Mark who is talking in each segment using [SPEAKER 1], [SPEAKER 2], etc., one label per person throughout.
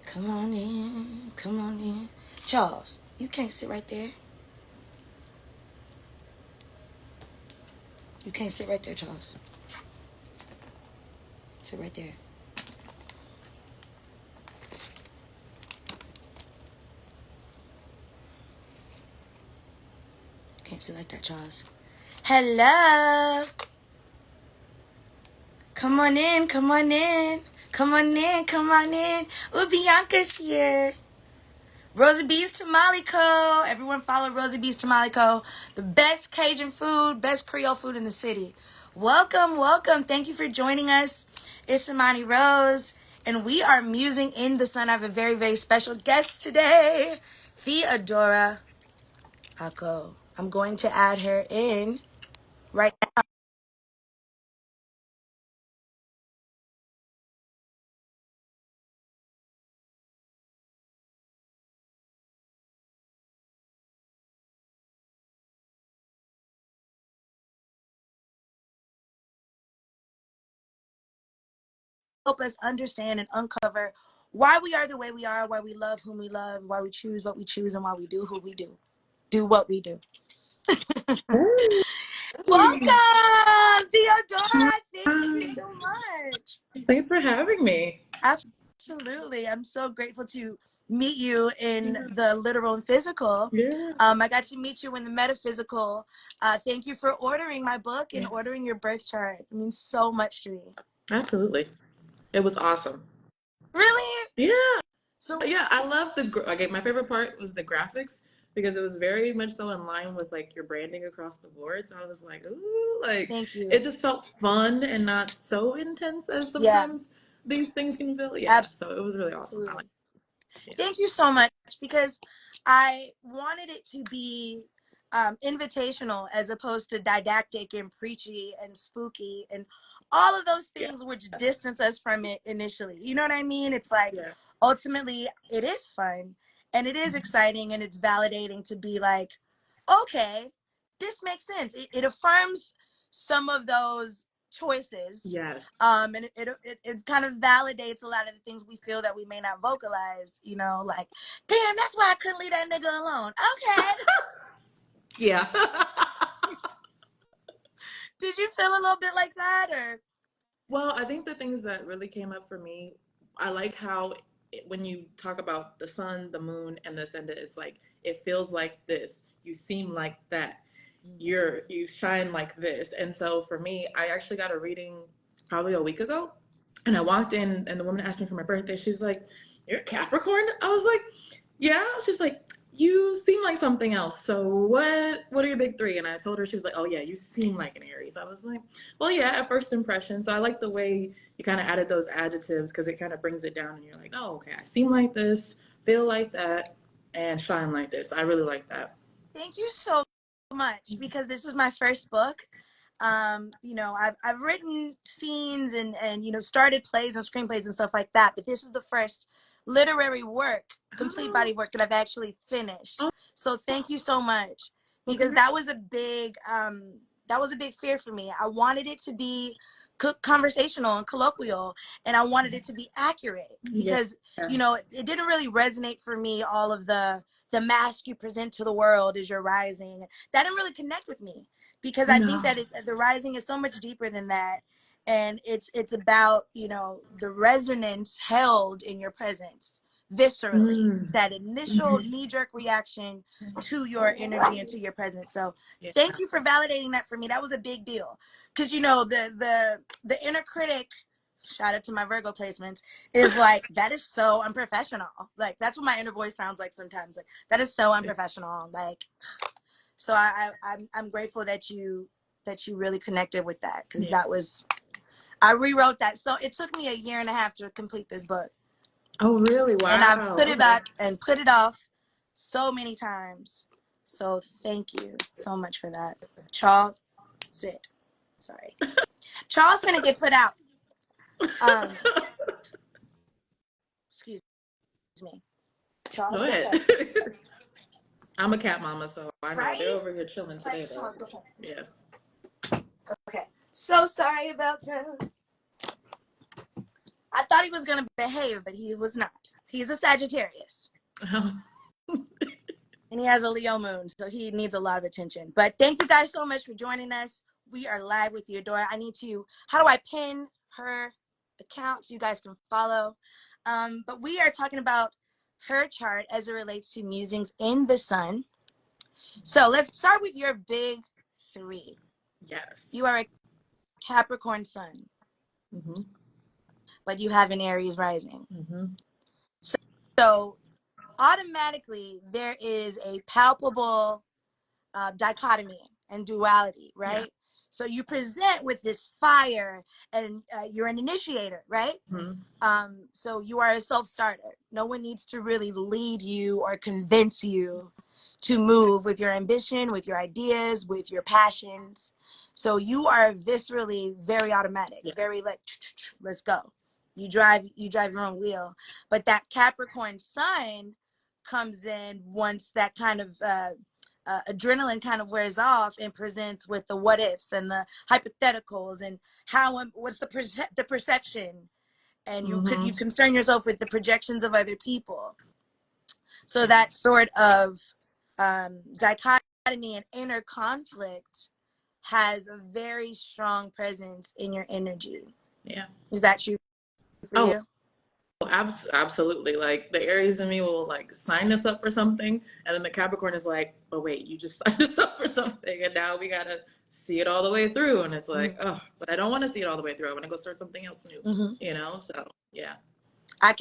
[SPEAKER 1] Come on in. Come on in. Charles, you can't sit right there. You can't sit right there, Charles. Sit right there. You can't sit like that, Charles. Hello. Come on in. Come on in. Come on in. Come on in. Ooh, Bianca's here. Rosie B's Tamale Co. Everyone follow Rosie B's Tamale Co. The best Cajun food, best Creole food in the city. Welcome, welcome. Thank you for joining us. It's Imani Rose, and we are musing in the sun. I have a very, very special guest today, Theodora Ako. I'm going to add her in right now. Help us understand and uncover why we are the way we are, why we love whom we love, why we choose what we choose, and why we do who we do. Do what we do. Welcome, Theodora. Thank you so much.
[SPEAKER 2] Thanks for having me.
[SPEAKER 1] Absolutely. I'm so grateful to meet you in the literal and physical.
[SPEAKER 2] Yeah.
[SPEAKER 1] I got to meet you in the metaphysical. Thank you for ordering my book and ordering your birth chart. It means so much to me.
[SPEAKER 2] Absolutely. It was awesome.
[SPEAKER 1] Really?
[SPEAKER 2] Yeah.
[SPEAKER 1] So
[SPEAKER 2] Yeah, I love okay, my favorite part was the graphics because it was very much so in line with like your branding across the board. So I was like, ooh, like
[SPEAKER 1] thank
[SPEAKER 2] it
[SPEAKER 1] you.
[SPEAKER 2] just felt fun and not so intense as
[SPEAKER 1] Yeah,
[SPEAKER 2] sometimes these things can feel. Yeah. So it was really awesome. I
[SPEAKER 1] absolutely.
[SPEAKER 2] like it. Yeah.
[SPEAKER 1] Thank you so much, because I wanted it to be invitational as opposed to didactic and preachy and spooky and all of those
[SPEAKER 2] Yeah.
[SPEAKER 1] things which distance us from it initially. You know what I mean? It's like
[SPEAKER 2] Yeah.
[SPEAKER 1] ultimately it is fun and it is exciting and it's validating to be like, okay, this makes sense. It affirms some of those choices,
[SPEAKER 2] Yes.
[SPEAKER 1] and it kind of validates a lot of the things we feel that we may not vocalize, like, damn, that's why I couldn't leave that nigga alone. Okay.
[SPEAKER 2] Yeah.
[SPEAKER 1] Did you feel a little bit like that, or?
[SPEAKER 2] Well, I think the things that really came up for me, I liked how when you talk about the sun, the moon, and the ascendant, it's like it feels like this. You seem like that. You shine like this. And so for me, I actually got a reading probably a week ago, and I walked in, and the woman asked me for my birthday. She's like, "You're a Capricorn?" I was like, "Yeah." She's like, "You seem like something else. So what are your big three?" And I told her, she was like, "Oh yeah, you seem like an Aries." I was like, "Well, yeah, at first impression." So I like the way you kind of added those adjectives because it kind of brings it down, and you're like, "Oh, okay, I seem like this, feel like that, and shine like this." I really like that.
[SPEAKER 1] Thank you so much, because this is my first book. I've written scenes and started plays and screenplays and stuff like that, but this is the first literary work, complete
[SPEAKER 2] Oh,
[SPEAKER 1] body work, that I've actually finished.
[SPEAKER 2] oh,
[SPEAKER 1] So thank you so much,
[SPEAKER 2] well,
[SPEAKER 1] because
[SPEAKER 2] congrats.
[SPEAKER 1] that was a big fear for me. I wanted it to be conversational and colloquial, and I wanted it to be accurate,
[SPEAKER 2] Yeah.
[SPEAKER 1] because it didn't really resonate for me, all of the mask you present to the world is your rising. That didn't really connect with me, because I think
[SPEAKER 2] No.
[SPEAKER 1] that the rising is so much deeper than that, and it's about the resonance held in your presence viscerally,
[SPEAKER 2] Mm.
[SPEAKER 1] that initial knee-jerk reaction to your energy and to your presence. So
[SPEAKER 2] Yeah.
[SPEAKER 1] thank you for validating that for me. That was a big deal, because the inner critic, shout out to my Virgo placements, is like, that is so unprofessional. Like, that's what my inner voice sounds like sometimes. Like, that is so unprofessional. Like, so I'm grateful that you really connected with that, because
[SPEAKER 2] Yeah.
[SPEAKER 1] that was, I rewrote that. So it took me a year and a half to complete this book,
[SPEAKER 2] Oh, really?
[SPEAKER 1] and I've
[SPEAKER 2] Wow.
[SPEAKER 1] put it
[SPEAKER 2] Okay.
[SPEAKER 1] back and put it off so many times. So thank you so much for that, Charles. Sit. Sorry, Charles gonna get put out. Um, excuse me, Charles.
[SPEAKER 2] Go
[SPEAKER 1] Okay.
[SPEAKER 2] ahead. I'm a cat mama, so I know they're
[SPEAKER 1] Right?
[SPEAKER 2] over here chilling
[SPEAKER 1] Like,
[SPEAKER 2] today, though.
[SPEAKER 1] Charles, okay.
[SPEAKER 2] Yeah.
[SPEAKER 1] Okay. So sorry about that. I thought he was gonna behave, but he was not. He's a Sagittarius. And he has a Leo moon, so he needs a lot of attention. But thank you guys so much for joining us. We are live with Eudora. How do I pin her account so you guys can follow? But we are talking about her chart as it relates to musings in the sun. So let's start with your big three.
[SPEAKER 2] Yes.
[SPEAKER 1] You are a Capricorn sun, but you have an Aries rising. So automatically there is a palpable dichotomy and duality, right? Yeah. So you present with this fire, and you're an initiator, right? So you are a self-starter. No one needs to really lead you or convince you to move with your ambition, with your ideas, with your passions. So you are viscerally very automatic, very like, let's go. You drive your own wheel. But that Capricorn sun comes in once that kind of adrenaline kind of wears off, and presents with the what ifs and the hypotheticals and what's the perception, and you concern yourself with the projections of other people. So that sort of dichotomy and inner conflict has a very strong presence in your energy.
[SPEAKER 2] Yeah.
[SPEAKER 1] Is that true for you?
[SPEAKER 2] Absolutely. Like the Aries in me will like sign us up for something, and then the Capricorn is like, oh wait, you just signed us up for something, and now we gotta see it all the way through. And it's like, oh, but I don't want to see it all the way through. I want to go start something else new. You know? So yeah.
[SPEAKER 1] I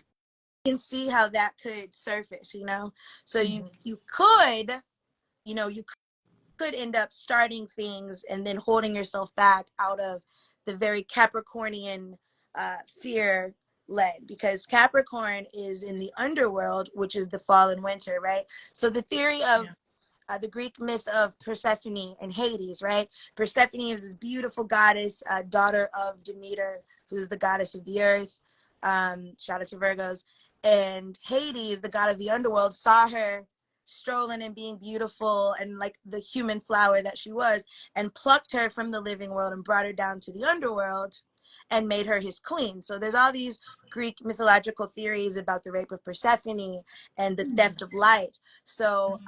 [SPEAKER 1] can see how that could surface, you know. So you could, you could end up starting things and then holding yourself back out of the very Capricornian fear led, because Capricorn is in the underworld, which is the fall and winter, right? So the theory of the Greek myth of Persephone and Hades, right? Persephone is this beautiful goddess, daughter of Demeter, who's the goddess of the earth. Shout out to Virgos. And Hades, the god of the underworld, saw her strolling and being beautiful and like the human flower that she was, and plucked her from the living world and brought her down to the underworld and made her his queen. So there's all these Greek mythological theories about the rape of Persephone and the theft of light. So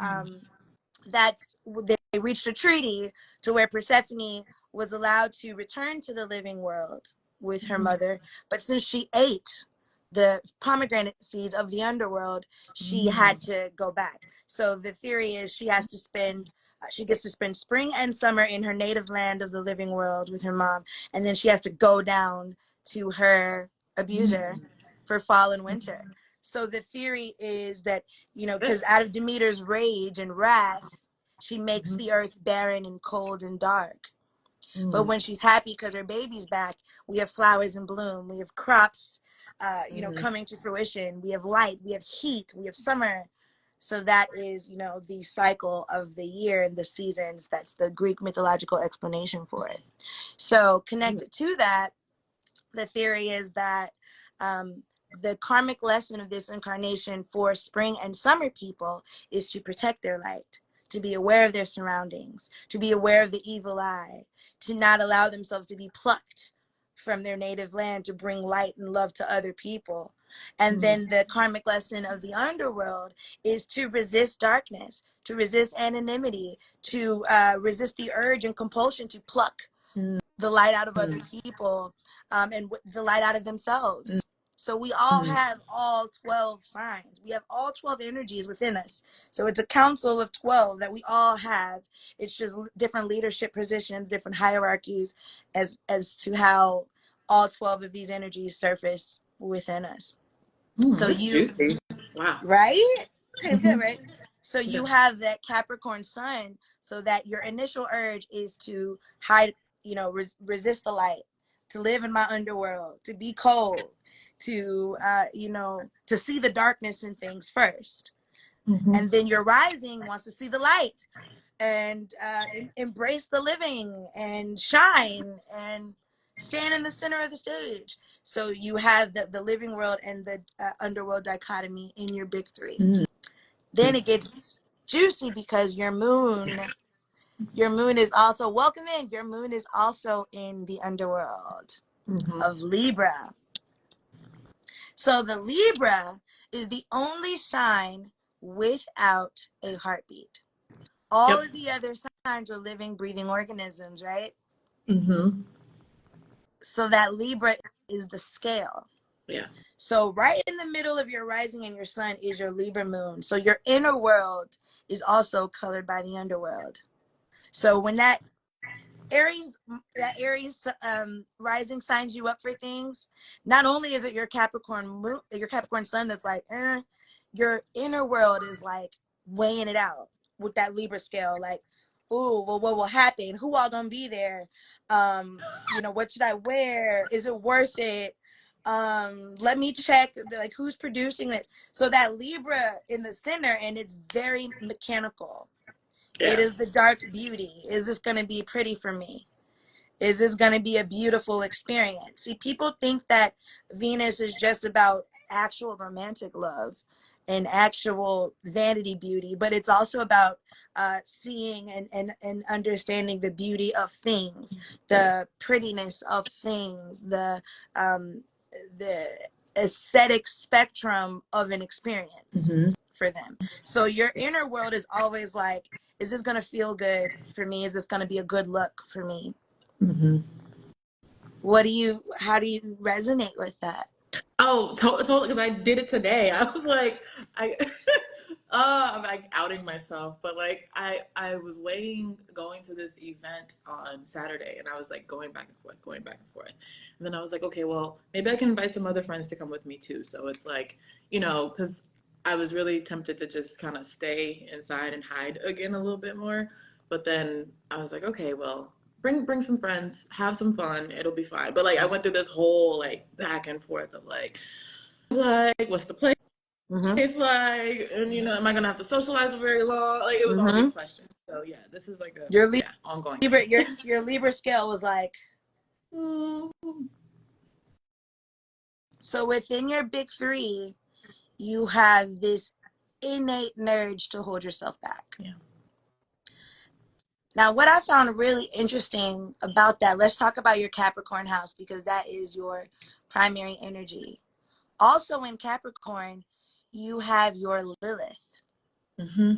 [SPEAKER 1] they reached a treaty to where Persephone was allowed to return to the living world with her mother, but since she ate the pomegranate seeds of the underworld, she had to go back. So the theory is she gets to spend spring and summer in her native land of the living world with her mom, and then she has to go down to her abuser for fall and winter. So the theory is that, because out of Demeter's rage and wrath, she makes the earth barren and cold and dark. But when she's happy because her baby's back, we have flowers in bloom, we have crops coming to fruition, we have light, we have heat, we have summer. So that is, the cycle of the year and the seasons. That's the Greek mythological explanation for it. So connected to that, the theory is that the karmic lesson of this incarnation for spring and summer people is to protect their light, to be aware of their surroundings, to be aware of the evil eye, to not allow themselves to be plucked from their native land, to bring light and love to other people. And then the karmic lesson of the underworld is to resist darkness, to resist anonymity, to resist the urge and compulsion to pluck the light out of other people, and the light out of themselves. So we all have all 12 signs. We have all 12 energies within us. So it's a council of 12 that we all have. It's just different leadership positions, different hierarchies as to how all 12 of these energies surface within us. So
[SPEAKER 2] juicy. Wow.
[SPEAKER 1] Right? Tastes good, right? So you have that Capricorn sun, so that your initial urge is to hide, resist the light, to live in my underworld, to be cold, to to see the darkness in things first. And then your rising wants to see the light and embrace the living and shine and stand in the center of the stage. So you have the living world and the underworld dichotomy in your big three. Then it gets juicy because your moon is also, welcome in, your moon is also in the underworld of Libra. So the Libra is the only sign without a heartbeat. All
[SPEAKER 2] Yep.
[SPEAKER 1] of the other signs are living, breathing organisms, right?
[SPEAKER 2] Mm-hmm.
[SPEAKER 1] So that Libra is the scale.
[SPEAKER 2] Yeah.
[SPEAKER 1] So right in the middle of your rising and your sun is your Libra moon. So your inner world is also colored by the underworld. So when that Aries rising signs you up for things, not only is it your Capricorn moon, your Capricorn sun that's like, your inner world is like weighing it out with that Libra scale, like, ooh, well, what will happen? Who all gonna be there? What should I wear? Is it worth it? Let me check, like, who's producing this. So that Libra in the center, and it's very mechanical. It is the
[SPEAKER 2] Yes.
[SPEAKER 1] dark beauty. Is this going to be pretty for me? Is this going to be a beautiful experience? See, people think that Venus is just about actual romantic love and actual vanity beauty, but it's also about seeing and understanding the beauty of things, the prettiness of things, um, the aesthetic spectrum of an experience
[SPEAKER 2] Mm-hmm.
[SPEAKER 1] for them. So your inner world is always like, is this going to feel good for me? Is this going to be a good look for me?
[SPEAKER 2] Mm-hmm.
[SPEAKER 1] How do you resonate with that?
[SPEAKER 2] Oh, totally. Because I did it today. I was like, I, I'm like outing myself, but like I was waiting, going to this event on Saturday, and I was like going back and forth, going back and forth, and then I was like, okay, well, maybe I can invite some other friends to come with me too. So it's like, because I was really tempted to just kind of stay inside and hide again a little bit more, but then I was like, okay, well, bring some friends, have some fun, it'll be fine. But like I went through this whole like back and forth of like what's the place
[SPEAKER 1] Mm-hmm.
[SPEAKER 2] like, and am I gonna have to socialize for very long? Like it was all these
[SPEAKER 1] Mm-hmm.
[SPEAKER 2] questions. So yeah, this is like a
[SPEAKER 1] Your
[SPEAKER 2] ongoing
[SPEAKER 1] Libra,
[SPEAKER 2] thing.
[SPEAKER 1] your Libra scale was like,
[SPEAKER 2] Mm-hmm.
[SPEAKER 1] so within your big three, you have this innate urge to hold yourself back.
[SPEAKER 2] Yeah.
[SPEAKER 1] Now, what I found really interesting about that, let's talk about your Capricorn house because that is your primary energy. Also in Capricorn, you have your Lilith,
[SPEAKER 2] Mm-hmm.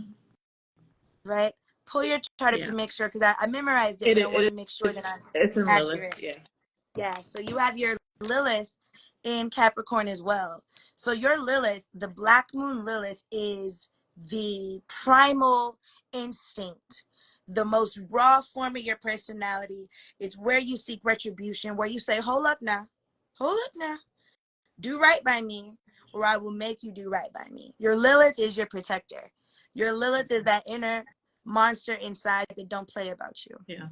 [SPEAKER 1] right? Pull your chart up to
[SPEAKER 2] Yeah.
[SPEAKER 1] make sure because I memorized it,
[SPEAKER 2] It
[SPEAKER 1] but I want
[SPEAKER 2] it
[SPEAKER 1] to make sure
[SPEAKER 2] is.
[SPEAKER 1] that I'm
[SPEAKER 2] It's in Lilith.
[SPEAKER 1] accurate.
[SPEAKER 2] Yeah.
[SPEAKER 1] Yeah, so you have your Lilith in Capricorn as well. So your Lilith, the Black Moon Lilith, is the primal instinct, the most raw form of your personality. It's where you seek retribution, where you say, hold up now, do right by me, or I will make you do right by me. Your Lilith is your protector. Your Lilith is that inner monster inside that don't play about you.
[SPEAKER 2] Yeah.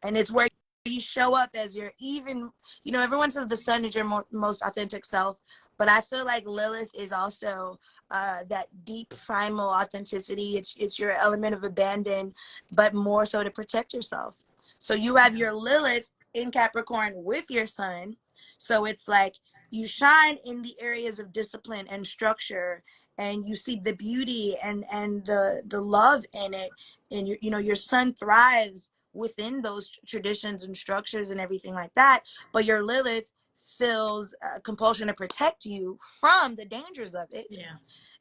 [SPEAKER 1] And it's where you show up as your even, everyone says the sun is your most authentic self, but I feel like Lilith is also that deep primal authenticity. It's your element of abandon, but more so to protect yourself. So you have
[SPEAKER 2] Yeah.
[SPEAKER 1] your Lilith in Capricorn with your sun. So it's like you shine in the areas of discipline and structure, and you see the beauty and the love in it, and your sun thrives within those traditions and structures and everything like that. But your Lilith feels compulsion to protect you from the dangers of it.
[SPEAKER 2] Yeah.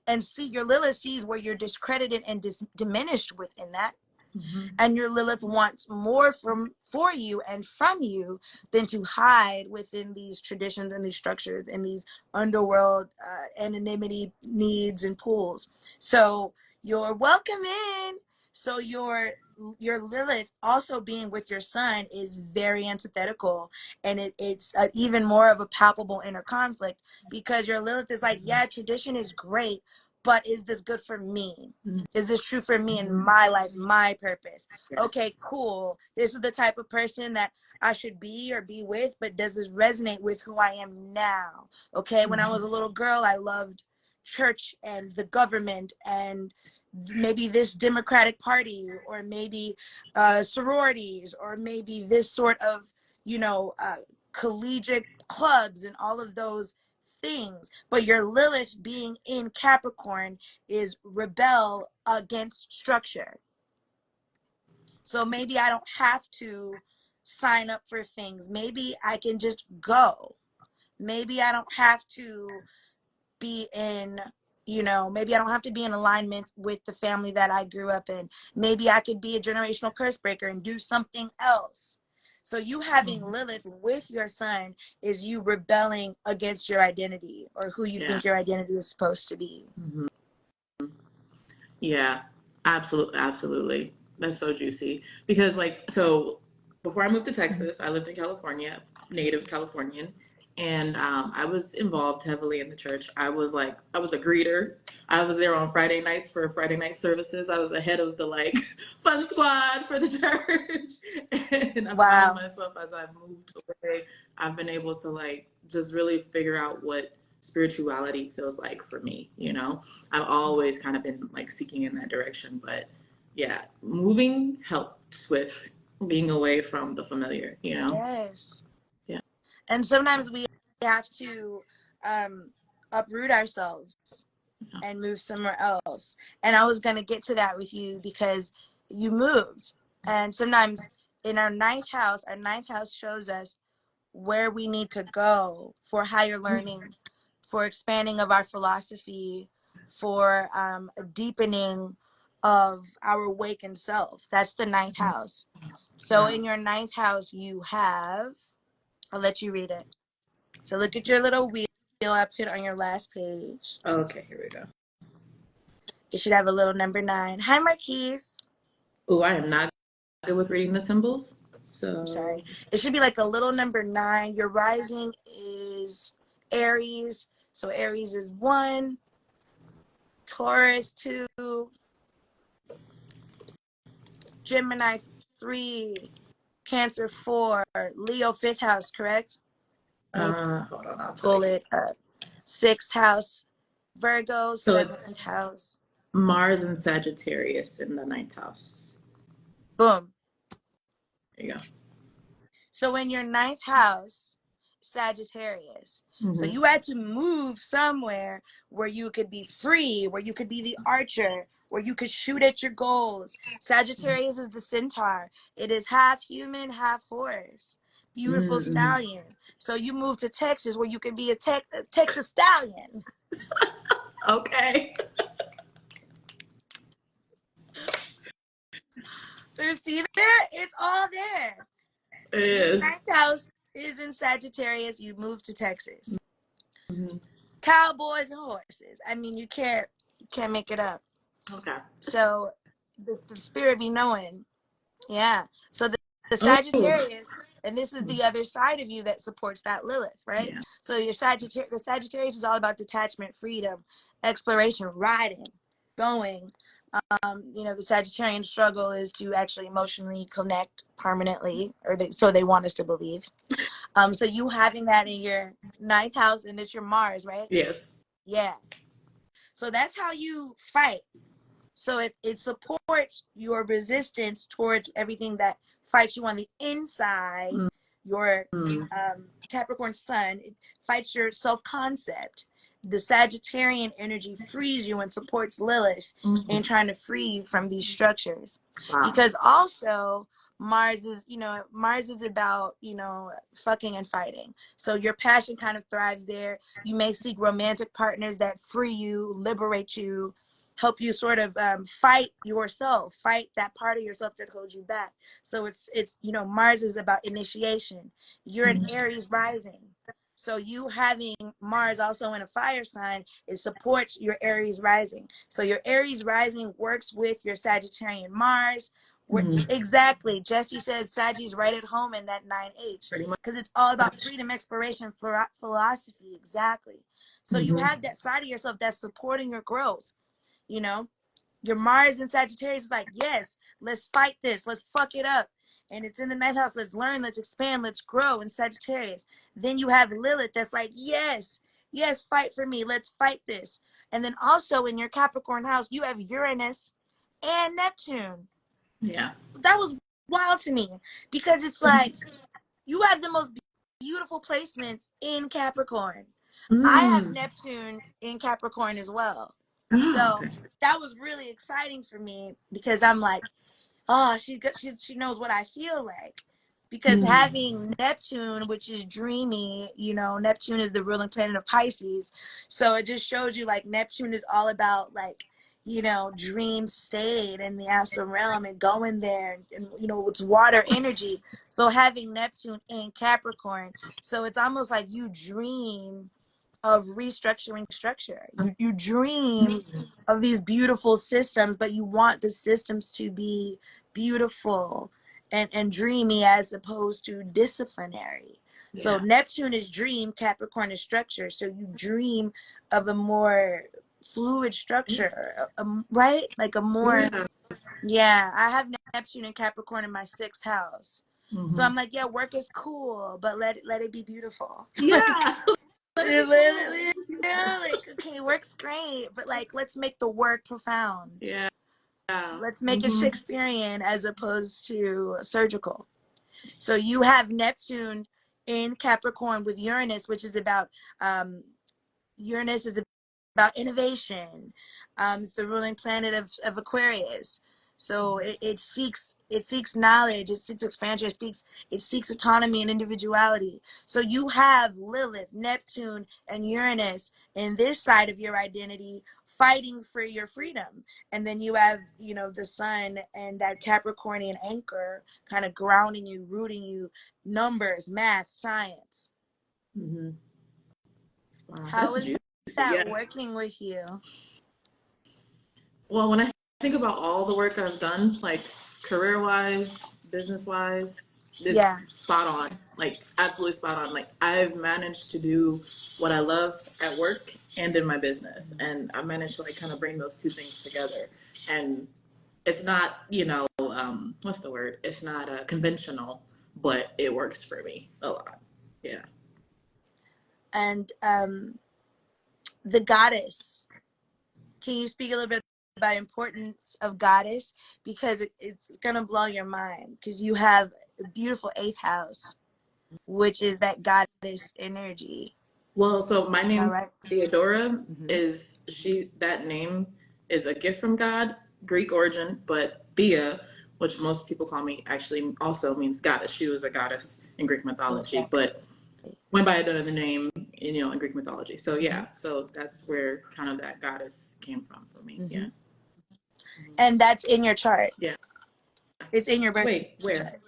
[SPEAKER 1] And see, your Lilith sees where you're discredited and diminished within that.
[SPEAKER 2] Mm-hmm.
[SPEAKER 1] And your Lilith wants more for you and from you than to hide within these traditions and these structures and these underworld anonymity needs and pools. So you're welcome in. So your Lilith also being with your sun is very antithetical, and it's even more of a palpable inner conflict because your Lilith is like, yeah, tradition is great, but is this good for me? Is this true for me in my life, my purpose? Okay,
[SPEAKER 2] Yes.
[SPEAKER 1] cool. This is the type of person that I should be or be with, but does this resonate with who I am now? Okay, when I was a
[SPEAKER 2] Mm-hmm.
[SPEAKER 1] little girl, I loved church and the government and maybe this Democratic Party or maybe sororities or maybe this sort of, you know, uh, collegiate clubs and all of those things. But your Lilith being in Capricorn is rebel against structure. So maybe I don't have to sign up for things. Maybe I can just go. maybe I don't have to be in, maybe I don't have to be in alignment with the family that I grew up in. Maybe I could be a generational curse breaker and do something else. So you having Lilith with your sun is you rebelling against your identity or who you think your identity is supposed to be.
[SPEAKER 2] Mm-hmm. Yeah, absolutely, absolutely. That's so juicy. Because so before I moved to Texas, I lived in California, native Californian, and I was involved heavily in the church. I was a greeter. I was there on Friday nights for Friday night services. I was the head of the fun squad for the church. And I found myself as I've moved away, I've been able to just really figure out what spirituality feels like for me, I've always kind of been seeking in that direction, but yeah, moving helps with being away from the familiar,
[SPEAKER 1] Yes.
[SPEAKER 2] Yeah.
[SPEAKER 1] And sometimes we have to uproot ourselves and move somewhere else. And I was going to get to that with you because you moved. And sometimes in our ninth house shows us where we need to go for higher learning, for expanding of our philosophy, for a deepening of our awakened self. That's the ninth house. So in your ninth house, you have, I'll let you read it. So look at your little wheel I put on your last page.
[SPEAKER 2] Okay, here we go.
[SPEAKER 1] It should have a little number 9. Hi, Marquise.
[SPEAKER 2] Oh, I am not good with reading the symbols. So
[SPEAKER 1] I'm sorry. It should be like a little number 9. Your rising is Aries. So Aries is 1, Taurus 2, Gemini 3, Cancer 4, Leo 5th house, correct?
[SPEAKER 2] hold on, I'll
[SPEAKER 1] pull it up. 6th house, Virgo,
[SPEAKER 2] so
[SPEAKER 1] 7th house.
[SPEAKER 2] Mars and Sagittarius in the 9th house.
[SPEAKER 1] Boom.
[SPEAKER 2] There you go.
[SPEAKER 1] So in your 9th house, Sagittarius. Mm-hmm. So you had to move somewhere where you could be free, where you could be the archer, where you could shoot at your goals. Sagittarius is the centaur. It is half human, half horse. Beautiful stallion. So you moved to Texas where you could be a Texas stallion.
[SPEAKER 2] Okay.
[SPEAKER 1] So you see there? It's all there.
[SPEAKER 2] It is.
[SPEAKER 1] Your 9th house is in Sagittarius. You moved to Texas.
[SPEAKER 2] Mm-hmm.
[SPEAKER 1] Cowboys and horses. I mean, you can't make it up.
[SPEAKER 2] Okay.
[SPEAKER 1] So the spirit be knowing. Yeah. So the Sagittarius, and this is the other side of you that supports that Lilith, right? Yeah. So the Sagittarius is all about detachment, freedom, exploration, riding, going. The Sagittarian struggle is to actually emotionally connect permanently, or so they want us to believe. So you having that in your 9th house, and it's your Mars, right?
[SPEAKER 2] Yes.
[SPEAKER 1] Yeah. So that's how you fight. So it supports your resistance towards everything that fights you on the inside. Your Capricorn sun, it fights your self-concept. The Sagittarian energy frees you and supports Lilith in trying to free you from these structures. Wow. Because also Mars is about, fucking and fighting. So your passion kind of thrives there. You may seek romantic partners that free you, liberate you, help you sort of fight yourself, fight that part of yourself that holds you back. So it's Mars is about initiation. You're an Aries rising. So you having Mars also in a fire sign, it supports your Aries rising. So your Aries rising works with your Sagittarian Mars. Exactly. Jesse says Sagi's right at home in that 9H because it's all about freedom, exploration, philosophy. Exactly. So you have that side of yourself that's supporting your growth. Your Mars and Sagittarius is like, yes, let's fight this. Let's fuck it up. And it's in the 9th house. Let's learn, let's expand, let's grow in Sagittarius. Then you have Lilith that's like, yes, fight for me. Let's fight this. And then also in your Capricorn house, you have Uranus and Neptune.
[SPEAKER 2] Yeah.
[SPEAKER 1] That was wild to me because it's like you have the most beautiful placements in Capricorn. I have Neptune in Capricorn as well. So that was really exciting for me because I'm like, oh, she knows what I feel like. because having Neptune, which is dreamy, you know, Neptune is the ruling planet of Pisces. So it just shows you like Neptune is all about like, you know, dream state in the astral realm and going there and you know, it's water energy. So having Neptune in Capricorn, so it's almost like you dream of restructuring structure. You dream of these beautiful systems, but you want the systems to be beautiful and dreamy as opposed to disciplinary. Yeah. So Neptune is dream, Capricorn is structure. So you dream of a more fluid structure, right? Like a more, yeah, I have Neptune and Capricorn in my 6th house. So I'm like, yeah, work is cool, but let it be beautiful.
[SPEAKER 2] Yeah.
[SPEAKER 1] Yeah, like, okay, work's great, but like, let's make the work profound.
[SPEAKER 2] Yeah.
[SPEAKER 1] Let's make it Shakespearean as opposed to surgical. So you have Neptune in Capricorn with Uranus, which is about Uranus is about innovation. It's the ruling planet of Aquarius. So it seeks knowledge, it seeks expansion, it seeks autonomy and individuality. So you have Lilith, Neptune, and Uranus in this side of your identity fighting for your freedom. And then you have, you know, the sun and that Capricornian anchor kind of grounding you, rooting you, numbers, math, science.
[SPEAKER 2] Mm-hmm. Wow,
[SPEAKER 1] how is that working with you?
[SPEAKER 2] Well, when I think about all the work I've done, like career-wise, business-wise, it's spot on. Like absolutely spot on. Like I've managed to do what I love at work and in my business, and I managed to like kind of bring those two things together. And it's not, you know, what's the word? It's not conventional, but it works for me a lot. Yeah.
[SPEAKER 1] And the goddess. Can you speak a little bit about importance of goddess? Because it's gonna blow your mind. Because you have a beautiful 8th house, which is that goddess energy.
[SPEAKER 2] Well, so my name Theodora is that name is a gift from God, Greek origin, but Thea, which most people call me, actually also means goddess. She was a goddess in Greek mythology, but went by another name, you know, in Greek mythology. So yeah, so that's where kind of that goddess came from for me. Yeah.
[SPEAKER 1] And that's in your chart.
[SPEAKER 2] Yeah.
[SPEAKER 1] It's in your birth.
[SPEAKER 2] Wait, where? Chart.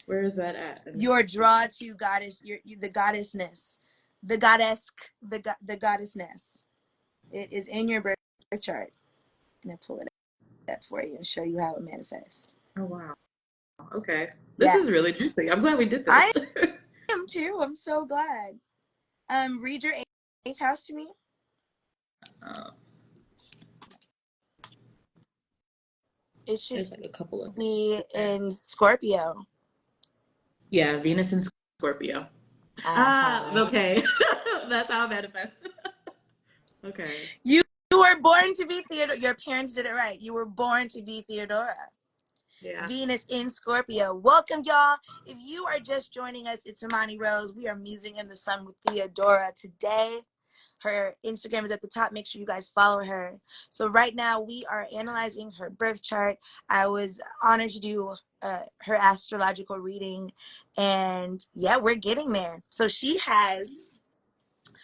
[SPEAKER 2] Where is that at?
[SPEAKER 1] Your draw to goddess, the goddessness, the goddessness. It is in your birth chart. I'm gonna pull it up for you and show you how it manifests.
[SPEAKER 2] Oh wow. Okay. This is really juicy. I'm glad we did this.
[SPEAKER 1] I am too. I'm so glad. Read your 8th house to me. It should
[SPEAKER 2] There's like a couple of
[SPEAKER 1] be in Scorpio.
[SPEAKER 2] Yeah, Venus in Scorpio. Okay. That's how it manifests. Okay.
[SPEAKER 1] You were born to be Theodora. Your parents did it right. You were born to be Theodora. Yeah. Venus in Scorpio. Welcome, y'all. If you are just joining us, it's Imani Rose. We are musing in the sun with Theodora today. Her Instagram is at the top. Make sure you guys follow her. So right now we are analyzing her birth chart. I was honored to do her astrological reading. And yeah, we're getting there. So she has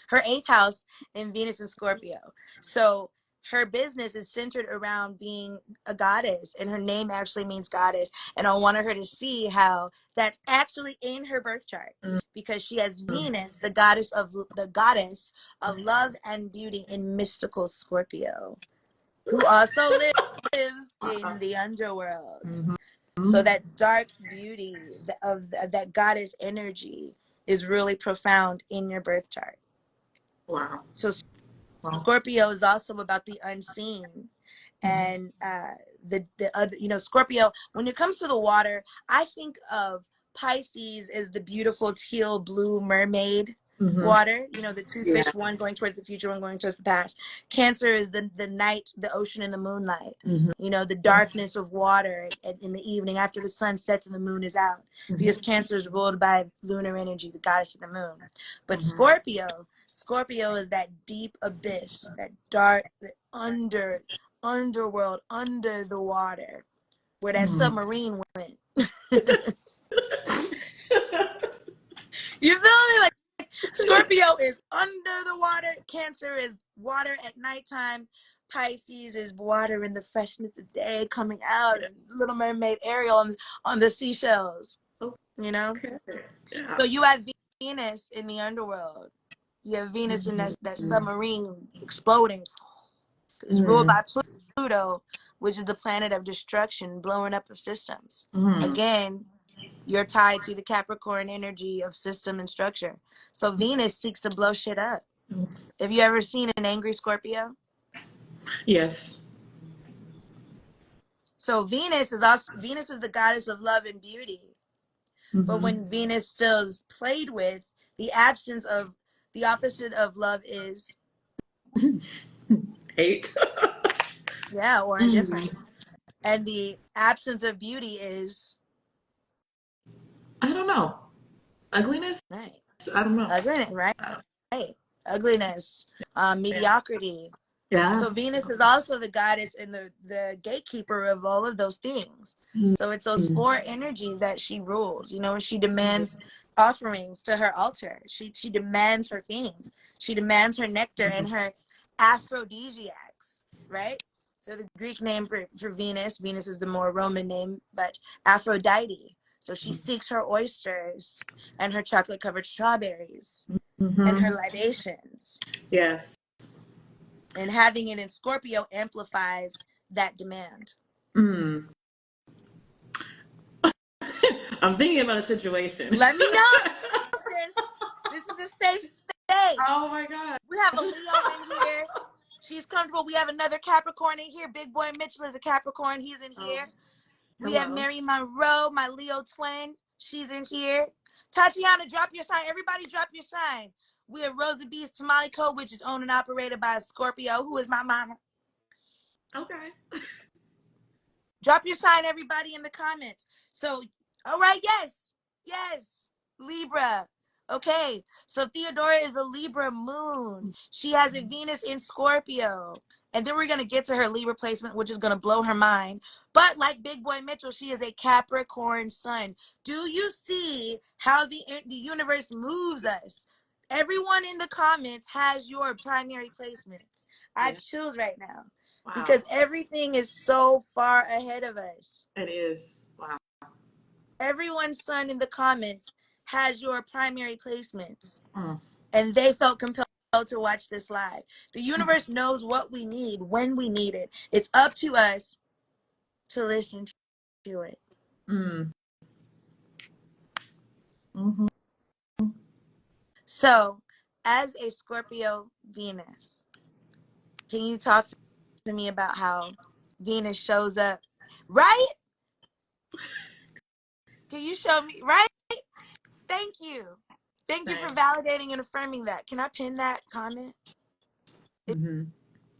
[SPEAKER 1] her 8th house in Venus and Scorpio. So her business is centered around being a goddess, and her name actually means goddess. And I wanted her to see how that's actually in her birth chart, because she has Venus, the goddess of love and beauty, in mystical Scorpio, who also lives in the underworld. So that dark beauty of that goddess energy is really profound in your birth chart.
[SPEAKER 2] Wow.
[SPEAKER 1] So Scorpio is also about the unseen, and the other, you know, Scorpio, when it comes to the water, I think of Pisces as the beautiful teal blue mermaid water, you know, the two fish, one going towards the future, one going towards the past. Cancer is the night, the ocean and the moonlight, you know, the darkness of water in the evening after the sun sets and the moon is out, because Cancer is ruled by lunar energy, the goddess of the moon. But Scorpio is that deep abyss, that dark, the underworld, under the water, where that submarine went. You feel me? Like Scorpio is under the water. Cancer is water at nighttime. Pisces is water in the freshness of day coming out. And Little Mermaid Ariel on the seashells. You know?
[SPEAKER 2] Okay. Yeah.
[SPEAKER 1] So you have Venus in the underworld. You have Venus in that
[SPEAKER 2] Mm-hmm.
[SPEAKER 1] submarine exploding. It's ruled by Pluto, which is the planet of destruction, blowing up of systems.
[SPEAKER 2] Mm-hmm.
[SPEAKER 1] Again, you're tied to the Capricorn energy of system and structure. So Venus seeks to blow shit up. Have you ever seen an angry Scorpio?
[SPEAKER 2] Yes.
[SPEAKER 1] So Venus is the goddess of love and beauty. But when Venus feels played with, the opposite of love is
[SPEAKER 2] Hate.
[SPEAKER 1] or indifference. And the absence of beauty is
[SPEAKER 2] I don't know. Ugliness?
[SPEAKER 1] right.
[SPEAKER 2] I don't know.
[SPEAKER 1] Ugliness, right? Right. Ugliness, mediocrity.
[SPEAKER 2] Yeah.
[SPEAKER 1] So Venus is also the goddess and the gatekeeper of all of those things. So it's those four energies that she rules, and she demands offerings to her altar. She demands her things. She demands her nectar and her aphrodisiacs, right? So the Greek name for Venus is the more Roman name, but Aphrodite. So she seeks her oysters and her chocolate-covered strawberries and her libations.
[SPEAKER 2] Yes.
[SPEAKER 1] And having it in Scorpio amplifies that demand.
[SPEAKER 2] I'm thinking about a situation.
[SPEAKER 1] Let me know, sis. This is a safe space.
[SPEAKER 2] Oh my God.
[SPEAKER 1] We have a Leo in here. She's comfortable. We have another Capricorn in here. Big Boy Mitchell is a Capricorn. He's in here. We have Mary Monroe, my Leo twin. She's in here. Tatiana, drop your sign. Everybody drop your sign. We have Rosa B's Tamale Co., which is owned and operated by a Scorpio, who is my mama.
[SPEAKER 2] Okay.
[SPEAKER 1] Drop your sign, everybody, in the comments. So, all right, yes, Libra. Okay, so Theodora is a Libra moon. She has a Venus in Scorpio. And then we're going to get to her Libra placement, which is going to blow her mind. But like Big Boy Mitchell, she is a Capricorn sun. Do you see how the universe moves us? Everyone in the comments has your primary placements. I have chills right now. Wow. Because everything is so far ahead of us.
[SPEAKER 2] It is. Wow.
[SPEAKER 1] Everyone's sun in the comments has your primary placements. And they felt compelled to watch this live. The universe knows what we need when we need it. It's up to us to listen to it. So, as a Scorpio Venus, can you talk to me about how Venus shows up? Right? Can you show me? Right? Thank you. Thank you for validating and affirming that. Can I pin that comment? The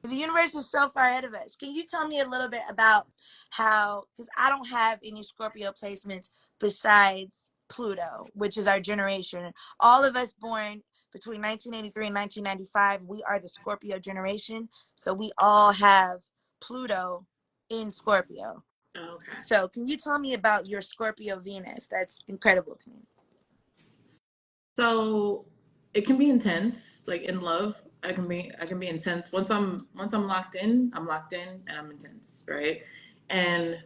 [SPEAKER 1] universe is so far ahead of us. Can you tell me a little bit about how, because I don't have any Scorpio placements besides Pluto, which is our generation. All of us born between 1983 and 1995, we are the Scorpio generation. So we all have Pluto in Scorpio.
[SPEAKER 2] Okay.
[SPEAKER 1] So can you tell me about your Scorpio Venus? That's incredible to me.
[SPEAKER 2] So it can be intense, like in love. I can be intense. Once I'm locked in, I'm locked in and I'm intense, right? And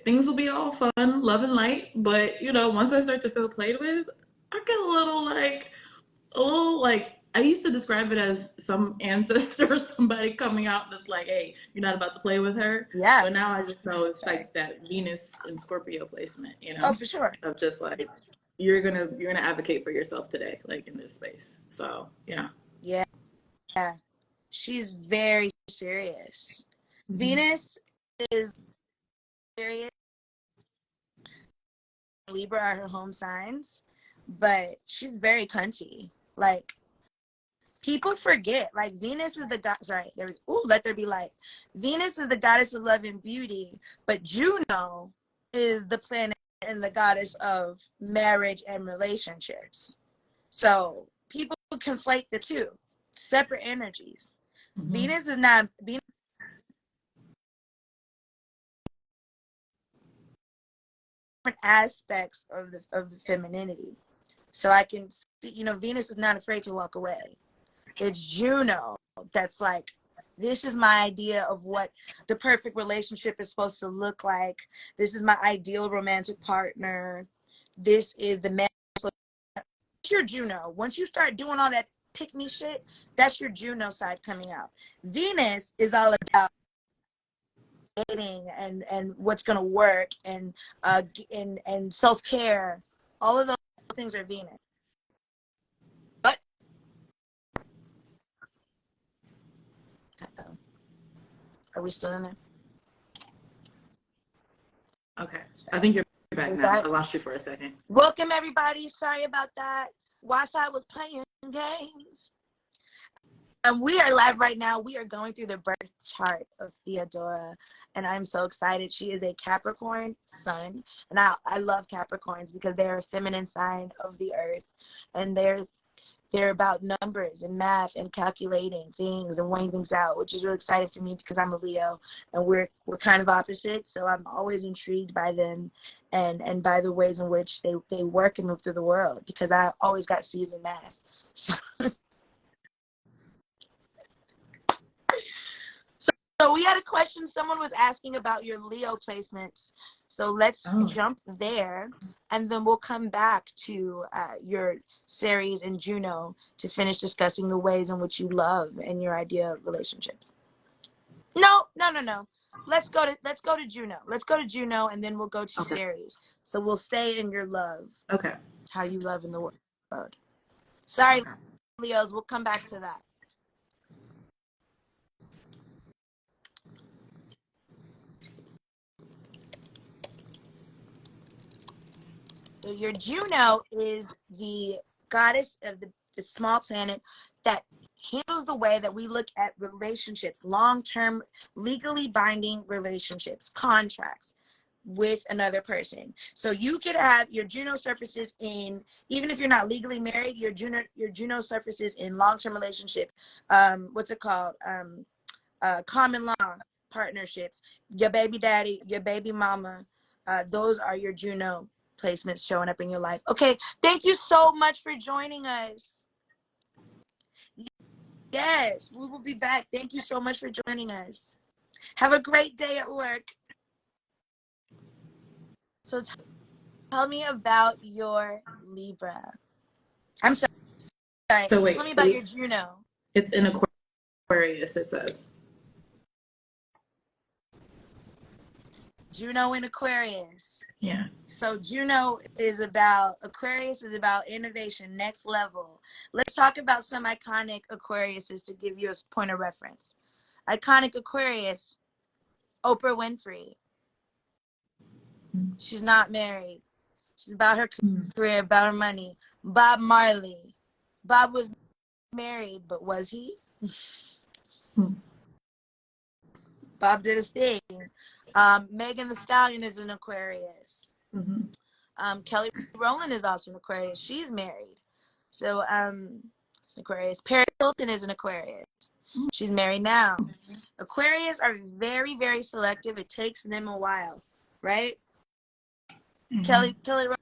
[SPEAKER 2] things will be all fun, love and light, but once I start to feel played with, I get a little like I used to describe it as some ancestor or somebody coming out that's like, hey, you're not about to play with her.
[SPEAKER 1] Yeah.
[SPEAKER 2] But now I just know it's like that Venus and Scorpio placement,
[SPEAKER 1] Oh, for sure.
[SPEAKER 2] Of just like you're gonna advocate for yourself today, like in this space. So yeah.
[SPEAKER 1] Yeah. She's very serious. Venus is serious. Libra are her home signs, but she's very cunty. Like, people forget, like, Venus is the god. Sorry, let there be light. Venus is the goddess of love and beauty, but Juno is the planet and the goddess of marriage and relationships. So people conflate the two, separate energies. Venus is not Venus. aspects of the femininity. So I can see, Venus is not afraid to walk away. It's Juno that's like, this is my idea of what the perfect relationship is supposed to look like. This is my ideal romantic partner. This is the man. That's your Juno. Once you start doing all that pick me shit, that's your Juno side coming out. Venus is all about dating and what's gonna work and self-care. All of those things are Venus. But are we still in there?
[SPEAKER 2] Okay. I think you're back now. I lost you for a second.
[SPEAKER 1] Welcome, everybody. Sorry about that. Wi-Fi was playing games. We are live right now. We are going through the birth chart of Theodora, and I'm so excited. She is a Capricorn sun, and I love Capricorns because they're a feminine sign of the earth, and they're about numbers and math and calculating things and weighing things out, which is really exciting for me because I'm a Leo and we're kind of opposite. So I'm always intrigued by them and by the ways in which they work and move through the world because I always got C's in math. So we had a question. Someone was asking about your Leo placements. So let's jump there, and then we'll come back to your Ceres and Juno to finish discussing the ways in which you love and your idea of relationships. No. Let's go to Juno. Let's go to Juno, and then we'll go to Ceres. So we'll stay in your love.
[SPEAKER 2] Okay.
[SPEAKER 1] How you love in the world. Sorry, Leos. We'll come back to that. So your Juno is the goddess of the small planet that handles the way that we look at relationships, long-term, legally binding relationships, contracts with another person. So you could have your Juno surfaces in, even if you're not legally married, your Juno surfaces in long-term relationships. What's it called? Common law partnerships. Your baby daddy, your baby mama. Those are your Juno placements showing up in your life. Okay, thank you so much for joining us. Yes, we will be back. Thank you so much for joining us. Have a great day at work. So tell me about your Libra. I'm sorry.
[SPEAKER 2] So wait,
[SPEAKER 1] tell me about your Juno.
[SPEAKER 2] It's in Aquarius, it says.
[SPEAKER 1] Juno in Aquarius.
[SPEAKER 2] Yeah.
[SPEAKER 1] So Juno is about, Aquarius is about innovation, next level. Let's talk about some iconic Aquariuses to give you a point of reference. Iconic Aquarius, Oprah Winfrey. She's not married. She's about her career, about her money. Bob Marley. Bob was married, but was he? Bob did his thing. Megan Thee Stallion is an Aquarius. Kelly Rowland is also an Aquarius. She's married. So it's an Aquarius. Paris Hilton is an Aquarius. She's married now. Aquarius are very, very selective. It takes them a while, right? Kelly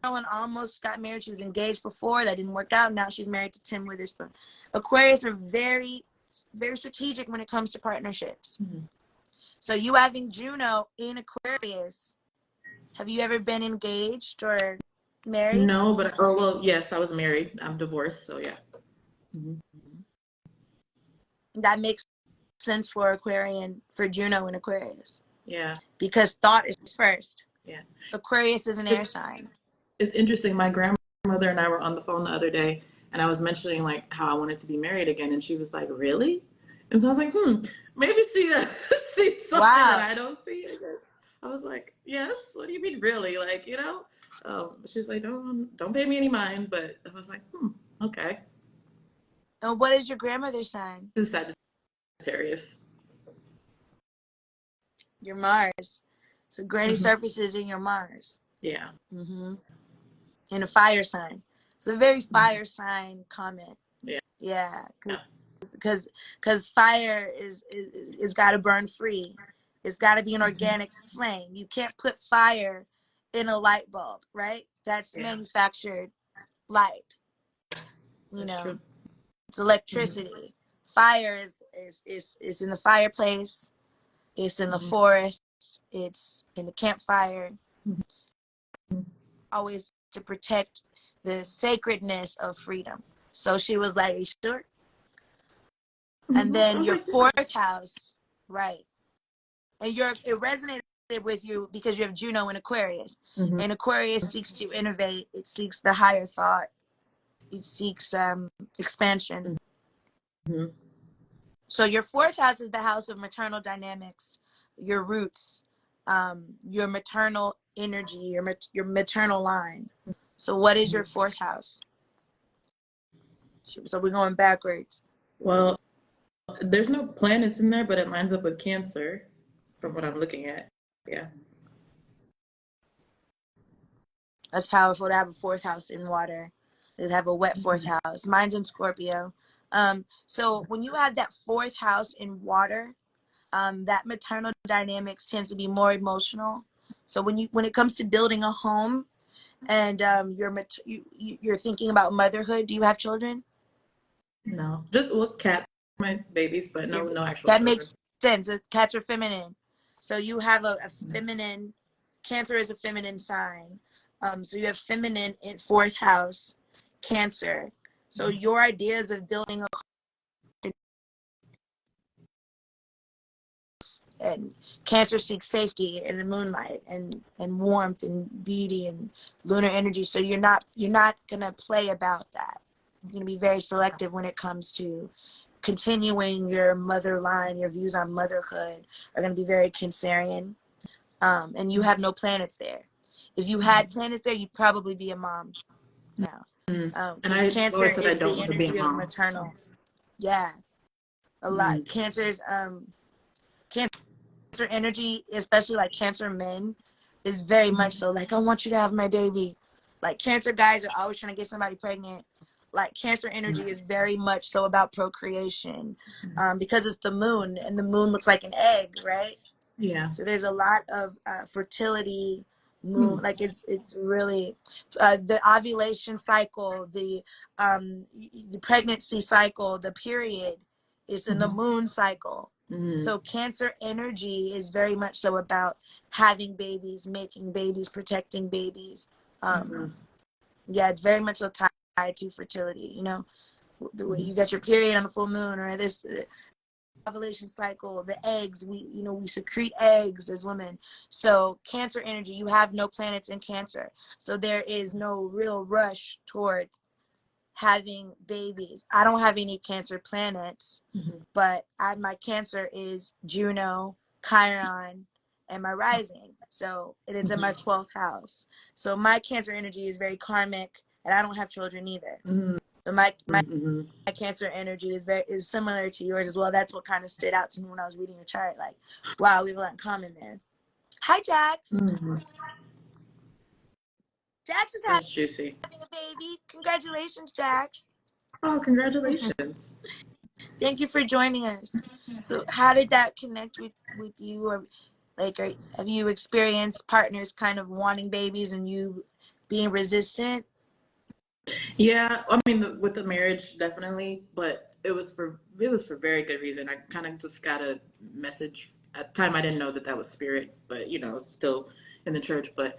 [SPEAKER 1] Rowland almost got married. She was engaged before. That didn't work out. Now she's married to Tim Witherspoon. Aquarius are very, very strategic when it comes to partnerships. So you having Juno in Aquarius, have you ever been engaged or married?
[SPEAKER 2] No, but yes, I was married. I'm divorced, so yeah.
[SPEAKER 1] That makes sense for Aquarian, for Juno in Aquarius.
[SPEAKER 2] Yeah.
[SPEAKER 1] Because thought is first.
[SPEAKER 2] Yeah.
[SPEAKER 1] Aquarius is an air sign.
[SPEAKER 2] It's interesting. My grandmother and I were on the phone the other day, and I was mentioning like how I wanted to be married again, and she was like, "Really?" And so I was like, maybe she sees something that I don't see. I was like, "Yes. What do you mean, really? Like, you know?" She's like, "Don't pay me any mind." But I was like, okay.
[SPEAKER 1] And what is your grandmother's sign?
[SPEAKER 2] This is Sagittarius.
[SPEAKER 1] Your Mars. So Granny surfaces in your Mars.
[SPEAKER 2] Yeah.
[SPEAKER 1] In a fire sign. It's a very fire sign comment.
[SPEAKER 2] Yeah.
[SPEAKER 1] Yeah. Because fire is got to burn free. It's got to be an organic flame. You can't put fire in a light bulb, right? That's manufactured light.
[SPEAKER 2] That's true.
[SPEAKER 1] It's electricity. Fire is in the fireplace. It's in the forest. It's in the campfire. Always to protect the sacredness of freedom. So she was like, "Are you sure?" And then your fourth house, right? And it resonated with you because you have Juno in Aquarius. And Aquarius seeks to innovate. It seeks the higher thought. It seeks expansion. So your fourth house is the house of maternal dynamics, your roots, your maternal energy, your maternal line. So what is your fourth house? So we're going backwards.
[SPEAKER 2] Well, there's no planets in there, but it lines up with Cancer from what I'm looking at. Yeah.
[SPEAKER 1] That's powerful to have a fourth house in water. To have a wet fourth house. Mine's in Scorpio. So when you have that fourth house in water, that maternal dynamics tends to be more emotional. So when it comes to building a home, and you're thinking about motherhood, do you have children?
[SPEAKER 2] No, just cat, my babies, but no actual
[SPEAKER 1] That
[SPEAKER 2] children.
[SPEAKER 1] makes sense. Cats are feminine, so you have a feminine. Cancer is a feminine sign. So you have feminine in fourth house, Cancer. So your ideas of building a and Cancer seeks safety in the moonlight and warmth and beauty and lunar energy. So you're not gonna play about that. You're gonna be very selective when it comes to continuing your mother line. Your views on motherhood are gonna be very Cancerian. And you have no planets there. If you had planets there, you'd probably be a mom now. Because Cancer is the energy of maternal. Yeah, a lot. Cancer's Cancer energy, especially like Cancer men, is very much so like, I want you to have my baby. Like Cancer guys are always trying to get somebody pregnant. Like Cancer energy is very much so about procreation, because it's the moon, and the moon looks like an egg, right?
[SPEAKER 2] Yeah.
[SPEAKER 1] So there's a lot of fertility, moon, like it's really the ovulation cycle, the pregnancy cycle, the period is in the moon cycle. So Cancer energy is very much so about having babies, making babies, protecting babies. Yeah, it's very much so tied to fertility. You know, the way you get your period on the full moon, or this ovulation cycle, the eggs, we secrete eggs as women. So Cancer energy, you have no planets in Cancer, so there is no real rush towards having babies. I don't have any Cancer planets, but my Cancer is Juno, Chiron, and my rising. So it is in my 12th house. So my Cancer energy is very karmic, and I don't have children either. So my Cancer energy is similar to yours as well. That's what kind of stood out to me when I was reading your chart. Like, wow, we have a lot in common there. Hi, Jax. Jax is
[SPEAKER 2] juicy.
[SPEAKER 1] having a baby. Congratulations, Jax.
[SPEAKER 2] Oh, congratulations.
[SPEAKER 1] Thank you for joining us. So how did that connect with you? Or like, have you experienced partners kind of wanting babies and you being resistant?
[SPEAKER 2] Yeah, I mean, with the marriage, definitely, but it was for very good reason. I kind of just got a message at the time. I didn't know that was spirit, but I was still in the church. But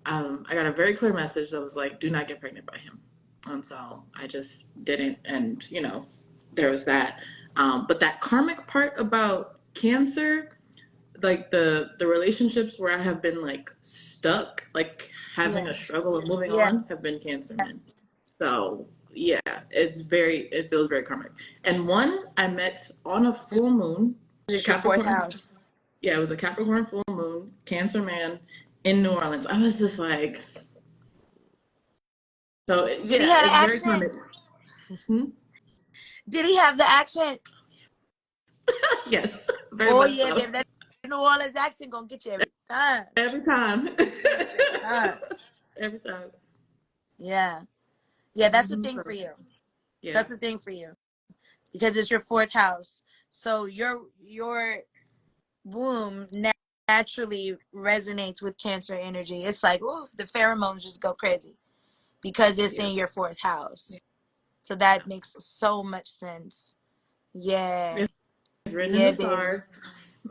[SPEAKER 2] I got a very clear message that was like, "Do not get pregnant by him," and so I just didn't. And there was that. But that karmic part about Cancer, like the relationships where I have been like stuck, like having a struggle of moving on, have been Cancer men. So yeah, it feels very karmic. And one I met on a full moon.
[SPEAKER 1] This is your fourth house.
[SPEAKER 2] Yeah, it was a Capricorn full moon, Cancer man in New Orleans. I was just like, so yeah,
[SPEAKER 1] Did he have
[SPEAKER 2] it's
[SPEAKER 1] an
[SPEAKER 2] very
[SPEAKER 1] accent?
[SPEAKER 2] karmic.
[SPEAKER 1] Did he have the accent?
[SPEAKER 2] Yes. Very
[SPEAKER 1] Oh
[SPEAKER 2] much
[SPEAKER 1] yeah,
[SPEAKER 2] so.
[SPEAKER 1] baby, that New Orleans accent gonna get you every time.
[SPEAKER 2] Every time. Every time.
[SPEAKER 1] Yeah, that's the thing for you.
[SPEAKER 2] Yeah.
[SPEAKER 1] That's the thing for you, because it's your fourth house. So your womb naturally resonates with Cancer energy. It's like, oh, the pheromones just go crazy because it's in your fourth house. So that makes so much sense. Yeah.
[SPEAKER 2] It's written in
[SPEAKER 1] Yeah,
[SPEAKER 2] the
[SPEAKER 1] baby.
[SPEAKER 2] stars.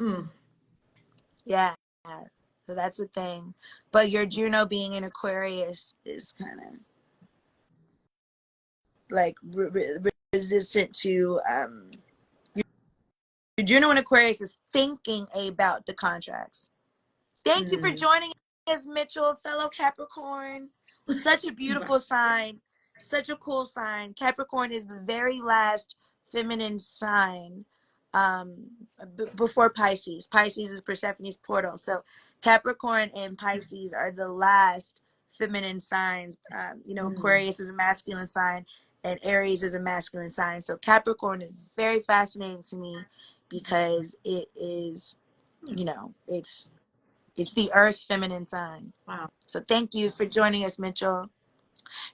[SPEAKER 2] Mm.
[SPEAKER 1] Yeah. So that's the thing. But your Juno being in Aquarius is kind of like resistant to your Juno in Aquarius is thinking about the contracts. Thank you for joining us, Mitchell, fellow Capricorn. Such a beautiful sign. Such a cool sign. Capricorn is the very last feminine sign before Pisces. Pisces is Persephone's portal. So Capricorn and Pisces are the last feminine signs. Aquarius is a masculine sign and Aries is a masculine sign. So Capricorn is very fascinating to me because it is, it's the earth feminine sign.
[SPEAKER 2] Wow.
[SPEAKER 1] So thank you for joining us, Mitchell.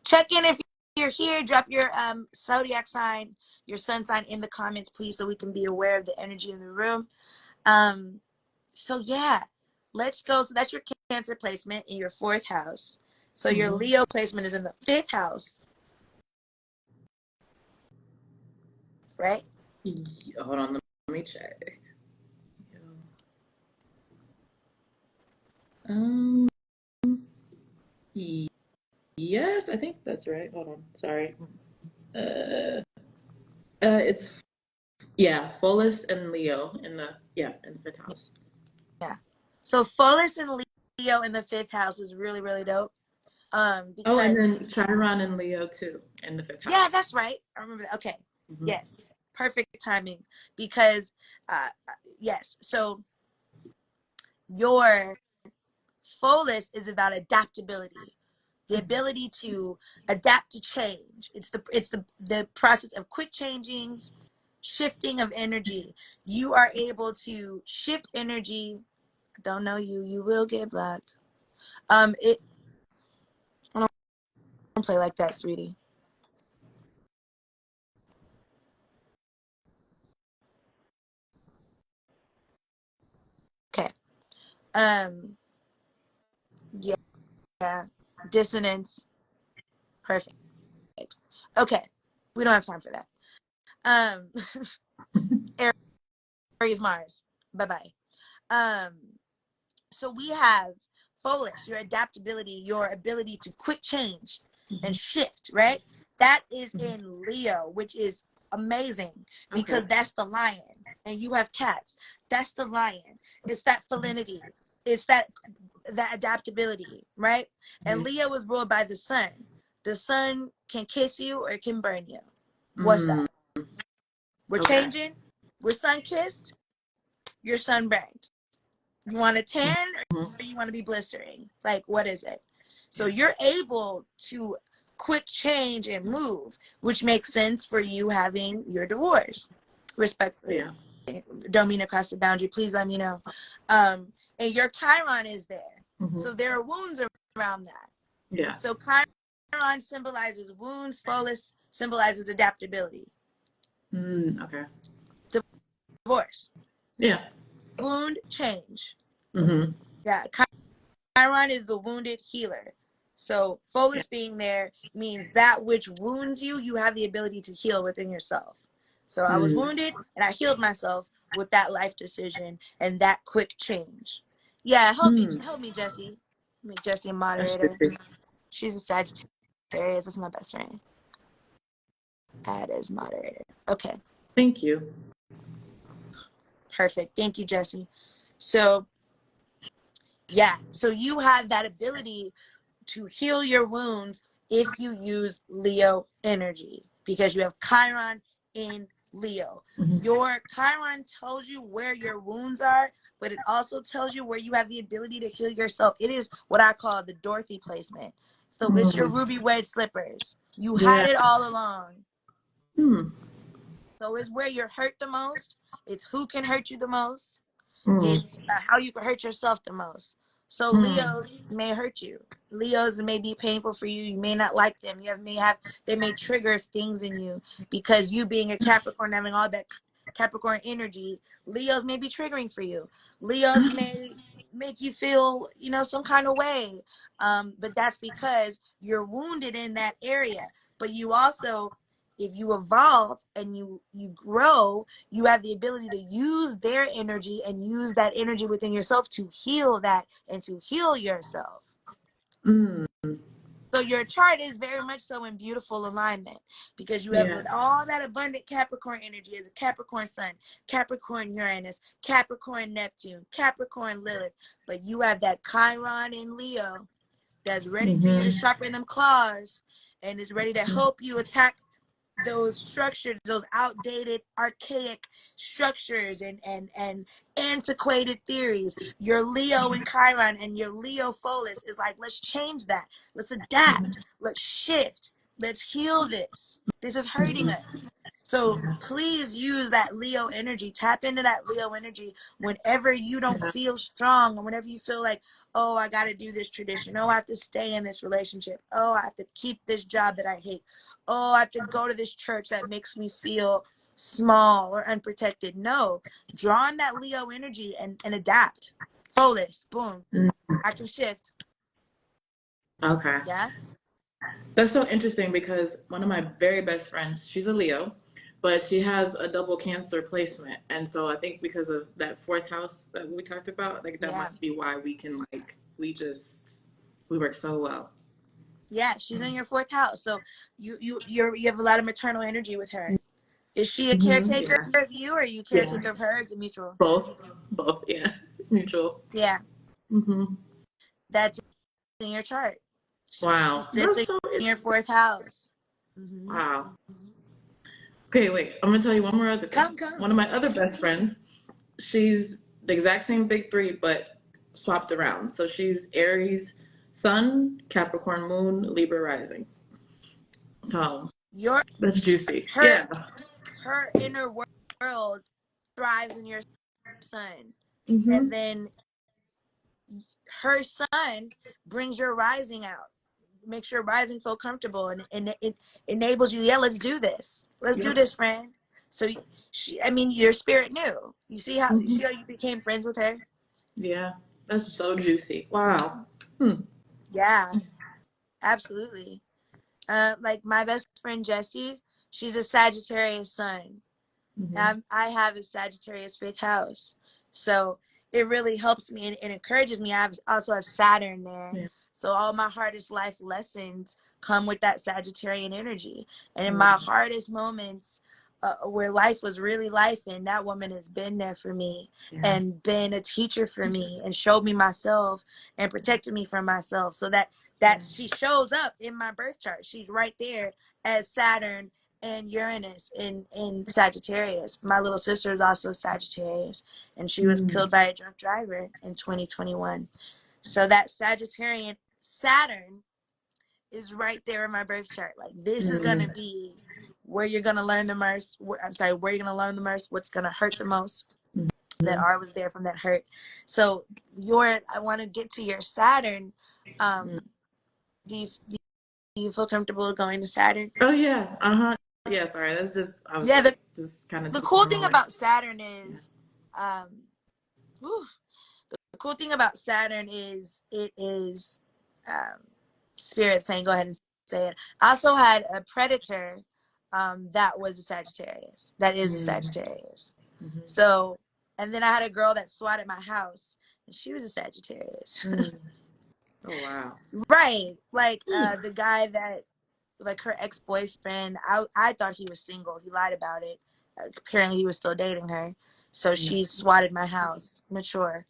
[SPEAKER 1] Check in if you're here. Drop your zodiac sign, your sun sign in the comments, please, so we can be aware of the energy in the room. So yeah, let's go. So that's your Cancer placement in your fourth house. So your Leo placement is in the fifth house, right?
[SPEAKER 2] Hold on, let me check. Yes, I think that's right. Hold on, sorry. It's Pholus and Leo in the fifth house.
[SPEAKER 1] Yeah. So Pholus and Leo in the fifth house is really, really dope. Because,
[SPEAKER 2] and then Chiron and Leo too in the fifth house.
[SPEAKER 1] Yeah, that's right. I remember that. Okay. Yes. Perfect timing. Because yes. So your Pholus is about adaptability, the ability to adapt to change. It's the process of quick changings, shifting of energy. You are able to shift energy. Don't know you. You will get blocked. I don't play like that, sweetie. Okay. Yeah. Dissonance. Perfect. Okay. We don't have time for that. Aries Mars. Bye-bye. So we have Pholus, your adaptability, your ability to quick change and shift, right? That is in Leo, which is amazing because that's the lion. And you have cats. That's the lion. It's that felinity. It's that adaptability, right? And Leo is ruled by the sun. The sun can kiss you or it can burn you. What's that? We're changing. We're sun kissed. You're sunburned. You want to tan or you want to be blistering? Like, what is it? So you're able to quick change and move, which makes sense for you having your divorce. Respectfully. Yeah. Don't mean to cross the boundary. Please let me know. And your Chiron is there. So there are wounds around that. Yeah. So Chiron symbolizes wounds. Pholus symbolizes adaptability. Okay. Divorce. Yeah. Wound, change. Yeah. Chiron is the wounded healer. So Pholus being there means that which wounds you, you have the ability to heal within yourself. So I was wounded and I healed myself with that life decision and that quick change. Yeah, help me, Jessie. Make Jessie a moderator. She's a Sagittarius. That's my best friend. Add as moderator. Okay. Thank you. Perfect. Thank you, Jessie. So yeah, so you have that ability to heal your wounds if you use Leo energy because you have Chiron in Leo. Your Chiron tells you where your wounds are, but it also tells you where you have the ability to heal yourself. It is what I call the Dorothy placement. So it's your ruby wedge slippers. You had it all along. So it's where you're hurt the most. It's who can hurt you the most. It's how you can hurt yourself the most. So Leos may hurt you. Leos may be painful for you. You may not like them. They may trigger things in you because you being a Capricorn, having all that Capricorn energy, Leos may be triggering for you. Leos may make you feel, you know, some kind of way. But that's because you're wounded in that area. But you also, if you evolve and you grow, you have the ability to use their energy and use that energy within yourself to heal that and to heal yourself.
[SPEAKER 2] Mm.
[SPEAKER 1] So your chart is very much so in beautiful alignment because you have
[SPEAKER 2] Yeah.
[SPEAKER 1] all that abundant Capricorn energy as a Capricorn Sun, Capricorn Uranus, Capricorn Neptune, Capricorn Lilith, but you have that Chiron in Leo that's ready for you to sharpen them claws and is ready to help you attack those structures, those outdated, archaic structures and antiquated theories. Your Leo and Chiron and your Leo Pholus is like, let's change that. Let's adapt. Let's shift. Let's heal this. This is hurting us. So please use that Leo energy. Tap into that Leo energy whenever you don't feel strong or whenever you feel like, oh, I got to do this tradition. Oh, I have to stay in this relationship. Oh, I have to keep this job that I hate. Oh, I have to go to this church that makes me feel small or unprotected. No, draw on that Leo energy and adapt. Focus, boom. I can shift.
[SPEAKER 2] Okay.
[SPEAKER 1] Yeah.
[SPEAKER 2] That's so interesting because one of my very best friends, she's a Leo, but she has a double Cancer placement. And so I think because of that fourth house that we talked about, like that
[SPEAKER 1] Yeah.
[SPEAKER 2] must be why we can we work so well.
[SPEAKER 1] Yeah, she's in your fourth house. So you have a lot of maternal energy with her. Is she a caretaker of you or are you a caretaker of her? Is it mutual?
[SPEAKER 2] Both, yeah. Mutual.
[SPEAKER 1] Yeah. That's in your chart. She
[SPEAKER 2] Wow.
[SPEAKER 1] sits
[SPEAKER 2] That's so
[SPEAKER 1] in your fourth house.
[SPEAKER 2] Wow. Okay, wait. I'm gonna tell you one more other thing.
[SPEAKER 1] Come.
[SPEAKER 2] One of my other best friends, she's the exact same big three, but swapped around. So she's Aries Sun, Capricorn Moon, Libra Rising. So that's juicy.
[SPEAKER 1] Her inner world thrives in your sun. And then her sun brings your rising out, makes your rising feel comfortable, and it enables you. Yeah, let's do this. Let's do this, friend. So your spirit knew. You see how you became friends with her?
[SPEAKER 2] Yeah, that's so juicy. Wow.
[SPEAKER 1] Yeah, absolutely. Like my best friend Jessie, she's a Sagittarius sun. I have a Sagittarius fifth house. So it really helps me and encourages me. I also have Saturn there.
[SPEAKER 2] Yeah.
[SPEAKER 1] So all my hardest life lessons come with that Sagittarian energy. And in my hardest moments where life was really life, and that woman has been there for me and been a teacher for me and showed me myself and protected me from myself. So that she shows up in my birth chart. She's right there as Saturn and Uranus in Sagittarius. My little sister is also a Sagittarius, and she was killed by a drunk driver in 2021. So that Sagittarian Saturn is right there in my birth chart. Like this is gonna be where you're gonna learn the most. Where you're gonna learn the most. What's gonna hurt the most. That art was there from that hurt. So I want to get to your Saturn. Do you feel comfortable going to Saturn?
[SPEAKER 2] Oh yeah. Yeah. Sorry. That's just I was just kind of
[SPEAKER 1] the cool thing about Saturn is, the cool thing about Saturn is it is spirit saying go ahead and say it. I also had a predator that was a Sagittarius. That is a Sagittarius. So, and then I had a girl that swatted my house, and she was a Sagittarius.
[SPEAKER 2] Oh wow.
[SPEAKER 1] Right, like the guy that, like her ex-boyfriend, I thought he was single. He lied about it. Apparently he was still dating her. So she swatted my house. Mature.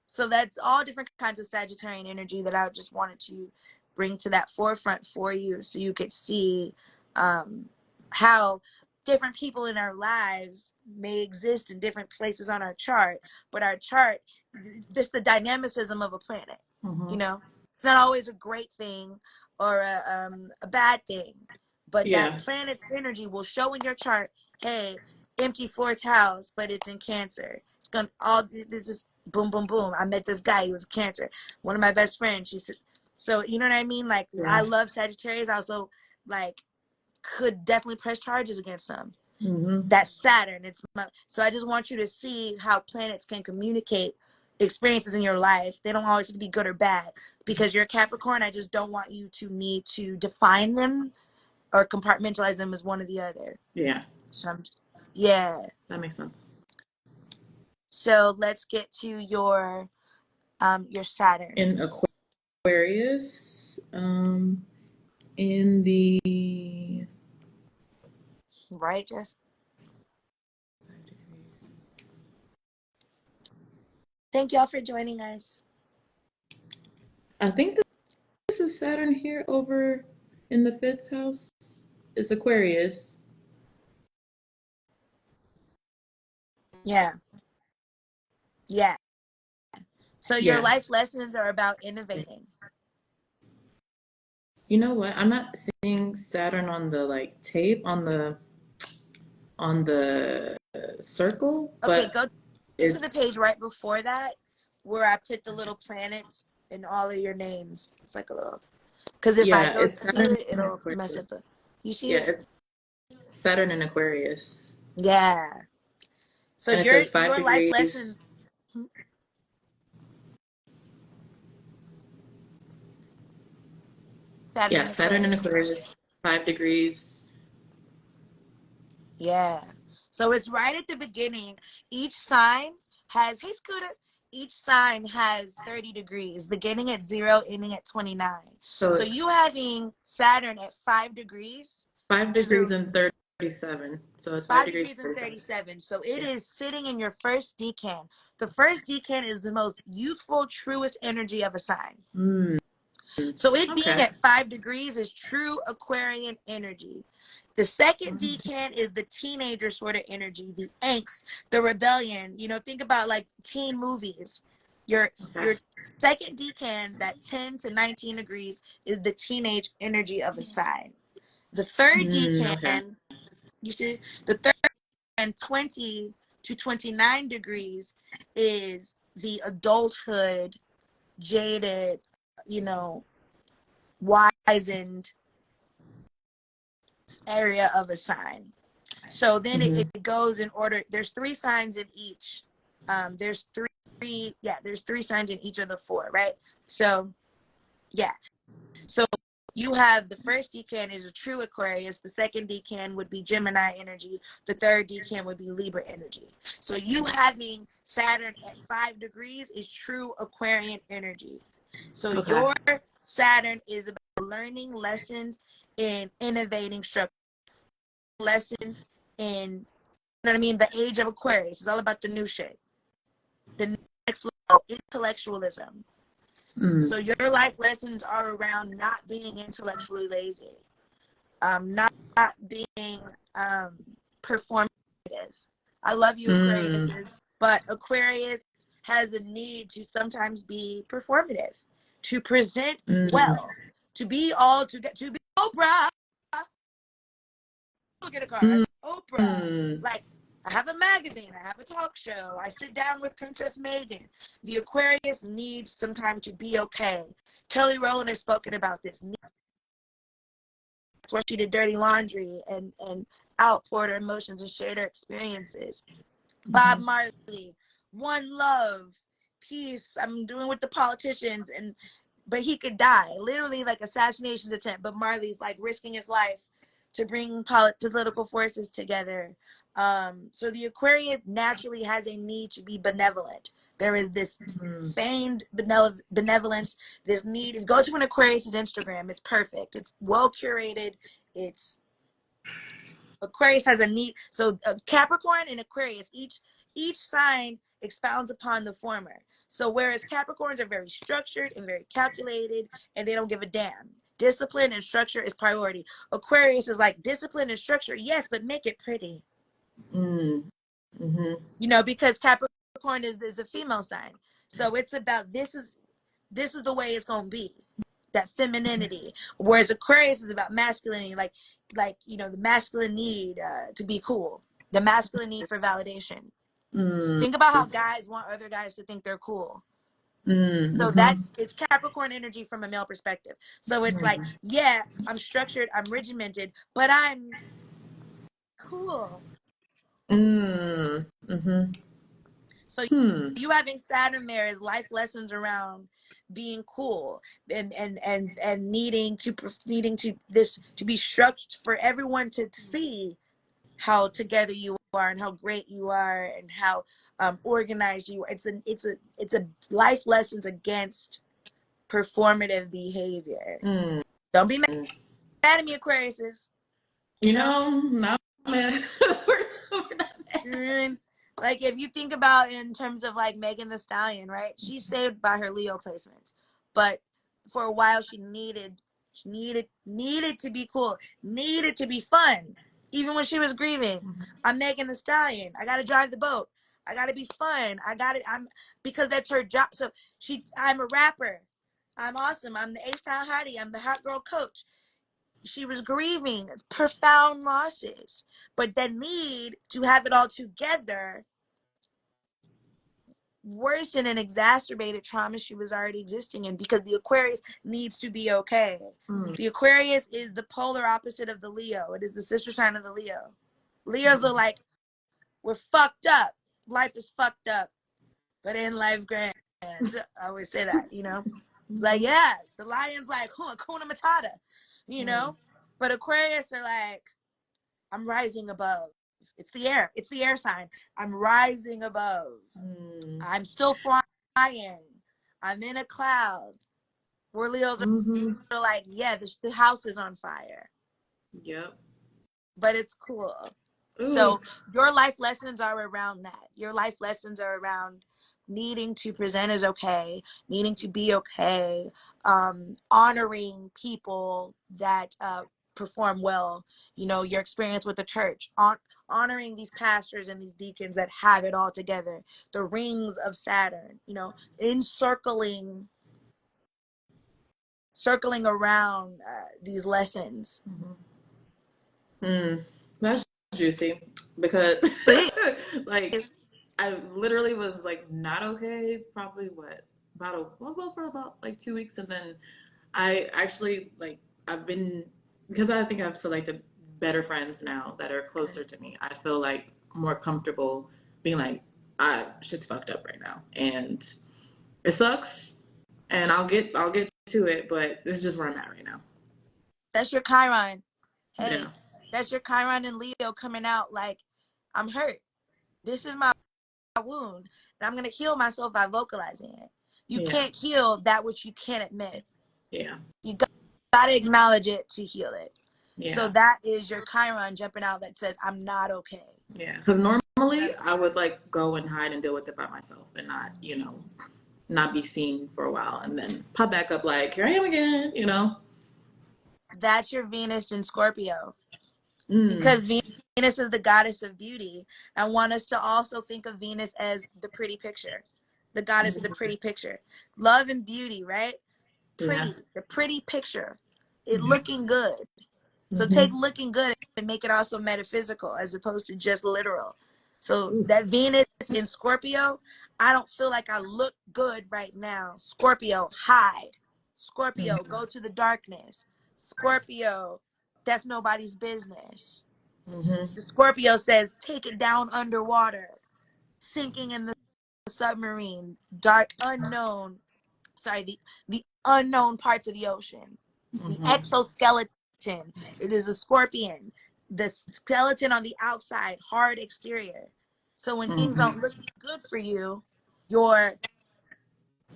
[SPEAKER 1] So that's all different kinds of Sagittarian energy that I just wanted to bring to that forefront for you so you could see how different people in our lives may exist in different places on our chart, but our chart, just the dynamicism of a planet, you know, it's not always a great thing or a bad thing, but that planet's energy will show in your chart, hey, empty fourth house, but it's in Cancer. It's gonna all this is boom, boom, boom. I met this guy, he was Cancer. One of my best friends, she said, so you know what I mean? Like I love Sagittarius. I also like could definitely press charges against them. That's Saturn. So I just want you to see how planets can communicate experiences in your life. They don't always have to be good or bad. Because you're a Capricorn, I just don't want you to need to define them or compartmentalize them as one or the other.
[SPEAKER 2] Yeah.
[SPEAKER 1] So yeah.
[SPEAKER 2] That makes sense.
[SPEAKER 1] So let's get to your Saturn.
[SPEAKER 2] In Aquarius, in the
[SPEAKER 1] right, Jess? Thank y'all for joining us.
[SPEAKER 2] I think this is Saturn here over in the 5th house. It's Aquarius.
[SPEAKER 1] Yeah. Yeah. So your
[SPEAKER 2] Yeah.
[SPEAKER 1] life lessons are about innovating.
[SPEAKER 2] You know what? I'm not seeing Saturn on the like tape on the circle,
[SPEAKER 1] Okay,
[SPEAKER 2] but
[SPEAKER 1] go to the page right before that where I put the little planets and all of your names. It's like a little, because if I
[SPEAKER 2] yeah,
[SPEAKER 1] go
[SPEAKER 2] it's
[SPEAKER 1] to
[SPEAKER 2] Saturn
[SPEAKER 1] it,
[SPEAKER 2] in
[SPEAKER 1] it'll mess
[SPEAKER 2] Aquarius.
[SPEAKER 1] up the. You see
[SPEAKER 2] Yeah,
[SPEAKER 1] it?
[SPEAKER 2] it's Saturn in Aquarius.
[SPEAKER 1] Yeah. So
[SPEAKER 2] And it says 5
[SPEAKER 1] your life
[SPEAKER 2] degrees.
[SPEAKER 1] lessons. Saturn
[SPEAKER 2] Yeah,
[SPEAKER 1] in
[SPEAKER 2] Saturn in
[SPEAKER 1] Aquarius.
[SPEAKER 2] Aquarius, 5 degrees.
[SPEAKER 1] Yeah. So it's right at the beginning. Each sign has, hey Scooter, each sign has 30 degrees, beginning at 0, ending at 29.
[SPEAKER 2] So
[SPEAKER 1] So
[SPEAKER 2] it's
[SPEAKER 1] you having Saturn at 5 degrees
[SPEAKER 2] 5
[SPEAKER 1] is a
[SPEAKER 2] degrees and 37. So it's 5
[SPEAKER 1] 5
[SPEAKER 2] degrees
[SPEAKER 1] degrees and
[SPEAKER 2] and 37.
[SPEAKER 1] 37. So it
[SPEAKER 2] Yeah.
[SPEAKER 1] is sitting in your first decan. The first decan is the most youthful, truest energy of a sign.
[SPEAKER 2] Mm,
[SPEAKER 1] So it being
[SPEAKER 2] okay.
[SPEAKER 1] at 5 degrees is true Aquarian energy. The second decan is the teenager sort of energy, the angst, the rebellion. You know, think about like teen movies. Your second decan, that 10 to 19 degrees, is the teenage energy of a sign. The third decan, you see, the third and 20 to 29 degrees is the adulthood, jaded, you know, wizened area of a sign. So then it goes in order. There's 3 signs in each. There's three signs in each of the 4, right? So yeah. So you have the first decan is a true Aquarius. The second decan would be Gemini energy. The third decan would be Libra energy. So you having Saturn at 5 degrees is true Aquarian energy. So your Saturn is about learning lessons in innovating structure, lessons in, you know what I mean, the age of Aquarius. It's all about the new shit. The next level, intellectualism. So your life lessons are around not being intellectually lazy, not being performative. I love you, Aquarius, but Aquarius has a need to sometimes be performative, to present well, to be Oprah. Look at a car, Oprah. Like, I have a magazine, I have a talk show, I sit down with Princess Megan. The Aquarius needs some time to be okay. Kelly Rowland has spoken about this. Where she did dirty laundry and outpoured her emotions and shared her experiences. Bob Marley, One Love, Peace. I'm doing with the politicians, but he could die, literally like assassination attempt. But Marley's like risking his life to bring political forces together. So the Aquarius naturally has a need to be benevolent. There is this feigned benevolence, this need. Go to an Aquarius's Instagram. It's perfect. It's well curated. Aquarius has a need. So Capricorn and Aquarius, each sign expounds upon the former. So whereas Capricorns are very structured and very calculated, and they don't give a damn. Discipline and structure is priority. Aquarius is like discipline and structure, yes, but make it pretty. You know, because Capricorn is a female sign, so it's about this is the way it's gonna be. That femininity, whereas Aquarius is about masculinity, like you know, the masculine need to be cool, the masculine need for validation. Think about how guys want other guys to think they're cool. So it's Capricorn energy from a male perspective. So it's like, yeah, I'm structured, I'm regimented, but I'm cool. So So
[SPEAKER 2] Hmm.
[SPEAKER 1] you having Saturn there is life lessons around being cool and needing to this to be structured for everyone to see how together you are and how great you are and how organized you are. It's a life lessons against performative behavior.
[SPEAKER 2] Hmm.
[SPEAKER 1] Don't be mad at me, Aquariuses.
[SPEAKER 2] You
[SPEAKER 1] You know,
[SPEAKER 2] know, not man. We're not
[SPEAKER 1] and like if you think about in terms of like Megan the Stallion, right? She's saved by her Leo placements, but for a while she needed to be cool, needed to be fun, even when she was grieving.
[SPEAKER 2] Mhm.
[SPEAKER 1] I'm Megan the Stallion. I gotta drive the boat. I gotta be fun. I got it. I'm because that's her job. So I'm a rapper. I'm awesome. I'm the H-Town Hottie. I'm the hot girl coach. She was grieving profound losses, but the need to have it all together worsened and exacerbated trauma she was already existing in because the Aquarius needs to be okay.
[SPEAKER 2] Hmm.
[SPEAKER 1] The Aquarius is the polar opposite of the Leo. It is the sister sign of the Leo. Leos are like, we're fucked up. Life is fucked up, but in life grand. I always say that, you know? It's like, yeah, the lion's like, Hakuna Matata, you know? But Aquarius are like, I'm rising above. It's the air. It's the air sign. I'm rising above.
[SPEAKER 2] Hmm.
[SPEAKER 1] I'm still flying. I'm in a cloud. Where Leos
[SPEAKER 2] Mm-hmm.
[SPEAKER 1] are like, yeah, the house is on fire,
[SPEAKER 2] Yep.
[SPEAKER 1] but it's cool.
[SPEAKER 2] Ooh.
[SPEAKER 1] So your life lessons are around that. Your life lessons are around needing to present as okay, needing to be okay, honoring people that perform well. You know, your experience with the church, honoring these pastors and these deacons that have it all together. The rings of Saturn, you know, circling around these lessons.
[SPEAKER 2] Mm-hmm. Mm, that's juicy because
[SPEAKER 1] Please.
[SPEAKER 2] like I literally was like not okay probably what about well for about like 2 weeks and then I actually like I've been because I think I've selected better friends now that are closer to me. I feel like more comfortable being like shit's fucked up right now and it sucks and I'll get to it but this is just where I'm at right now.
[SPEAKER 1] That's your Chiron. Hey,
[SPEAKER 2] Yeah.
[SPEAKER 1] that's your Chiron and Leo coming out like, I'm hurt. This is my wound. And I'm going to heal myself by vocalizing it. You
[SPEAKER 2] Yeah.
[SPEAKER 1] can't heal that which you can't admit.
[SPEAKER 2] Yeah.
[SPEAKER 1] You got to acknowledge it to heal it. So
[SPEAKER 2] Yeah.
[SPEAKER 1] that is your Chiron jumping out that says, I'm not okay.
[SPEAKER 2] Yeah, because normally I would like go and hide and deal with it by myself and not, not be seen for a while and then pop back up like, here I am again.
[SPEAKER 1] That's your Venus in Scorpio.
[SPEAKER 2] Mm,
[SPEAKER 1] Because Venus is the goddess of beauty. I want us to also think of Venus as the pretty picture, the goddess of the pretty picture. Love and beauty, right?
[SPEAKER 2] yeah.
[SPEAKER 1] The pretty picture, it looking good. So take
[SPEAKER 2] Mm-hmm.
[SPEAKER 1] looking good and make it also metaphysical as opposed to just literal. So
[SPEAKER 2] Ooh.
[SPEAKER 1] that Venus in Scorpio, I don't feel like I look good right now. Scorpio, hide. Scorpio, go to the darkness. Scorpio, that's nobody's business.
[SPEAKER 2] Mm-hmm.
[SPEAKER 1] The Scorpio says, take it down underwater, sinking in the submarine, dark, unknown, the unknown parts of the ocean. The
[SPEAKER 2] Mm-hmm.
[SPEAKER 1] exoskeleton, it is a scorpion. The skeleton on the outside, hard exterior. So when things
[SPEAKER 2] Mm-hmm.
[SPEAKER 1] don't look good for you, your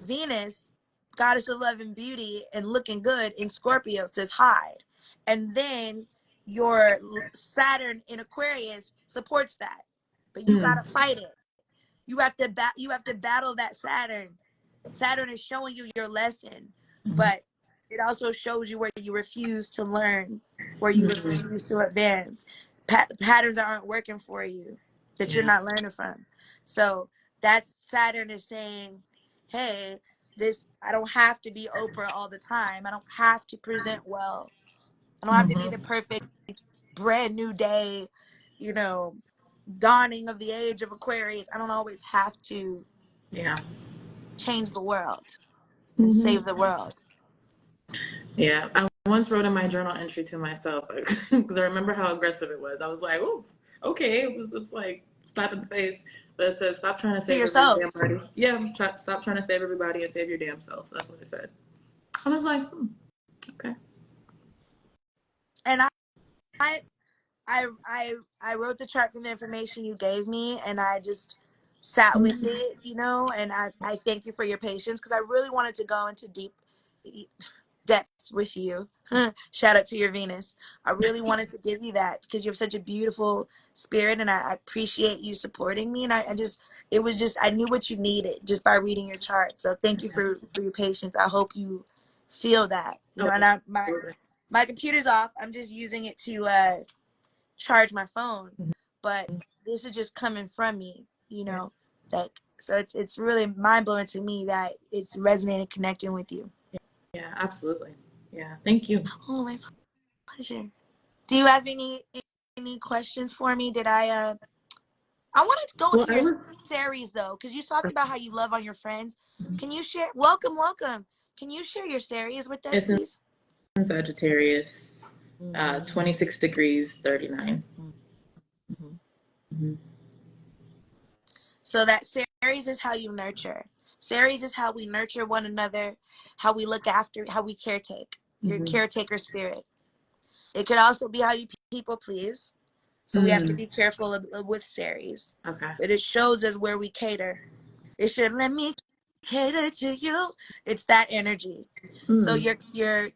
[SPEAKER 1] Venus, goddess of love and beauty, and looking good in Scorpio says hide. And then your Saturn in Aquarius supports that. But you got to fight it. You have to battle that Saturn. Saturn is showing you your lesson,
[SPEAKER 2] Mm-hmm.
[SPEAKER 1] but it also shows you where you refuse to learn, where you
[SPEAKER 2] Mm-hmm.
[SPEAKER 1] refuse to advance. Patterns that aren't working for you, that you're
[SPEAKER 2] Yeah.
[SPEAKER 1] not learning from. So that's Saturn is saying, hey, this I don't have to be Oprah all the time. I don't have to present well. I don't have to be the
[SPEAKER 2] Mm-hmm.
[SPEAKER 1] perfect brand new day, you know, dawning of the age of Aquarius. I don't always have to
[SPEAKER 2] Yeah.
[SPEAKER 1] change the world and save
[SPEAKER 2] Mm-hmm.
[SPEAKER 1] the world.
[SPEAKER 2] Yeah. I once wrote in my journal entry to myself because I remember how aggressive it was. I was like, oh, okay. It was like slap in the face. But it says, stop trying to
[SPEAKER 1] To
[SPEAKER 2] save
[SPEAKER 1] yourself.
[SPEAKER 2] everybody. Yeah, stop trying to save everybody and save your damn self. That's what it said. I was like, okay.
[SPEAKER 1] And I I wrote the chart from the information you gave me, and I just sat with it, you know, and I thank you for your patience, because I really wanted to go into deep depths with you. Shout out to your Venus. I really wanted to give you that because you have such a beautiful spirit, and I appreciate you supporting me. And I just, it was just, I knew what you needed just by reading your chart. So thank you for your patience. I hope you feel that, you know.
[SPEAKER 2] Oh,
[SPEAKER 1] And my computer's off. I'm just using it to charge my phone, but this is just coming from me, you know. Like, so it's really mind blowing to me that it's resonating, connecting with you.
[SPEAKER 2] yeah, absolutely. Yeah, thank you.
[SPEAKER 1] Oh, my pleasure. Do you have any questions for me? Did I want to go
[SPEAKER 2] Well,
[SPEAKER 1] into
[SPEAKER 2] I
[SPEAKER 1] your
[SPEAKER 2] was
[SPEAKER 1] series though, because you talked about how you love on your friends. Can you share? Welcome, welcome. Can you share your series with us,
[SPEAKER 2] it's in
[SPEAKER 1] please?
[SPEAKER 2] Sagittarius, 26 degrees 39.
[SPEAKER 1] Mm-hmm.
[SPEAKER 2] Mm-hmm.
[SPEAKER 1] So that series is how you nurture. Series is how we nurture one another, how we look after, how we caretake. Your
[SPEAKER 2] Mm-hmm.
[SPEAKER 1] caretaker spirit. It could also be how you people please. So we have to be careful with series.
[SPEAKER 2] Okay.
[SPEAKER 1] But it shows us where we cater. It should let me cater to you. It's that energy. So
[SPEAKER 2] Mm.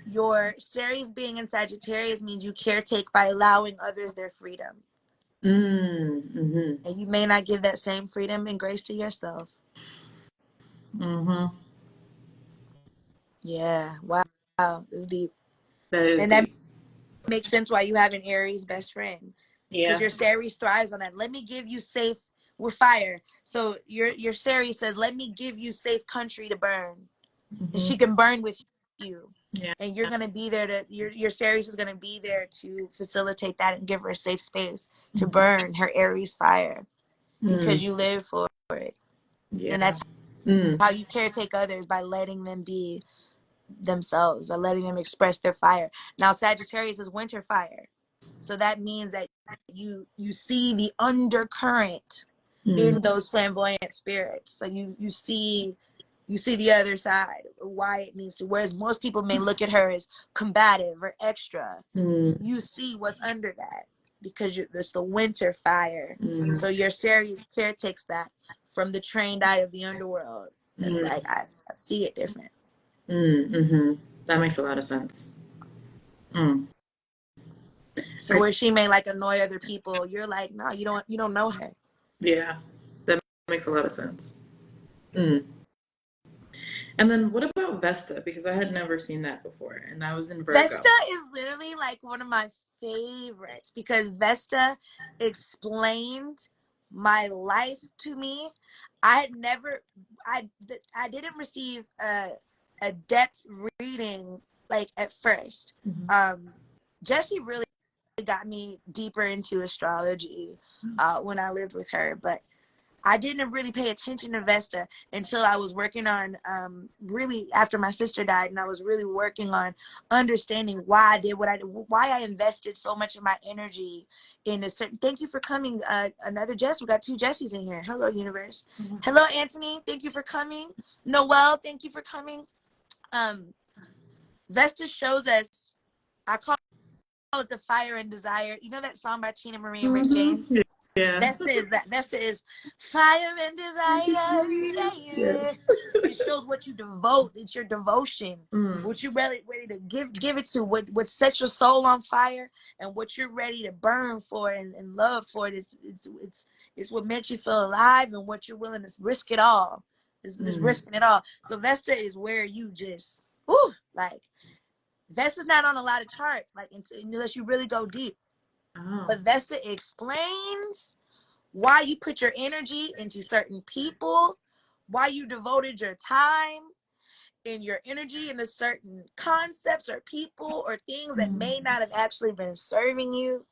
[SPEAKER 1] your series being in Sagittarius means you caretake by allowing others their freedom.
[SPEAKER 2] Mm-hmm.
[SPEAKER 1] And you may not give that same freedom and grace to yourself.
[SPEAKER 2] Mm-hmm.
[SPEAKER 1] Yeah. Wow. It's deep.
[SPEAKER 2] That is
[SPEAKER 1] And that
[SPEAKER 2] deep.
[SPEAKER 1] makes sense why you have an Aries best friend. Because
[SPEAKER 2] Yeah.
[SPEAKER 1] your Ceres thrives on that. Let me give you safe, we're fire. So your Ceres says, let me give you safe country to burn. And
[SPEAKER 2] Mm-hmm.
[SPEAKER 1] she can burn with you.
[SPEAKER 2] Yeah.
[SPEAKER 1] And you're gonna be there to your Ceres is gonna be there to facilitate that and give her a safe space to
[SPEAKER 2] Mm-hmm.
[SPEAKER 1] burn her Aries fire. Because
[SPEAKER 2] Mm.
[SPEAKER 1] you live for it. And
[SPEAKER 2] Yeah.
[SPEAKER 1] that's
[SPEAKER 2] Mm.
[SPEAKER 1] how you caretake others, by letting them be themselves, by letting them express their fire. Now Sagittarius is winter fire. So that means that you see the undercurrent
[SPEAKER 2] Mm.
[SPEAKER 1] in those flamboyant spirits. So you see the other side, why it needs to. Whereas most people may look at her as combative or extra,
[SPEAKER 2] Mm.
[SPEAKER 1] you see what's under that because it's the winter fire.
[SPEAKER 2] Mm.
[SPEAKER 1] So your Ceres caretakes that from the trained eye of the underworld. It's
[SPEAKER 2] Mm.
[SPEAKER 1] like I see it different.
[SPEAKER 2] Mm. Mm-hmm. That makes a lot of sense. Mm.
[SPEAKER 1] So where she may like annoy other people, you're like, no, you don't know her.
[SPEAKER 2] Yeah, that makes a lot of sense. Mm. And then what about Vesta? Because I had never seen that before, and I was in Virgo.
[SPEAKER 1] Vesta is literally like one of my favorites because Vesta explained my life to me. I had never, I didn't receive a depth reading like at first.
[SPEAKER 2] Mm-hmm.
[SPEAKER 1] Jesse really got me deeper into astrology when I lived with her, but I didn't really pay attention to Vesta until I was working on really after my sister died, and I was really working on understanding why I did what I did, why I invested so much of my energy in a certain. Thank you for coming. Another Jess. We got two Jessies in here. Hello, universe.
[SPEAKER 2] Mm-hmm.
[SPEAKER 1] Hello, Anthony. Thank you for coming. Noel. Thank you for coming. Um, Vesta shows us. I call it the fire and desire. You know that song by Tina Marie and Rick James?
[SPEAKER 2] Mm-hmm. Yeah.
[SPEAKER 1] Vesta is that. Vesta is fire and desire, baby.
[SPEAKER 2] Yes.
[SPEAKER 1] It shows what you devote. It's your devotion.
[SPEAKER 2] Mm.
[SPEAKER 1] What you're ready to give it to. What sets your soul on fire, and what you're ready to burn for and love for. It's what makes you feel alive, and what you're willing to risk it all. Is
[SPEAKER 2] Mm.
[SPEAKER 1] risking it all. So Vesta is where you just, whoo, like Vesta's not on a lot of charts, like unless you really go deep.
[SPEAKER 2] Oh.
[SPEAKER 1] But Vesta explains why you put your energy into certain people, why you devoted your time and your energy into certain concepts or people or things that may not have actually been serving you,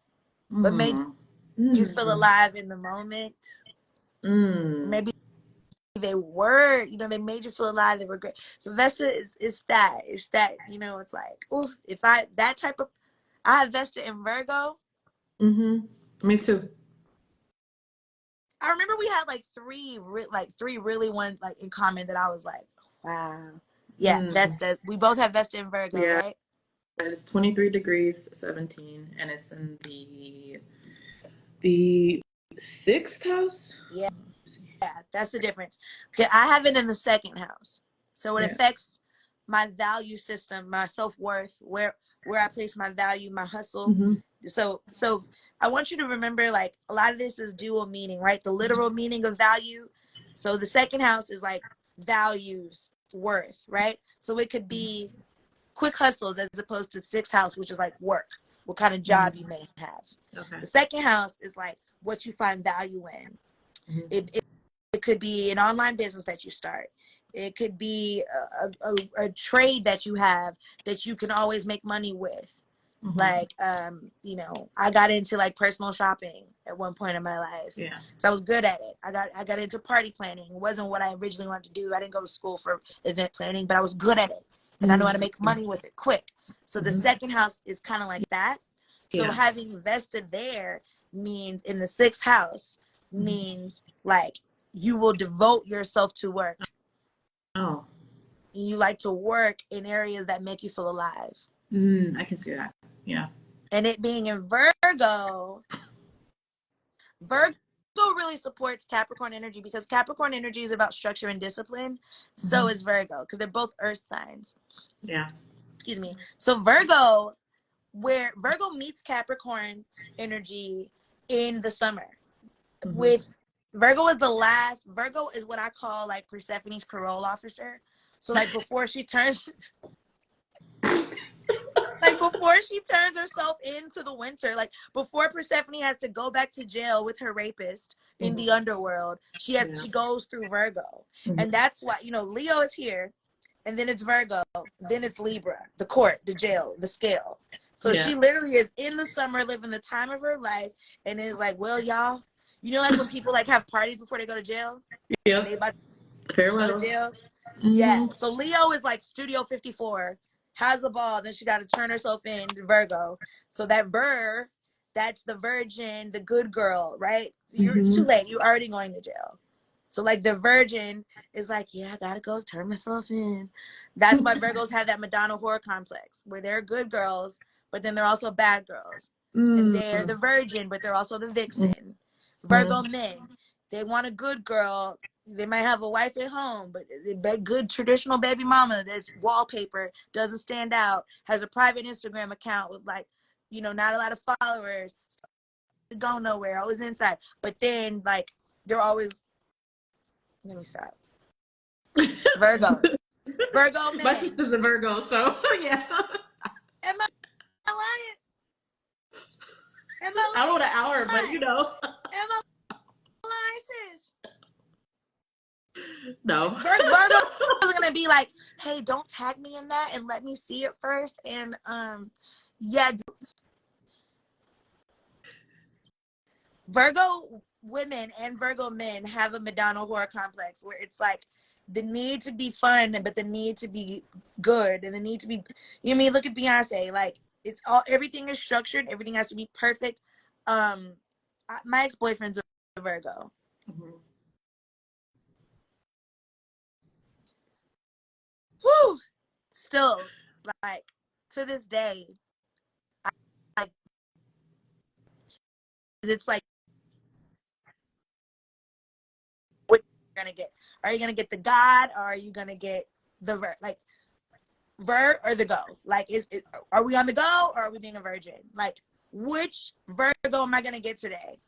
[SPEAKER 1] but made
[SPEAKER 2] Mm.
[SPEAKER 1] you feel
[SPEAKER 2] Mm.
[SPEAKER 1] alive in the moment.
[SPEAKER 2] Mm.
[SPEAKER 1] Maybe they were, they made you feel alive. They were great. So Vesta is that. It's that, it's like, oof, if that type of, I have Vesta in Virgo.
[SPEAKER 2] Mm-hmm. Me too.
[SPEAKER 1] I remember we had like three really one like in common that I was like, wow. Yeah, Vesta. We both have Vesta and Virgo,
[SPEAKER 2] Yeah.
[SPEAKER 1] right?
[SPEAKER 2] It's 23 degrees 17, and it's in the sixth house.
[SPEAKER 1] Yeah, that's the difference. Okay, I have it in the second house, so it
[SPEAKER 2] Yeah.
[SPEAKER 1] affects my value system, my self worth, where I place my value, my hustle.
[SPEAKER 2] Mm-hmm.
[SPEAKER 1] So I want you to remember, like, a lot of this is dual meaning, right? The literal meaning of value. So the second house is like values, worth, right? So it could be quick hustles as opposed to sixth house, which is like work, what kind of job you may have.
[SPEAKER 2] Okay.
[SPEAKER 1] The second house is like what you find value in.
[SPEAKER 2] Mm-hmm.
[SPEAKER 1] It could be an online business that you start. It could be a trade that you have that you can always make money with.
[SPEAKER 2] Mm-hmm.
[SPEAKER 1] Like, I got into like personal shopping at one point in my life.
[SPEAKER 2] Yeah.
[SPEAKER 1] So I was good at it. I got into party planning. It wasn't what I originally wanted to do. I didn't go to school for event planning, but I was good at it. And I know how to make money with it quick. So the second house is kind of like that. So having Vesta there means in the sixth house means like you will devote yourself to work.
[SPEAKER 2] Oh.
[SPEAKER 1] You like to work in areas that make you feel alive.
[SPEAKER 2] I can see that. Yeah.
[SPEAKER 1] And it being in Virgo really supports Capricorn energy because Capricorn energy is about structure and discipline. So is Virgo because they're both earth signs.
[SPEAKER 2] Yeah.
[SPEAKER 1] Excuse me. So Virgo, where Virgo meets Capricorn energy in the summer. With Virgo is Virgo is what I call like Persephone's parole officer. So like before she turns herself into the winter, like before Persephone has to go back to jail with her rapist in the underworld, she goes through Virgo. And that's why, Leo is here, and then it's Virgo, then it's Libra, the court, the jail, the scale. So she literally is in the summer living the time of her life, and is like, well, y'all, like when people like have parties before they go to jail?
[SPEAKER 2] Yeah.
[SPEAKER 1] They about
[SPEAKER 2] Farewell.
[SPEAKER 1] to go to jail? Yeah. So Leo is like Studio 54, has a ball, then she got to turn herself in to Virgo. So that that's the virgin, the good girl, right? It's too late. You're already going to jail. So like the virgin is like, yeah, I gotta go turn myself in. That's why Virgos have that Madonna whore complex, where they're good girls, but then they're also bad girls. And they're the virgin, but they're also the vixen. Virgo men, they want a good girl. They might have a wife at home, but a good traditional baby mama that's wallpaper, doesn't stand out, has a private Instagram account with like, not a lot of followers, go nowhere, always inside. But then like they're always, let me stop. Virgo man.
[SPEAKER 2] My sister's a Virgo, so yeah.
[SPEAKER 1] Am I lying? Am I
[SPEAKER 2] I don't want an hour, but
[SPEAKER 1] Am I lying, sis?
[SPEAKER 2] No.
[SPEAKER 1] Virgo is gonna be like, hey, don't tag me in that and let me see it first. And Virgo women and Virgo men have a Madonna whore complex where it's like the need to be fun, but the need to be good, and the need to be, look at Beyonce, like it's all, everything is structured, everything has to be perfect. My ex-boyfriend's a Virgo. Whew. Still, like, to this day, it's like, what you're gonna get? Are you gonna get the God, or are you gonna get the Vir or the go? Like, are we on the go, or are we being a virgin? Like, which Virgo am I gonna get today?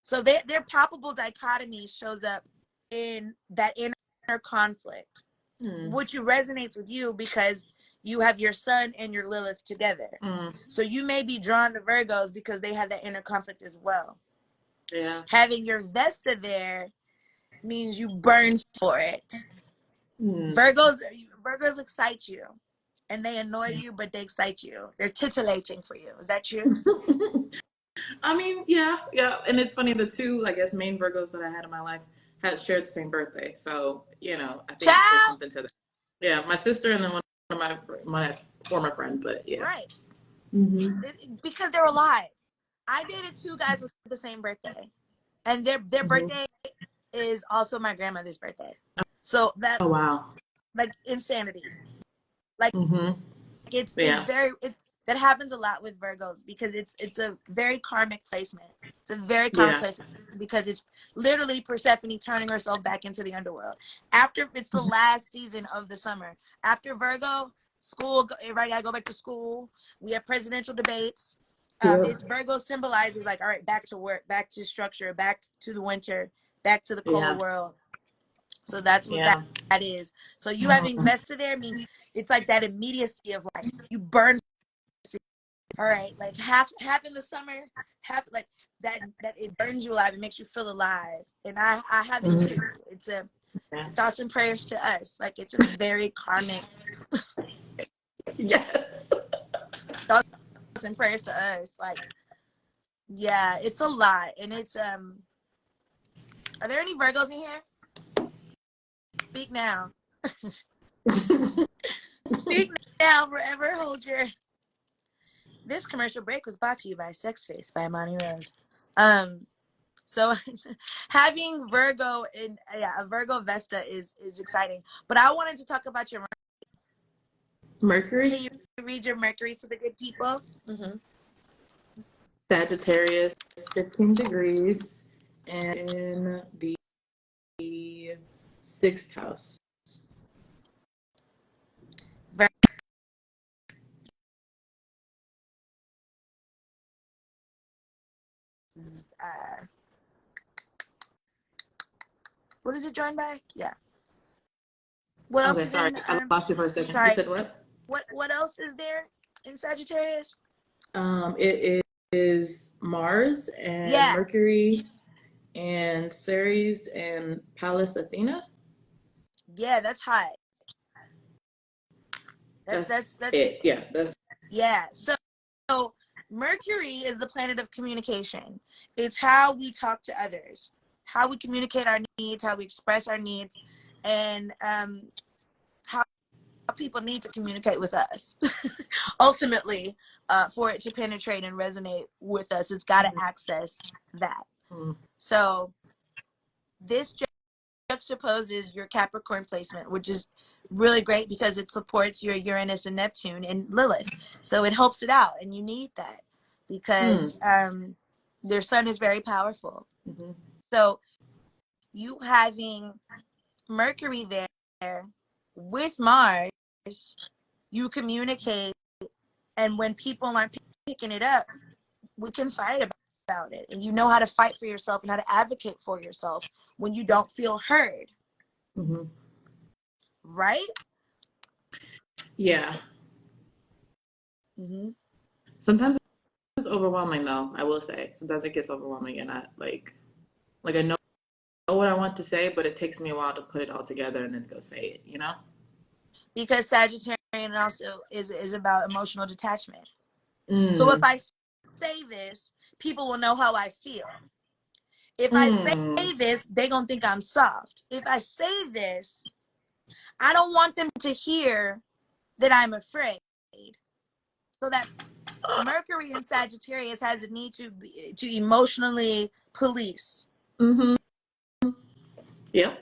[SPEAKER 1] So their palpable dichotomy shows up in that inner conflict, which resonates with you because you have your Sun and your Lilith together. So you may be drawn to Virgos because they have that inner conflict as well.
[SPEAKER 2] Yeah.
[SPEAKER 1] Having your Vesta there means you burn for it. Virgos excite you, and they annoy you, but they excite you. They're titillating for you. Is that true?
[SPEAKER 2] I mean, yeah. And it's funny, the two, I guess, main Virgos that I had in my life had shared the same birthday. So, I think there's something to that. Yeah, my sister and then one of my former friend, but yeah.
[SPEAKER 1] Right. Because they're alive. I dated two guys with the same birthday. and their
[SPEAKER 2] Mm-hmm.
[SPEAKER 1] birthday is also my grandmother's birthday. So that,
[SPEAKER 2] Oh wow.
[SPEAKER 1] like, insanity. Like,
[SPEAKER 2] Mm-hmm.
[SPEAKER 1] it's
[SPEAKER 2] Yeah.
[SPEAKER 1] very, that happens a lot with Virgos because it's a very karmic placement. It's a very karmic
[SPEAKER 2] Yeah.
[SPEAKER 1] placement because it's literally Persephone turning herself back into the underworld. After, it's the last season of the summer. After Virgo, school, everybody gotta go back to school. We have presidential debates.
[SPEAKER 2] Yeah.
[SPEAKER 1] It's Virgo symbolizes like, all right, back to work, back to structure, back to the winter, back to the cold
[SPEAKER 2] Yeah.
[SPEAKER 1] world. So that's what
[SPEAKER 2] Yeah.
[SPEAKER 1] that is. So you having Vesta there means it's like that immediacy of like you burn. All right, like half in the summer, half like that it burns you alive. It makes you feel alive, and I have it too. It's a
[SPEAKER 2] Yeah.
[SPEAKER 1] thoughts and prayers to us. Like it's a very karmic
[SPEAKER 2] Yes.
[SPEAKER 1] thoughts and prayers to us. Like yeah, it's a lot, and it's Are there any Virgos in here? Speak now. Speak now. Forever hold your. This commercial break was brought to you by Sex Face by Monty Rose. So having Virgo in a Virgo Vesta is exciting. But I wanted to talk about your
[SPEAKER 2] Mercury.
[SPEAKER 1] Can you read your Mercury to the good people? Mm-hmm.
[SPEAKER 2] Sagittarius, 15 degrees, and in the 6th house.
[SPEAKER 1] What is it joined by? Yeah. What else
[SPEAKER 2] Okay,
[SPEAKER 1] is
[SPEAKER 2] sorry,
[SPEAKER 1] in?
[SPEAKER 2] I lost you for a second.
[SPEAKER 1] Sorry.
[SPEAKER 2] You said what?
[SPEAKER 1] What else is there in Sagittarius?
[SPEAKER 2] It is Mars and
[SPEAKER 1] Yeah.
[SPEAKER 2] Mercury and Ceres and Pallas Athena.
[SPEAKER 1] Yeah, that's hot.
[SPEAKER 2] That's it. Yeah, that's.
[SPEAKER 1] Yeah. So Mercury is the planet of communication. It's how we talk to others, how we communicate our needs, how we express our needs, and how people need to communicate with us. Ultimately, for it to penetrate and resonate with us, it's got to access that. So this juxtaposes your Capricorn placement, which is really great because it supports your Uranus and Neptune and Lilith. So it helps it out, and you need that because their sun is very powerful.
[SPEAKER 2] Mm-hmm.
[SPEAKER 1] So you having Mercury there with Mars, you communicate, and when people aren't picking it up, we can fight about it. And you know how to fight for yourself and how to advocate for yourself when you don't feel heard.
[SPEAKER 2] Mm-hmm.
[SPEAKER 1] Right?
[SPEAKER 2] Yeah.
[SPEAKER 1] Mm-hmm.
[SPEAKER 2] Sometimes it's overwhelming, though. I will say sometimes it gets overwhelming, and I like I know what I want to say, but it takes me a while to put it all together and then go say it. You know?
[SPEAKER 1] Because Sagittarian also is about emotional detachment. So if I say this, people will know how I feel. If I say this, they're going to think I'm soft. If I say this, I don't want them to hear that I'm afraid. So that Mercury in Sagittarius has a need to emotionally police.
[SPEAKER 2] Mm-hmm. Yeah.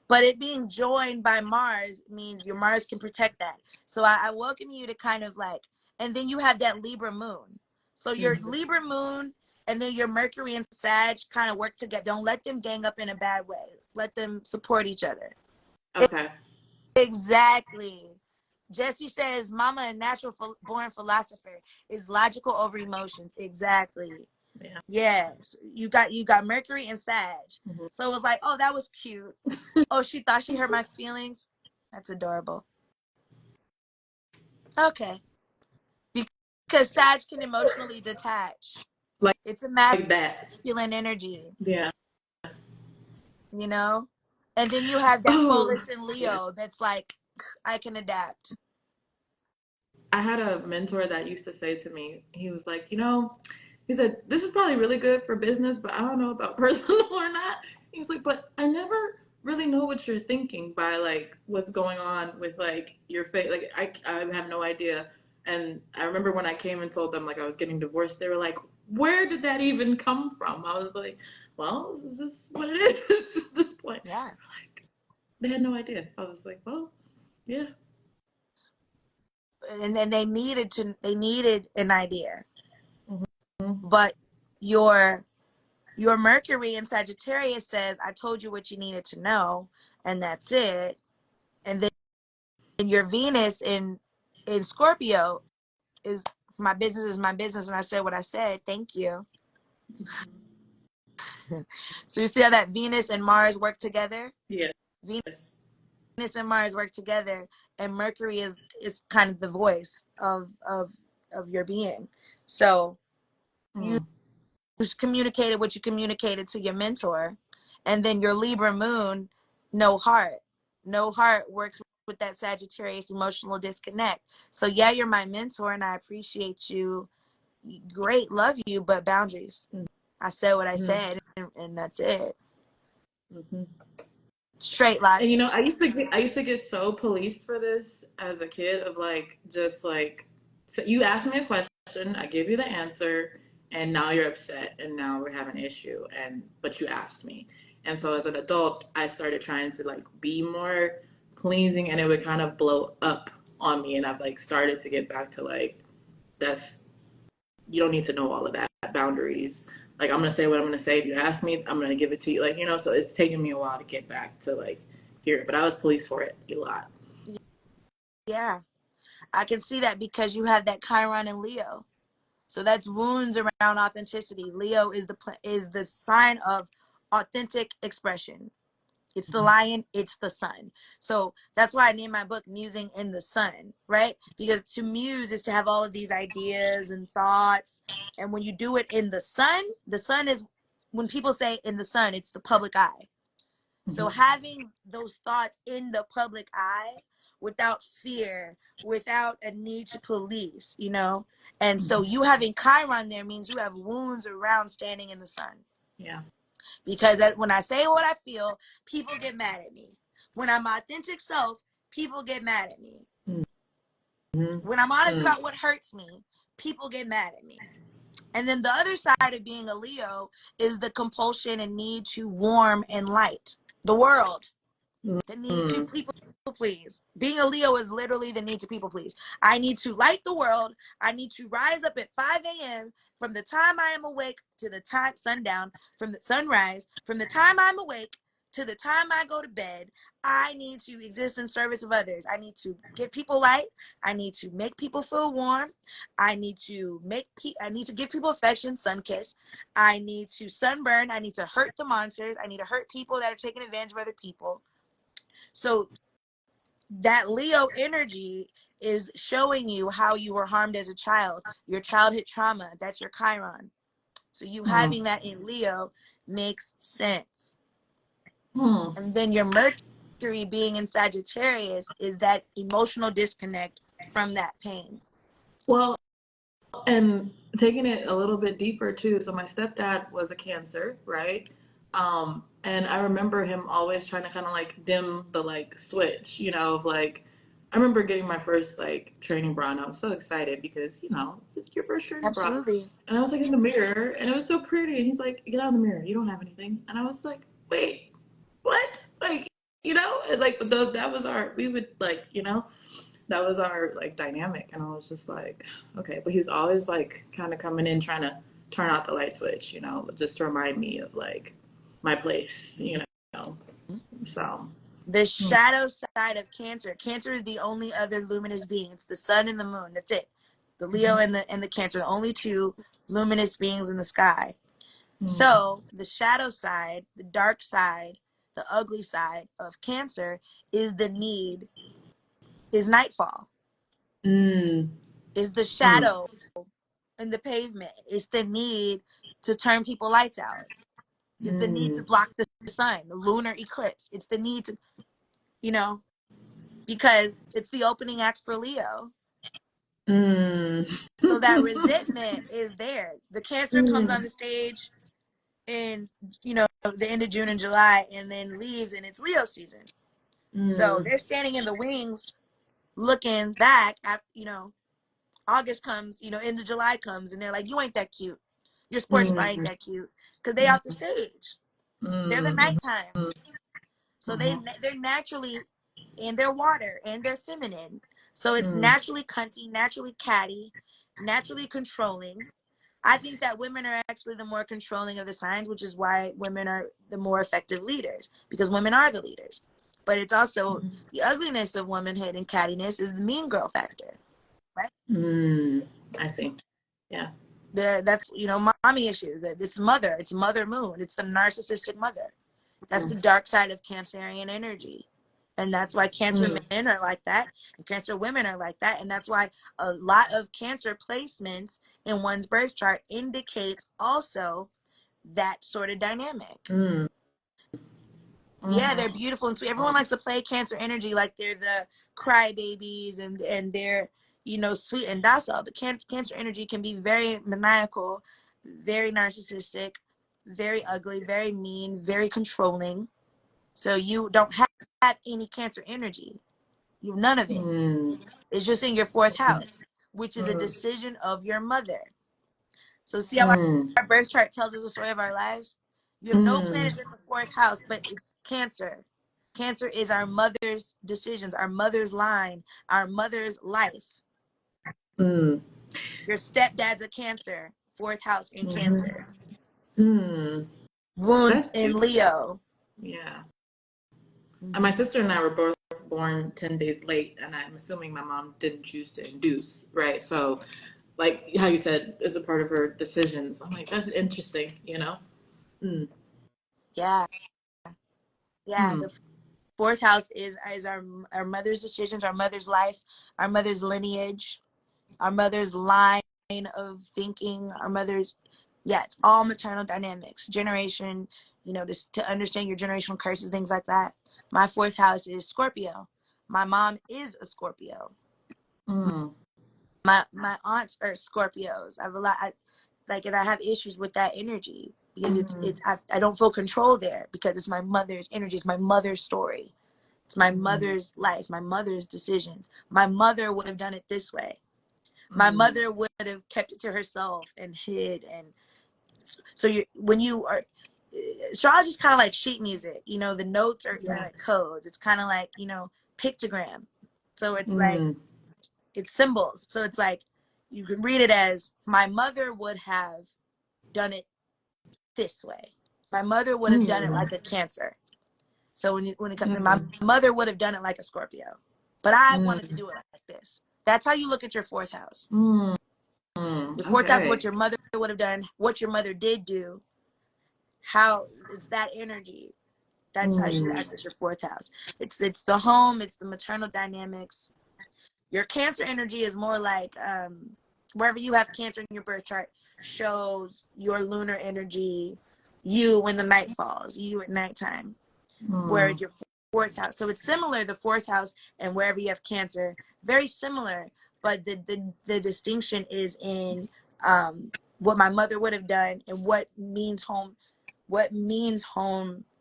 [SPEAKER 1] But it being joined by Mars means your Mars can protect that. So I welcome you to kind of like, and then you have that Libra moon. So your Libra moon and then your Mercury and Sag kind of work together. Don't let them gang up in a bad way. Let them support each other.
[SPEAKER 2] Okay.
[SPEAKER 1] Exactly. Jesse says, Mama, a natural born philosopher, is logical over emotions. Exactly.
[SPEAKER 2] Yeah.
[SPEAKER 1] Yes. You got Mercury and Sag. Mm-hmm. So it was like, oh, that was cute. Oh, she thought she hurt my feelings. That's adorable. Okay. Because Sag can emotionally detach.
[SPEAKER 2] Like
[SPEAKER 1] it's a
[SPEAKER 2] masculine
[SPEAKER 1] energy.
[SPEAKER 2] Yeah.
[SPEAKER 1] You know? And then you have that Polis and Leo that's like, I can adapt.
[SPEAKER 2] I had a mentor that used to say to me, he was like, he said, this is probably really good for business, but I don't know about personal or not. He was like, but I never really know what you're thinking by like what's going on with like your face. Like I have no idea. And I remember when I came and told them like I was getting divorced, they were like, where did that even come from? I was like, well, this is just what it is at this point.
[SPEAKER 1] Yeah.
[SPEAKER 2] Like, they had no idea. I was like, well, yeah.
[SPEAKER 1] And then they needed an idea.
[SPEAKER 2] Mm-hmm.
[SPEAKER 1] But your Mercury in Sagittarius says, I told you what you needed to know, and that's it. And then your Venus in Scorpio is, my business is my business, and I said what I said. Thank you. So you see how that Venus and Mars work together?
[SPEAKER 2] Yes.
[SPEAKER 1] Venus and Mars work together, and Mercury is kind of the voice of your being. So you communicated what you communicated to your mentor, and then your Libra moon, no heart works with that Sagittarius emotional disconnect. So yeah, you're my mentor and I appreciate you, great, love you, but boundaries. I said what I said, and that's it. Straight lie.
[SPEAKER 2] And I used to get so policed for this as a kid, of like, just like, so you asked me a question, I gave you the answer, and now you're upset, and now we're having an issue, but you asked me. And so as an adult, I started trying to like be more pleasing, and it would kind of blow up on me, and I've like started to get back to like, you don't need to know all of that. Boundaries. Like, I'm gonna say what I'm gonna say. If you ask me, I'm gonna give it to you. Like, so it's taken me a while to get back to like here, but I was policed for it a lot.
[SPEAKER 1] Yeah, I can see that because you have that Chiron in Leo. So that's wounds around authenticity. Leo is the sign of authentic expression. It's the lion, it's the sun. So that's why I named my book Musing in the Sun, right? Because to muse is to have all of these ideas and thoughts. And when you do it in the sun is, when people say in the sun, it's the public eye. So having those thoughts in the public eye without fear, without a need to police, and so you having Chiron there means you have wounds around standing in the sun.
[SPEAKER 2] Yeah.
[SPEAKER 1] Because when I say what I feel, people get mad at me. When I'm my authentic self, people get mad at me. When I'm honest about what hurts me, people get mad at me. And then the other side of being a Leo is the compulsion and need to warm and light the world. The need to people please. Being a Leo is literally the need to people please. I need to light the world. I need to rise up at 5 a.m. from the time I am awake to the time sundown, from the sunrise, from the time I'm awake to the time I go to bed. I need to exist in service of others. I need to give people light. I need to make people feel warm. I need to give people affection, sun kiss. I need to sunburn. I need to hurt the monsters. I need to hurt people that are taking advantage of other people. So that Leo energy is showing you how you were harmed as a child, your childhood trauma. That's your Chiron. So you having that in Leo makes sense. And then your Mercury being in Sagittarius is that emotional disconnect from that pain.
[SPEAKER 2] Well, and taking it a little bit deeper too. So my stepdad was a Cancer, right? And I remember him always trying to kind of like dim the like switch, of like, I remember getting my first like training bra, and I was so excited because it's your first training bra.
[SPEAKER 1] Absolutely.
[SPEAKER 2] And I was like in the mirror, and it was so pretty. And he's like, "Get out of the mirror. You don't have anything." And I was like, "Wait, what?" Like, like that was we would like, that was our like dynamic. And I was just like, okay. But he was always like kind of coming in trying to turn out the light switch, just to remind me of like my place, so
[SPEAKER 1] the shadow side of Cancer is the only other luminous being. It's the sun and the moon. That's it. The Leo and the Cancer, the only two luminous beings in the sky. So the shadow side, the dark side, the ugly side of Cancer is nightfall. Is the shadow in the pavement. It's the need to turn people lights out. It's the need to block the sun, the lunar eclipse. It's the need to, because it's the opening act for Leo. So that resentment is there. The Cancer comes on the stage in, the end of June and July, and then leaves, and it's Leo season. So they're standing in the wings looking back at, August comes, end of July comes, and they're like, you ain't that cute. Your sports bra ain't
[SPEAKER 2] Mm,
[SPEAKER 1] that cute because they off the stage. They're the
[SPEAKER 2] mm,
[SPEAKER 1] nighttime.
[SPEAKER 2] mm,
[SPEAKER 1] So
[SPEAKER 2] mhm,
[SPEAKER 1] they're naturally in their water and they're feminine. So it's
[SPEAKER 2] mm,
[SPEAKER 1] naturally cunty, naturally catty, naturally controlling. I think that women are actually the more controlling of the signs, which is why women are the more effective leaders, because women are the leaders. But it's also the ugliness of womanhood and cattiness is the mean girl factor, right?
[SPEAKER 2] mm. I see. Yeah.
[SPEAKER 1] That's mommy issue. That it's mother moon. It's the narcissistic mother. That's the dark side of Cancerian energy. And that's why Cancer
[SPEAKER 2] Mm,
[SPEAKER 1] men are like that and Cancer women are like that. And that's why a lot of Cancer placements in one's birth chart indicates also that sort of dynamic.
[SPEAKER 2] mm,
[SPEAKER 1] Yeah,
[SPEAKER 2] mm,
[SPEAKER 1] they're beautiful and sweet. Everyone likes to play Cancer energy like they're the crybabies and they're sweet and docile. But Cancer energy can be very maniacal, very narcissistic, very ugly, very mean, very controlling. So you don't have any Cancer energy. You have none of it.
[SPEAKER 2] mm,
[SPEAKER 1] It's just in your fourth house, which is a
[SPEAKER 2] mm,
[SPEAKER 1] decision of your mother. So see how
[SPEAKER 2] mm,
[SPEAKER 1] our birth chart tells us the story of our lives? You have no
[SPEAKER 2] mm,
[SPEAKER 1] planets in the fourth house, but it's Cancer. Cancer is our mother's decisions, our mother's line, our mother's life.
[SPEAKER 2] mm.
[SPEAKER 1] Your stepdad's a Cancer, fourth house in
[SPEAKER 2] Mhm.
[SPEAKER 1] Cancer.
[SPEAKER 2] Mm.
[SPEAKER 1] Wounds
[SPEAKER 2] That's
[SPEAKER 1] in
[SPEAKER 2] cute.
[SPEAKER 1] Leo.
[SPEAKER 2] Yeah. And my
[SPEAKER 1] Mm-hmm.
[SPEAKER 2] sister and I were both born 10 days late, and I'm assuming my mom didn't choose to induce, right? So, like how you said, is a part of her decisions. I'm like, that's interesting, you know? Mm.
[SPEAKER 1] Yeah, yeah.
[SPEAKER 2] Mm.
[SPEAKER 1] The fourth house is our mother's decisions, our mother's life, our mother's lineage, our mother's line of thinking, our mother's, yeah, it's all maternal dynamics, generation, to understand your generational curses, things like that. My fourth house is Scorpio. My mom is a Scorpio.
[SPEAKER 2] Mm.
[SPEAKER 1] My aunts are Scorpios. I have a lot, and I have issues with that energy because
[SPEAKER 2] Mm.
[SPEAKER 1] I don't feel control there because it's my mother's energy, it's my mother's story. It's my
[SPEAKER 2] Mm.
[SPEAKER 1] mother's life, my mother's decisions. My mother would have done it this way. My
[SPEAKER 2] Mm.
[SPEAKER 1] mother would have kept it to herself and hid. And so when you are, astrology is kind of like sheet music. The notes are
[SPEAKER 2] Yeah.
[SPEAKER 1] like codes. It's kind of like, pictogram. So it's like,
[SPEAKER 2] Mm.
[SPEAKER 1] it's symbols. So it's like, you can read it as my mother would have done it this way. My mother would have done it
[SPEAKER 2] Mm.
[SPEAKER 1] like a Cancer. So when it comes to my
[SPEAKER 2] Mm.
[SPEAKER 1] mother would have done it like a Scorpio, but I wanted to
[SPEAKER 2] Mm.
[SPEAKER 1] do it like this. That's how you look at your fourth house.
[SPEAKER 2] Mm.
[SPEAKER 1] Your fourth house is what
[SPEAKER 2] Okay.
[SPEAKER 1] your mother would have done, what your mother did do, how it's that energy. That's how you
[SPEAKER 2] Mm.
[SPEAKER 1] access your fourth house. It's the home, it's the maternal dynamics. Your Cancer energy is more like wherever you have Cancer in your birth chart shows your lunar energy, you when the night falls, you at nighttime. Whereas
[SPEAKER 2] Mm.
[SPEAKER 1] your fourth house, so it's similar, the fourth house and wherever you have Cancer, very similar, but the distinction is in what my mother would have done and what means home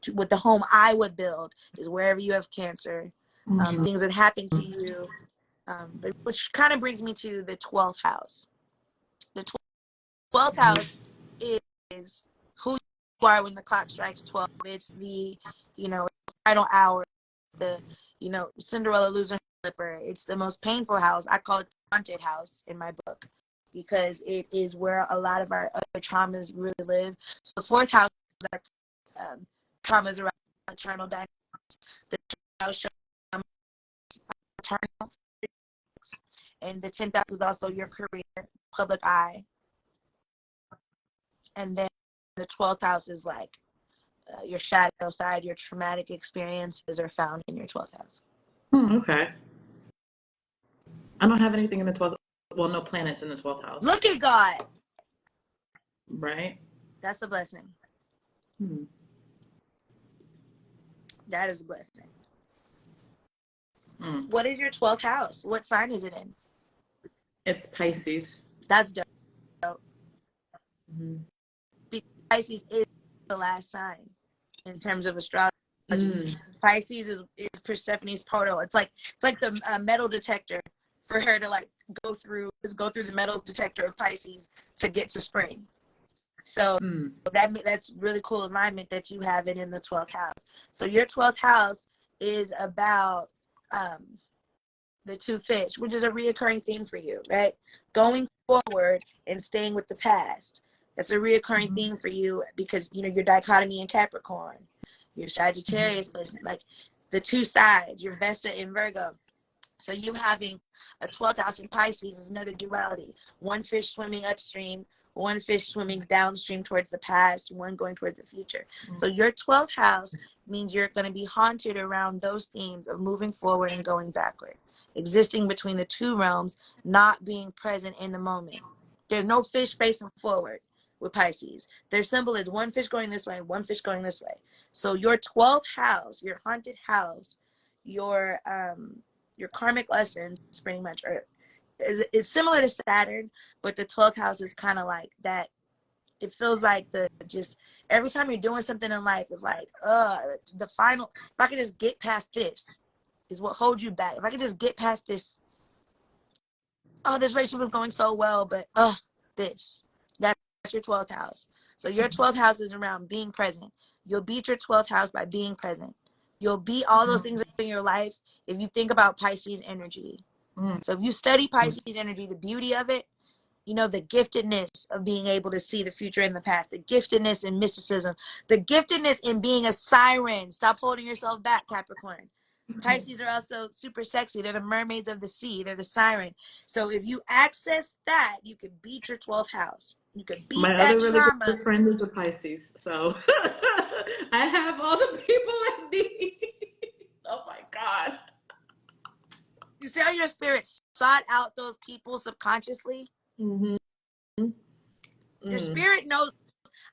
[SPEAKER 1] to what the home I would build is wherever you have Cancer,
[SPEAKER 2] Mm.
[SPEAKER 1] things that happen to you, but which kind of brings me to the 12th house. The 12th house is who you are when the clock strikes 12. It's the, final hour, the, Cinderella losing her slipper. It's the most painful house. I call it the haunted house in my book because it is where a lot of our other traumas really live. So the fourth house is our traumas around maternal dynamics. The house shows maternal, and the 10th house is also your career, public eye, and then the 12th house is like your shadow side, your traumatic experiences are found in your 12th house.
[SPEAKER 2] Okay. I don't have anything in the 12th. Well, no planets in the 12th
[SPEAKER 1] Look
[SPEAKER 2] house.
[SPEAKER 1] at God.
[SPEAKER 2] Right?
[SPEAKER 1] That's a blessing.
[SPEAKER 2] Hmm.
[SPEAKER 1] That is a blessing.
[SPEAKER 2] Mm.
[SPEAKER 1] What is your 12th house? What sign is it in?
[SPEAKER 2] It's Pisces.
[SPEAKER 1] That's dope.
[SPEAKER 2] Mm.
[SPEAKER 1] Because Pisces is the last sign in terms of astrology.
[SPEAKER 2] Mm.
[SPEAKER 1] Pisces is Persephone's portal. It's like the metal detector for her to go through the metal detector of Pisces to get to spring.
[SPEAKER 3] So
[SPEAKER 2] Mm.
[SPEAKER 3] that's really cool alignment that you have it in the 12th house. So your 12th house is about the two fish, which is a reoccurring theme for you, right? Going forward and staying with the past. That's a reoccurring
[SPEAKER 2] Mm-hmm.
[SPEAKER 3] theme for you because, you know, your dichotomy in Capricorn, your Sagittarius placement, like the two sides, your Vesta in Virgo. So you having a 12th house in Pisces is another duality. One fish swimming upstream, one fish swimming downstream towards the past, one going towards the future. So your 12th house means you're going to be haunted around those themes of moving forward and going backward, existing between the two realms, not being present in the moment. There's no fish facing forward with Pisces. Their symbol is one fish going this way, one fish going this way. So your 12th house, your haunted house, your karmic lessons pretty much are it's similar to Saturn, but the 12th house is kind of like that. It feels like the just every time you're doing something in life, it's like, the final, if I could just get past this, is what holds you back. If I could just get past this, oh, this relationship was going so well, but this. That's your 12th house. So your 12th house is around being present. You'll beat your 12th house by being present. You'll beat all those things in your life if you think about Pisces energy.
[SPEAKER 2] Mm.
[SPEAKER 3] So if you study Pisces energy, the beauty of it, you know, the giftedness of being able to see the future and the past, the giftedness in mysticism, the giftedness in being a siren. Stop holding yourself back, Capricorn. Pisces are also super sexy. They're the mermaids of the sea. They're the siren. So if you access that, you can beat your 12th house. You can beat
[SPEAKER 2] My
[SPEAKER 3] that
[SPEAKER 2] other really
[SPEAKER 3] trauma.
[SPEAKER 2] good friend is a Pisces, so I have all the people I need. Oh my God.
[SPEAKER 3] You see how your spirit sought out those people subconsciously?
[SPEAKER 2] Mm-hmm.
[SPEAKER 3] Your spirit knows,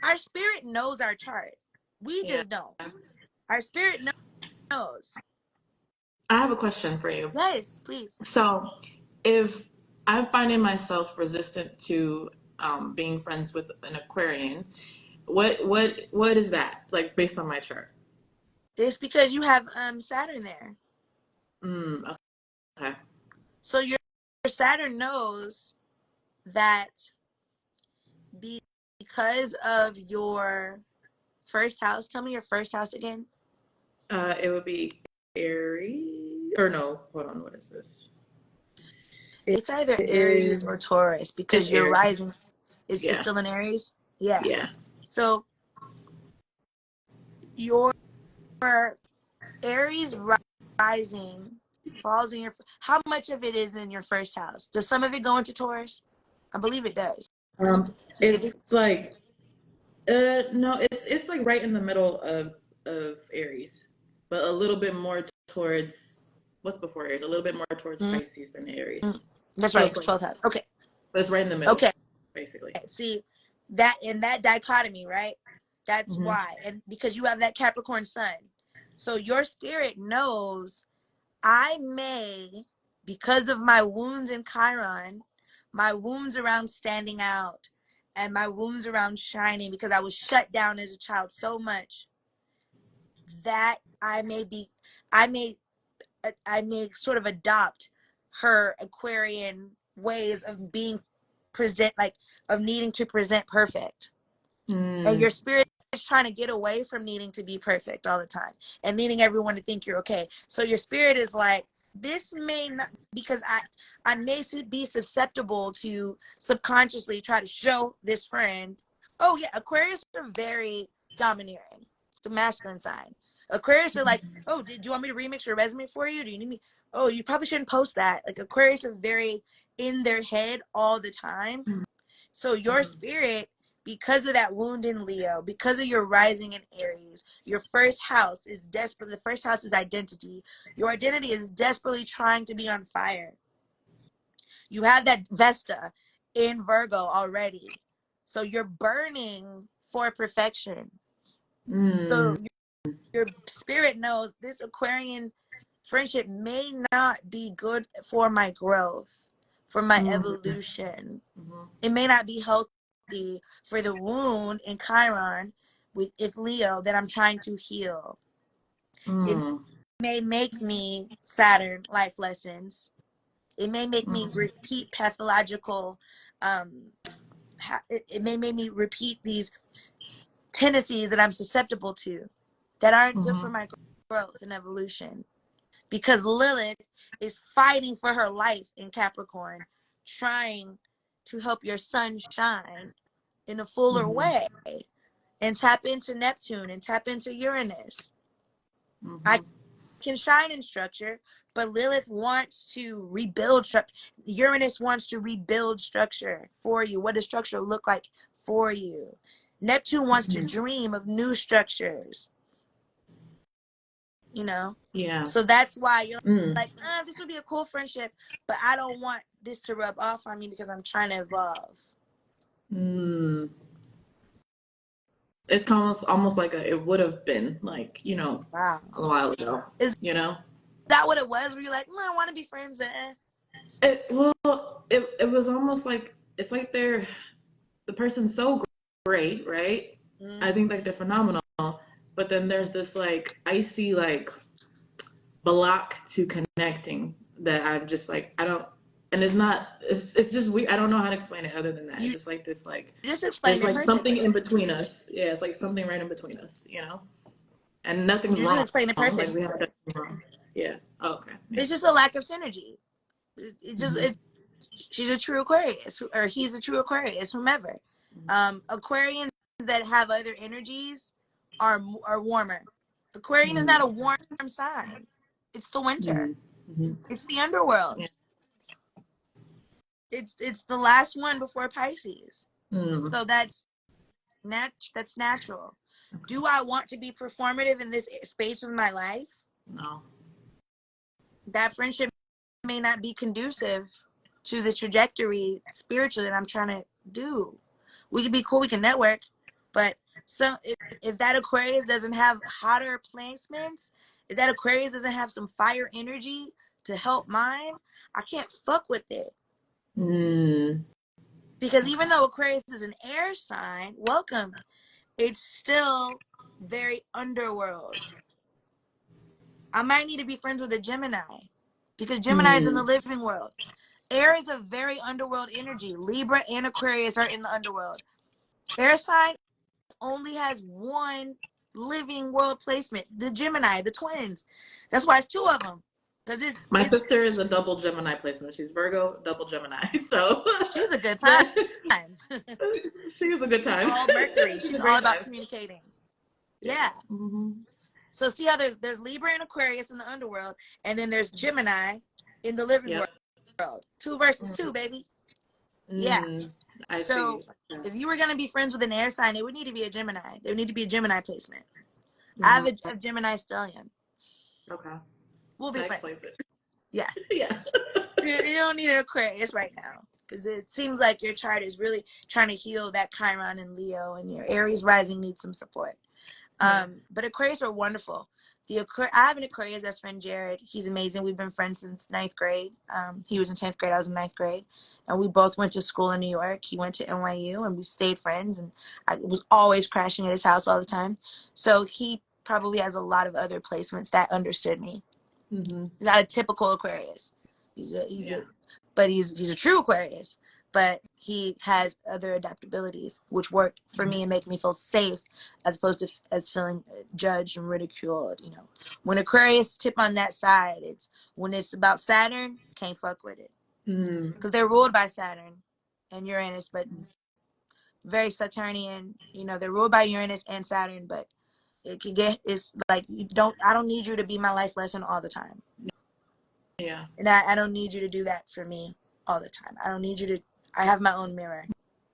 [SPEAKER 3] our spirit knows our chart. We
[SPEAKER 2] Yeah.
[SPEAKER 3] just don't. Our spirit knows.
[SPEAKER 2] I have a question for you.
[SPEAKER 3] Yes, please.
[SPEAKER 2] So, if I'm finding myself resistant to being friends with an Aquarian, what is that like based on my chart?
[SPEAKER 3] It's because you have Saturn there.
[SPEAKER 2] Okay.
[SPEAKER 3] So your Saturn knows that because of your first house. Tell me your first house again.
[SPEAKER 2] It would be Aries, or no, hold on, what is this? It
[SPEAKER 3] It's either Aries or
[SPEAKER 2] is,
[SPEAKER 3] Taurus
[SPEAKER 2] it's
[SPEAKER 3] because your
[SPEAKER 2] Aries.
[SPEAKER 3] rising is
[SPEAKER 2] Yeah.
[SPEAKER 3] still in Aries. Yeah.
[SPEAKER 2] Yeah.
[SPEAKER 3] So your Aries rising falls in your. How much of it is in your first house? Does some of it go into Taurus? I believe it does. I
[SPEAKER 2] It's
[SPEAKER 3] think
[SPEAKER 2] like no, it's like right in the middle of Aries, but a little bit more towards what's before Aries, a little bit more towards
[SPEAKER 3] mm,
[SPEAKER 2] Pisces than Aries.
[SPEAKER 3] mm. That's
[SPEAKER 2] So
[SPEAKER 3] right.
[SPEAKER 2] it's like,
[SPEAKER 3] 12th house. Okay.
[SPEAKER 2] but it's right in the middle,
[SPEAKER 3] Okay.
[SPEAKER 2] basically.
[SPEAKER 3] See that in that dichotomy, right? That's
[SPEAKER 2] Mm-hmm.
[SPEAKER 3] why. And because you have that Capricorn sun. So your spirit knows I may, because of my wounds in Chiron, my wounds around standing out and my wounds around shining, because I was shut down as a child so much that I may, I may sort of adopt her Aquarian ways of being present, like of needing to present perfect. And
[SPEAKER 2] Mm.
[SPEAKER 3] your spirit is trying to get away from needing to be perfect all the time and needing everyone to think you're okay. So your spirit is like, this may not, because I may be susceptible to subconsciously try to show this friend, oh yeah, Aquarius are very domineering. It's a masculine sign. Aquarius are like, oh, do you want me to remix your resume for you? Do you need me? Oh, you probably shouldn't post that. Like Aquarius are very in their head all the time. So your spirit, because of that wound in Leo, because of your rising in Aries, your first house is desperate. The first house is identity. Your identity is desperately trying to be on fire. You have that Vesta in Virgo already. So you're burning for perfection.
[SPEAKER 2] Mm.
[SPEAKER 3] So your spirit knows this Aquarian friendship may not be good for my growth, for my
[SPEAKER 2] Mm.
[SPEAKER 3] evolution.
[SPEAKER 2] Mm-hmm.
[SPEAKER 3] It may not be healthy for the wound in Chiron with Leo that I'm trying to heal. It
[SPEAKER 2] Mm.
[SPEAKER 3] may make me Saturn life lessons. It may make me
[SPEAKER 2] Mm.
[SPEAKER 3] repeat pathological um, it may make me repeat these tendencies that I'm susceptible to that aren't good for my growth and evolution. Because Lilith is fighting for her life in Capricorn, trying to help your sun shine in a fuller way and tap into Neptune and tap into Uranus. I can shine in structure, but Lilith wants to rebuild structure. Uranus wants to rebuild structure for you. What does structure look like for you? Neptune wants to dream of new structures, you know?
[SPEAKER 2] Yeah.
[SPEAKER 3] So that's why you're like, this would be a cool friendship, but I don't want this to rub off on me because I'm trying to evolve.
[SPEAKER 2] It's almost like it would have been like, you know,
[SPEAKER 3] Wow.
[SPEAKER 2] a while ago.
[SPEAKER 3] Is
[SPEAKER 2] you know?
[SPEAKER 3] that what it was? Were you like, I want to be friends, but
[SPEAKER 2] It was almost like, it's like the person's so great, right? I think like they're phenomenal, but then there's this like icy like block to connecting that I'm just like, I don't, and it's just weird. I don't know how to explain it other than that. It's just like this, like,
[SPEAKER 3] just explain
[SPEAKER 2] there's
[SPEAKER 3] it
[SPEAKER 2] like something
[SPEAKER 3] perfectly.
[SPEAKER 2] in between us. Yeah, it's like something right in between us, you know? And nothing's
[SPEAKER 3] You
[SPEAKER 2] wrong.
[SPEAKER 3] just explain it
[SPEAKER 2] Like,
[SPEAKER 3] perfectly.
[SPEAKER 2] we haven't done anything wrong. Yeah. Oh, okay. Yeah.
[SPEAKER 3] It's just a lack of synergy. She's a true Aquarius, or he's a true Aquarius, whomever. Aquarians that have other energies are warmer. Aquarian is not a warm sign. It's the winter. It's the underworld.
[SPEAKER 2] Yeah.
[SPEAKER 3] It's the last one before Pisces. So that's natural. Do I want to be performative in this space of my life?
[SPEAKER 2] No.
[SPEAKER 3] That friendship may not be conducive to the trajectory spiritually that I'm trying to do. We can be cool, we can network, but if that Aquarius doesn't have hotter placements, if that Aquarius doesn't have some fire energy to help mine, I can't fuck with it. Because even though Aquarius is an air sign, welcome, it's still very underworld. I might need to be friends with a Gemini because Gemini is in the living world. Air is a very underworld energy. Libra and Aquarius are in the underworld. Air sign only has one living world placement, the Gemini, the twins. That's why it's two of them.
[SPEAKER 2] My sister is a double Gemini placement. She's Virgo, double Gemini. So
[SPEAKER 3] she's a good time.
[SPEAKER 2] She's a good time.
[SPEAKER 3] All Mercury. She's all about communicating. Yeah. So see how there's Libra and Aquarius in the underworld, and then there's Gemini in the living world. 2 versus 2, baby. Yeah.
[SPEAKER 2] I
[SPEAKER 3] so
[SPEAKER 2] see.
[SPEAKER 3] If you were going to be friends with an air sign, it would need to be a Gemini. There would need to be a Gemini placement. I have a Gemini stellium.
[SPEAKER 2] Okay.
[SPEAKER 3] We'll be friends.
[SPEAKER 2] It.
[SPEAKER 3] Yeah.
[SPEAKER 2] Yeah.
[SPEAKER 3] You don't need an Aquarius right now because it seems like your chart is really trying to heal that Chiron and Leo, and your Aries rising needs some support. But Aquarius are wonderful. I have an Aquarius best friend, Jared. He's amazing. We've been friends since 9th grade. He was in 10th grade. I was in 9th grade. And we both went to school in New York. He went to NYU, and we stayed friends. And I was always crashing at his house all the time. So he probably has a lot of other placements that understood me. Not a typical Aquarius. He's a true Aquarius. But he has other adaptabilities, which work for me and make me feel safe, as opposed to as feeling judged and ridiculed. You know, when Aquarius tip on that side, it's when it's about Saturn, can't fuck with it, because they're ruled by Saturn and Uranus, but very Saturnian. You know, they're ruled by Uranus and Saturn, but it's like I don't need you to be my life lesson all the time.
[SPEAKER 2] Yeah,
[SPEAKER 3] and I don't need you to do that for me all the time. I don't need you to. I have my own mirror.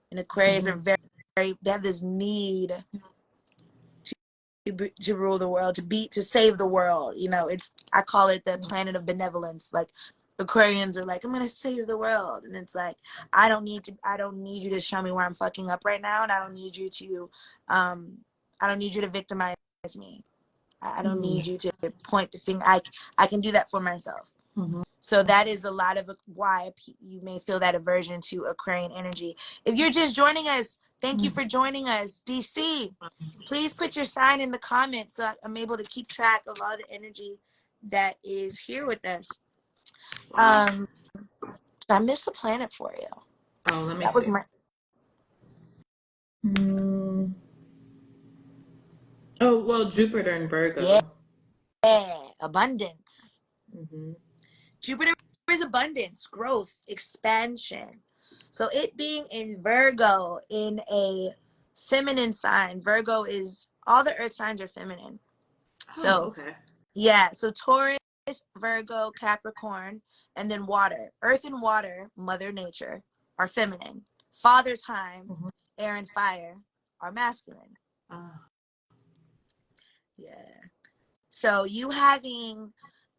[SPEAKER 3] And Aquarius are very, they have this need to rule the world, to save the world. You know, I call it the planet of benevolence. Like Aquarians are like, I'm gonna save the world, and it's like I don't need you to show me where I'm fucking up right now, and I don't need you to victimize me. I don't need you to point the finger. I can do that for myself. So that is a lot of why you may feel that aversion to Aquarian energy. If you're just joining us, thank you for joining us. DC, please put your sign in the comments so I'm able to keep track of all the energy that is here with us. I missed a planet for you.
[SPEAKER 2] Oh, let me see. Mm. Oh, well, Jupiter and
[SPEAKER 3] Yeah,
[SPEAKER 2] Virgo.
[SPEAKER 3] abundance.
[SPEAKER 2] Hmm.
[SPEAKER 3] Jupiter is abundance, growth, expansion. So it being in Virgo, in a feminine sign, Virgo is, all the earth signs are feminine.
[SPEAKER 2] Oh,
[SPEAKER 3] So
[SPEAKER 2] okay.
[SPEAKER 3] yeah, so Taurus, Virgo, Capricorn, and then water. Earth and water, Mother Nature, are feminine. Father Time,
[SPEAKER 2] Hmm.
[SPEAKER 3] air and fire, are masculine.
[SPEAKER 2] Ah.
[SPEAKER 3] Yeah. So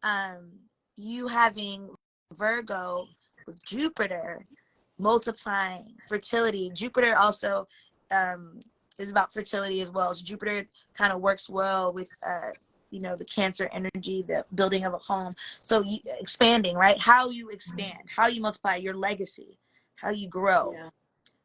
[SPEAKER 3] um you having Virgo with Jupiter multiplying fertility. Jupiter also um is about fertility as well. So Jupiter kind of works well with the Cancer energy, the building of a home. So expanding, right? How you expand, how you multiply your legacy, how you grow.
[SPEAKER 2] Yeah.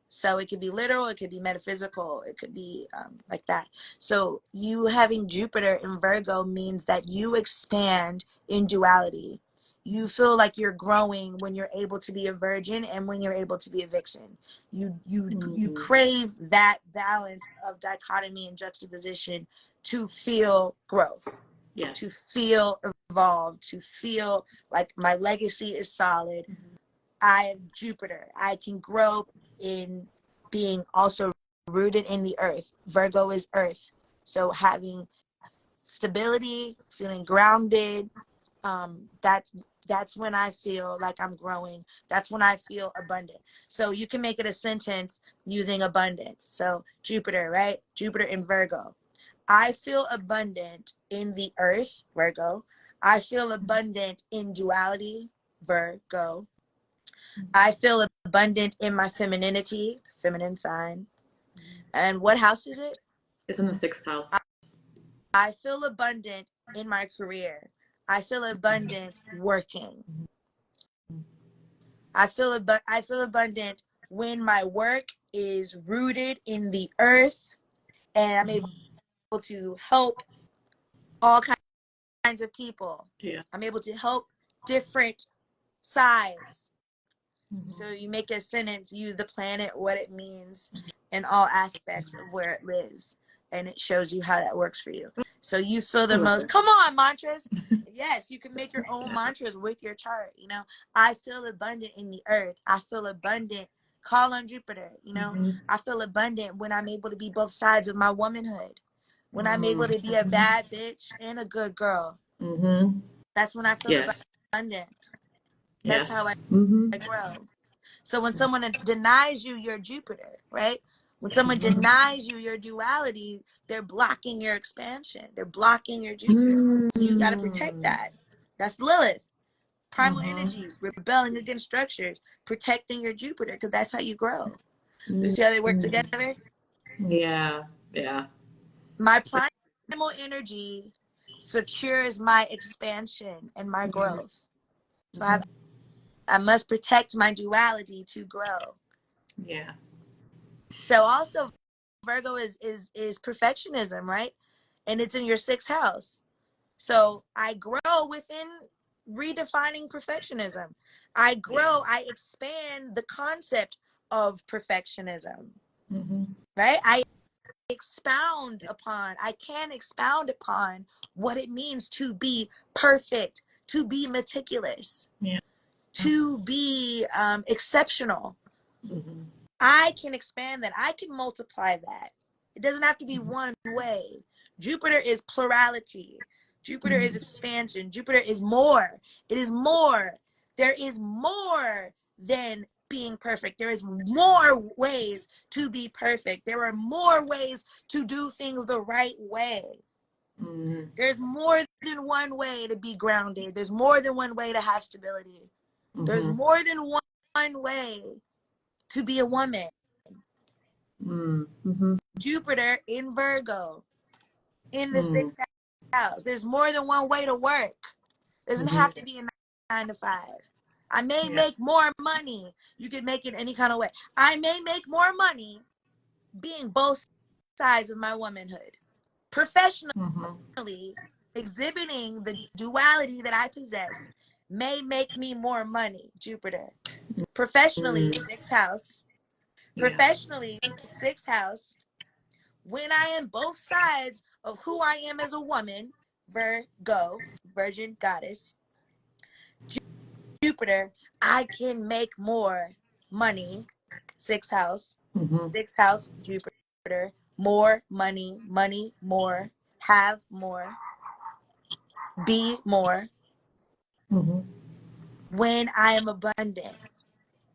[SPEAKER 3] So it could be literal, it could be metaphysical, it could be like that. So you having Jupiter in Virgo means that you expand in duality. You feel like you're growing when you're able to be a virgin and when you're able to be a vixen. You
[SPEAKER 2] Mm.
[SPEAKER 3] crave that balance of dichotomy and juxtaposition to feel growth, to
[SPEAKER 2] Yes.
[SPEAKER 3] feel evolved, to feel like my legacy is solid.
[SPEAKER 2] Mhm.
[SPEAKER 3] I am Jupiter. I can grow in being also rooted in the earth. Virgo is earth. So having stability, feeling grounded, that's when I feel like I'm growing. That's when I feel abundant. So you can make it a sentence using abundance. So Jupiter, right? Jupiter in Virgo. I feel abundant in the earth, Virgo. I feel abundant in duality, Virgo. I feel abundant in my femininity, feminine sign. And what house is it?
[SPEAKER 2] It's in the sixth house.
[SPEAKER 3] I feel abundant in my career. I feel abundant working. I feel abundant when my work is rooted in the earth and I'm able to help all kinds of people.
[SPEAKER 2] Yeah.
[SPEAKER 3] I'm able to help different sides. So
[SPEAKER 2] Mhm.
[SPEAKER 3] you make a sentence, use the planet, what it means in all aspects of where it lives. And it shows you how that works for you. So you feel
[SPEAKER 2] I
[SPEAKER 3] the
[SPEAKER 2] love
[SPEAKER 3] most,
[SPEAKER 2] it.
[SPEAKER 3] come on, mantras. Yes, you can make your own mantras with your chart. I feel abundant in the earth. I feel abundant. Call on Jupiter.
[SPEAKER 2] Mhm.
[SPEAKER 3] I feel abundant when I'm able to be both sides of my womanhood. When I'm able
[SPEAKER 2] Mm.
[SPEAKER 3] to be a bad bitch and a good girl.
[SPEAKER 2] Mhm.
[SPEAKER 3] That's when I feel
[SPEAKER 2] Yes.
[SPEAKER 3] abundant. That's how
[SPEAKER 2] Yes. Mhm.
[SPEAKER 3] I grow. So when someone denies you your Jupiter, right? When someone
[SPEAKER 2] Mhm.
[SPEAKER 3] denies you your duality, they're blocking your expansion. They're blocking your Jupiter. So you got to protect
[SPEAKER 2] Mm.
[SPEAKER 3] that. That's Lilith, primal
[SPEAKER 2] Mhm.
[SPEAKER 3] energy, rebelling against structures, protecting your Jupiter, because that's how you grow. You
[SPEAKER 2] Mm.
[SPEAKER 3] see how they work together?
[SPEAKER 2] Yeah. Yeah.
[SPEAKER 3] My primal energy secures my expansion and my growth. So
[SPEAKER 2] Mhm.
[SPEAKER 3] I must protect my duality to grow.
[SPEAKER 2] Yeah.
[SPEAKER 3] So also Virgo is perfectionism, right? And it's in your sixth house. So I grow within redefining perfectionism.
[SPEAKER 2] Yeah.
[SPEAKER 3] I expand the concept of perfectionism,
[SPEAKER 2] Mhm.
[SPEAKER 3] right? I can expound upon what it means to be perfect, to be meticulous,
[SPEAKER 2] Yeah.
[SPEAKER 3] to be exceptional.
[SPEAKER 2] Mhm.
[SPEAKER 3] I can expand that. I can multiply that. It doesn't have to be one way. Jupiter is plurality. Jupiter is
[SPEAKER 2] Mhm.
[SPEAKER 3] expansion. Jupiter is more. It is more. There is more than being perfect. There is more ways to be perfect. There are more ways to do things the right way.
[SPEAKER 2] Mhm.
[SPEAKER 3] There's more than one way to be grounded. There's more than one way to have stability. There's
[SPEAKER 2] Mhm.
[SPEAKER 3] more than one way to be a woman.
[SPEAKER 2] Mhm.
[SPEAKER 3] Jupiter in Virgo in the
[SPEAKER 2] Mhm.
[SPEAKER 3] sixth house. There's more than one way to work. It doesn't
[SPEAKER 2] Mhm.
[SPEAKER 3] have to be a 9 to 5. I may
[SPEAKER 2] Yeah.
[SPEAKER 3] make more money. You can make it any kind of way. I may make more money being both sides of my womanhood. Professionally,
[SPEAKER 2] Mhm.
[SPEAKER 3] exhibiting the duality that I possess may make me more money, Jupiter. Professionally,
[SPEAKER 2] Mm.
[SPEAKER 3] sixth house.
[SPEAKER 2] Yeah.
[SPEAKER 3] Professionally, sixth house, when I am both sides of who I am as a woman, Virgo, virgin goddess, Jupiter, I can make more money.
[SPEAKER 2] Mm-hmm.
[SPEAKER 3] Sixth house, Jupiter, more money, money more, have more, be more.
[SPEAKER 2] Mm-hmm.
[SPEAKER 3] When I am abundant,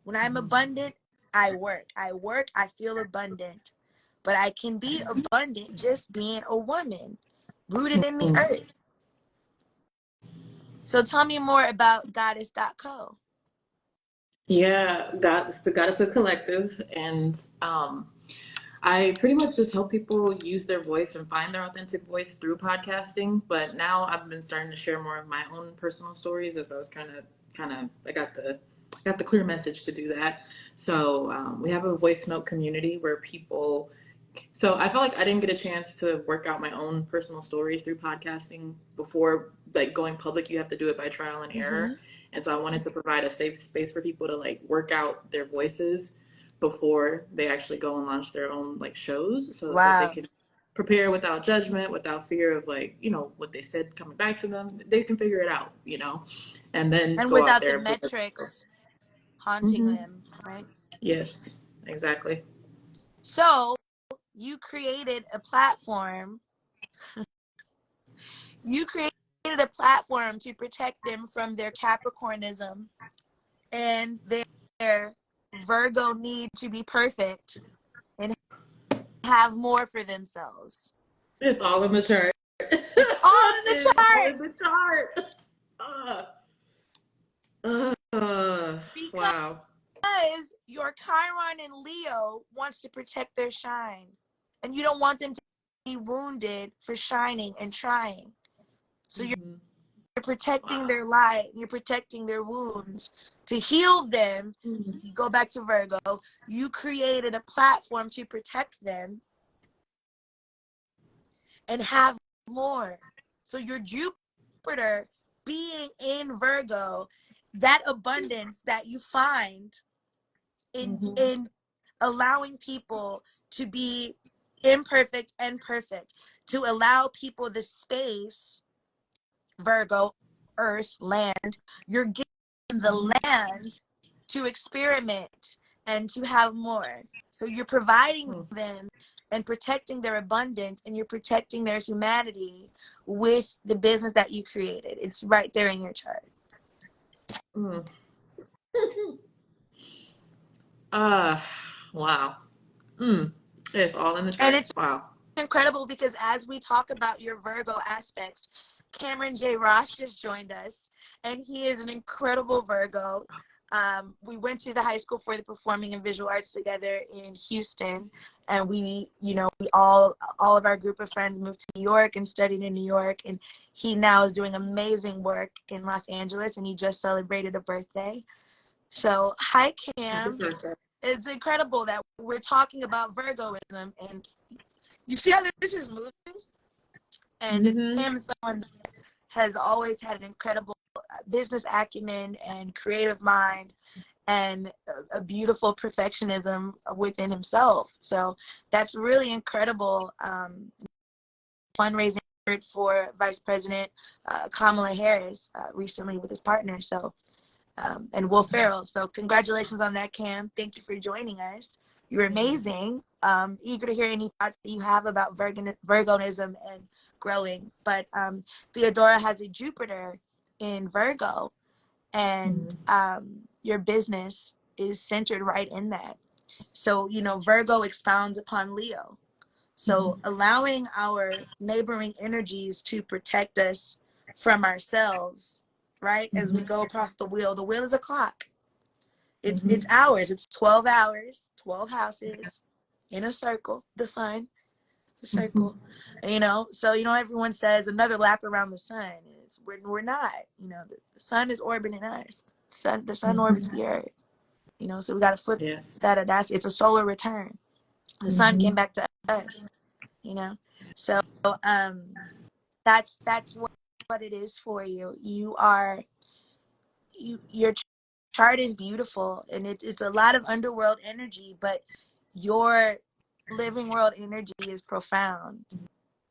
[SPEAKER 3] when I'm abundant, I work. I feel abundant. But I can be abundant just being a woman rooted in the
[SPEAKER 2] Mm-hmm.
[SPEAKER 3] earth. So tell me more about goddess.co.
[SPEAKER 2] Yeah, the Goddess of Collective, and I pretty much just help people use their voice and find their authentic voice through podcasting. But now I've been starting to share more of my own personal stories as I was I got the clear message to do that. So we have a voice note community where people. So I felt like I didn't get a chance to work out my own personal stories through podcasting before, like going public. You have to do it by trial and
[SPEAKER 3] Mm-hmm.
[SPEAKER 2] error, and so I wanted to provide a safe space for people to like work out their voices before they actually go and launch their own like shows, so that they
[SPEAKER 3] Wow.
[SPEAKER 2] can prepare without judgment, without fear of like, what they said coming back to them. They can figure it out, and then
[SPEAKER 3] And
[SPEAKER 2] go out
[SPEAKER 3] without the
[SPEAKER 2] there.
[SPEAKER 3] metrics haunting
[SPEAKER 2] Mm-hmm.
[SPEAKER 3] them, right?
[SPEAKER 2] Yes, exactly.
[SPEAKER 3] So you created a platform. You created a platform to protect them from their Capricornism and their Virgo need to be perfect and have more for themselves.
[SPEAKER 2] It's all in the chart.
[SPEAKER 3] It's all in the
[SPEAKER 2] It's all
[SPEAKER 3] chart
[SPEAKER 2] in the chart. Uh,
[SPEAKER 3] because
[SPEAKER 2] wow.
[SPEAKER 3] your Chiron and Leo wants to protect their shine. And you don't want them to be wounded for shining and trying. So you're
[SPEAKER 2] Mm-hmm.
[SPEAKER 3] protecting
[SPEAKER 2] Wow.
[SPEAKER 3] their light, you're protecting their wounds. To heal them,
[SPEAKER 2] Mm-hmm.
[SPEAKER 3] you go back to Virgo, you created a platform to protect them and have more. So your Jupiter being in Virgo, that abundance that you find
[SPEAKER 2] Mm-hmm.
[SPEAKER 3] in allowing people to be imperfect and perfect, to allow people the space, Virgo, earth, land, you're giving the land to experiment and to have more. So you're providing them and protecting their abundance, and you're protecting their humanity with the business that you created. It's right there in your chart.
[SPEAKER 2] Mm. uh, wow. It's all in the
[SPEAKER 3] And
[SPEAKER 2] chart.
[SPEAKER 3] it's
[SPEAKER 2] Wow.
[SPEAKER 3] incredible because as we talk about your Virgo aspects, Cameron J. Ross just joined us, and he is an incredible Virgo. We went to the high school for the performing and visual arts together in Houston, and we all of our group of friends moved to New York and studied in New York, and he now is doing amazing work in Los Angeles, and he just celebrated a birthday. So, hi,
[SPEAKER 2] Happy
[SPEAKER 3] Cam.
[SPEAKER 2] birthday.
[SPEAKER 3] It's incredible that we're talking about Virgoism, and you see how this is moving? And
[SPEAKER 2] Mm-hmm.
[SPEAKER 3] Cam is someone that has always had an incredible business acumen and creative mind and a beautiful perfectionism within himself. So that's really incredible. Fundraising effort for Vice President Kamala Harris recently with his partner. So and Will Ferrell. So congratulations on that, Cam. Thank you for joining us. You're amazing. Eager to hear any thoughts that you have about Virgonism and growing. But Theodora has a Jupiter in Virgo, and your business is centered right in that. So, Virgo expounds upon Leo. So
[SPEAKER 2] Mm-hmm.
[SPEAKER 3] allowing our neighboring energies to protect us from ourselves, right? As we
[SPEAKER 2] Mm-hmm.
[SPEAKER 3] go across the wheel is a clock. It's
[SPEAKER 2] Mm-hmm.
[SPEAKER 3] hours. It's 12 hours, 12 houses in a circle, the sun, the
[SPEAKER 2] Mm-hmm.
[SPEAKER 3] circle. So everyone says another lap around the sun. We're not. The sun is orbiting us. The sun
[SPEAKER 2] Mm-hmm.
[SPEAKER 3] orbits the earth. So we got to flip
[SPEAKER 2] Yes.
[SPEAKER 3] that. It's a solar return. The sun
[SPEAKER 2] Mm-hmm.
[SPEAKER 3] came back to us. So that's what it is for you. Your chart is beautiful, and it's a lot of underworld energy, but Your living world energy is profound,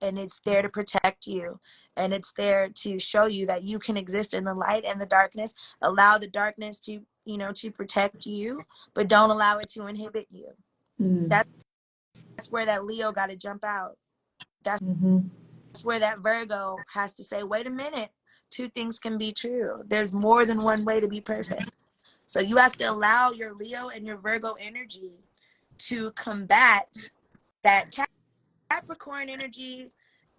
[SPEAKER 3] and it's there to protect you, and it's there to show you that you can exist in the light and the darkness. Allow the darkness to, to protect you, but don't allow it to inhibit you.
[SPEAKER 2] Mm.
[SPEAKER 3] That's where that Leo got to jump out. That's where that Virgo has to say, wait a minute, two things can be true. There's more than one way to be perfect. So you have to allow your Leo and your Virgo energy to combat that Capricorn energy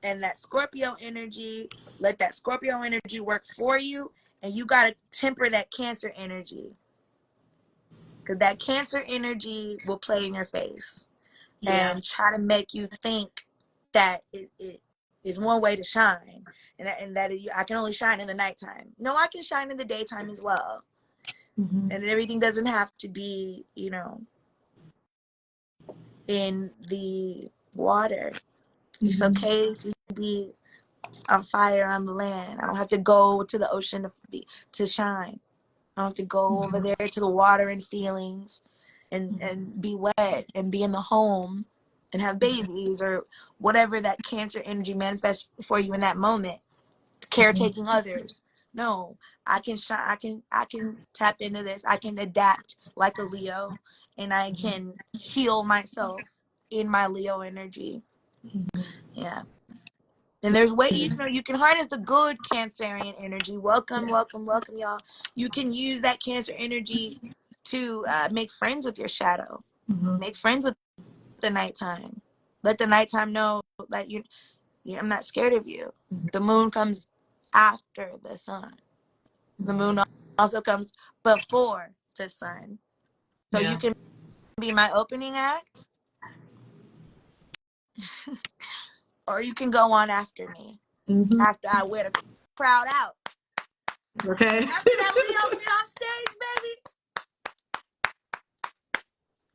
[SPEAKER 3] and that Scorpio energy. Let that Scorpio energy work for you, and you got to temper that Cancer energy, because that Cancer energy will play in your face and try to make you think that it is one way to shine, and that I can only shine in the nighttime. No, I can shine in the daytime as well. And everything doesn't have to be, in the water. It's okay to be on fire on the land. I don't have to go to the ocean to shine. I don't have to go over there to the water and feelings and be wet and be in the home and have babies or whatever that Cancer energy manifests for you in that moment. Caretaking others. No, I can shine. I can tap into this. I can adapt like a Leo, and I can heal myself in my Leo energy. Yeah. And there's way, you can harness the good Cancerian energy. Welcome, y'all. You can use that Cancer energy to make friends with your shadow. Make friends with the nighttime. Let the nighttime know that I'm not scared of you. The moon comes after the sun. The moon also comes before the sun. So you can be my opening act, or you can go on after me. After I wear the crowd out.
[SPEAKER 2] Okay.
[SPEAKER 3] After that Leo get off stage, baby.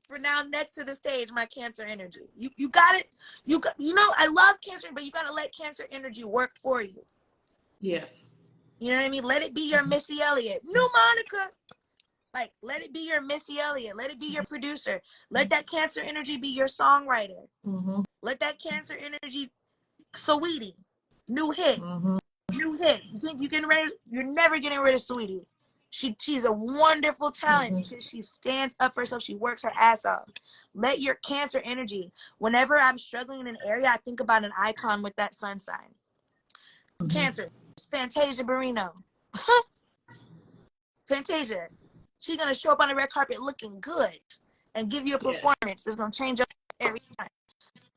[SPEAKER 3] For now, next to the stage, my Cancer energy. You got it. I love Cancer, but you got to let Cancer energy work for you.
[SPEAKER 2] Yes.
[SPEAKER 3] You know what I mean? Let it be your Missy Elliott. New Monica. Like, let it be your Missy Elliott. Let it be your producer. Let that Cancer energy be your songwriter. Let that Cancer energy, Saweetie, new hit. New hit. You think you're never getting rid of Saweetie. She's a wonderful talent because she stands up for herself. She works her ass off. Let your Cancer energy, whenever I'm struggling in an area, I think about an icon with that sun sign. Cancer, Fantasia Barrino. Fantasia, she's going to show up on the red carpet looking good and give you a performance that's going to change up every time.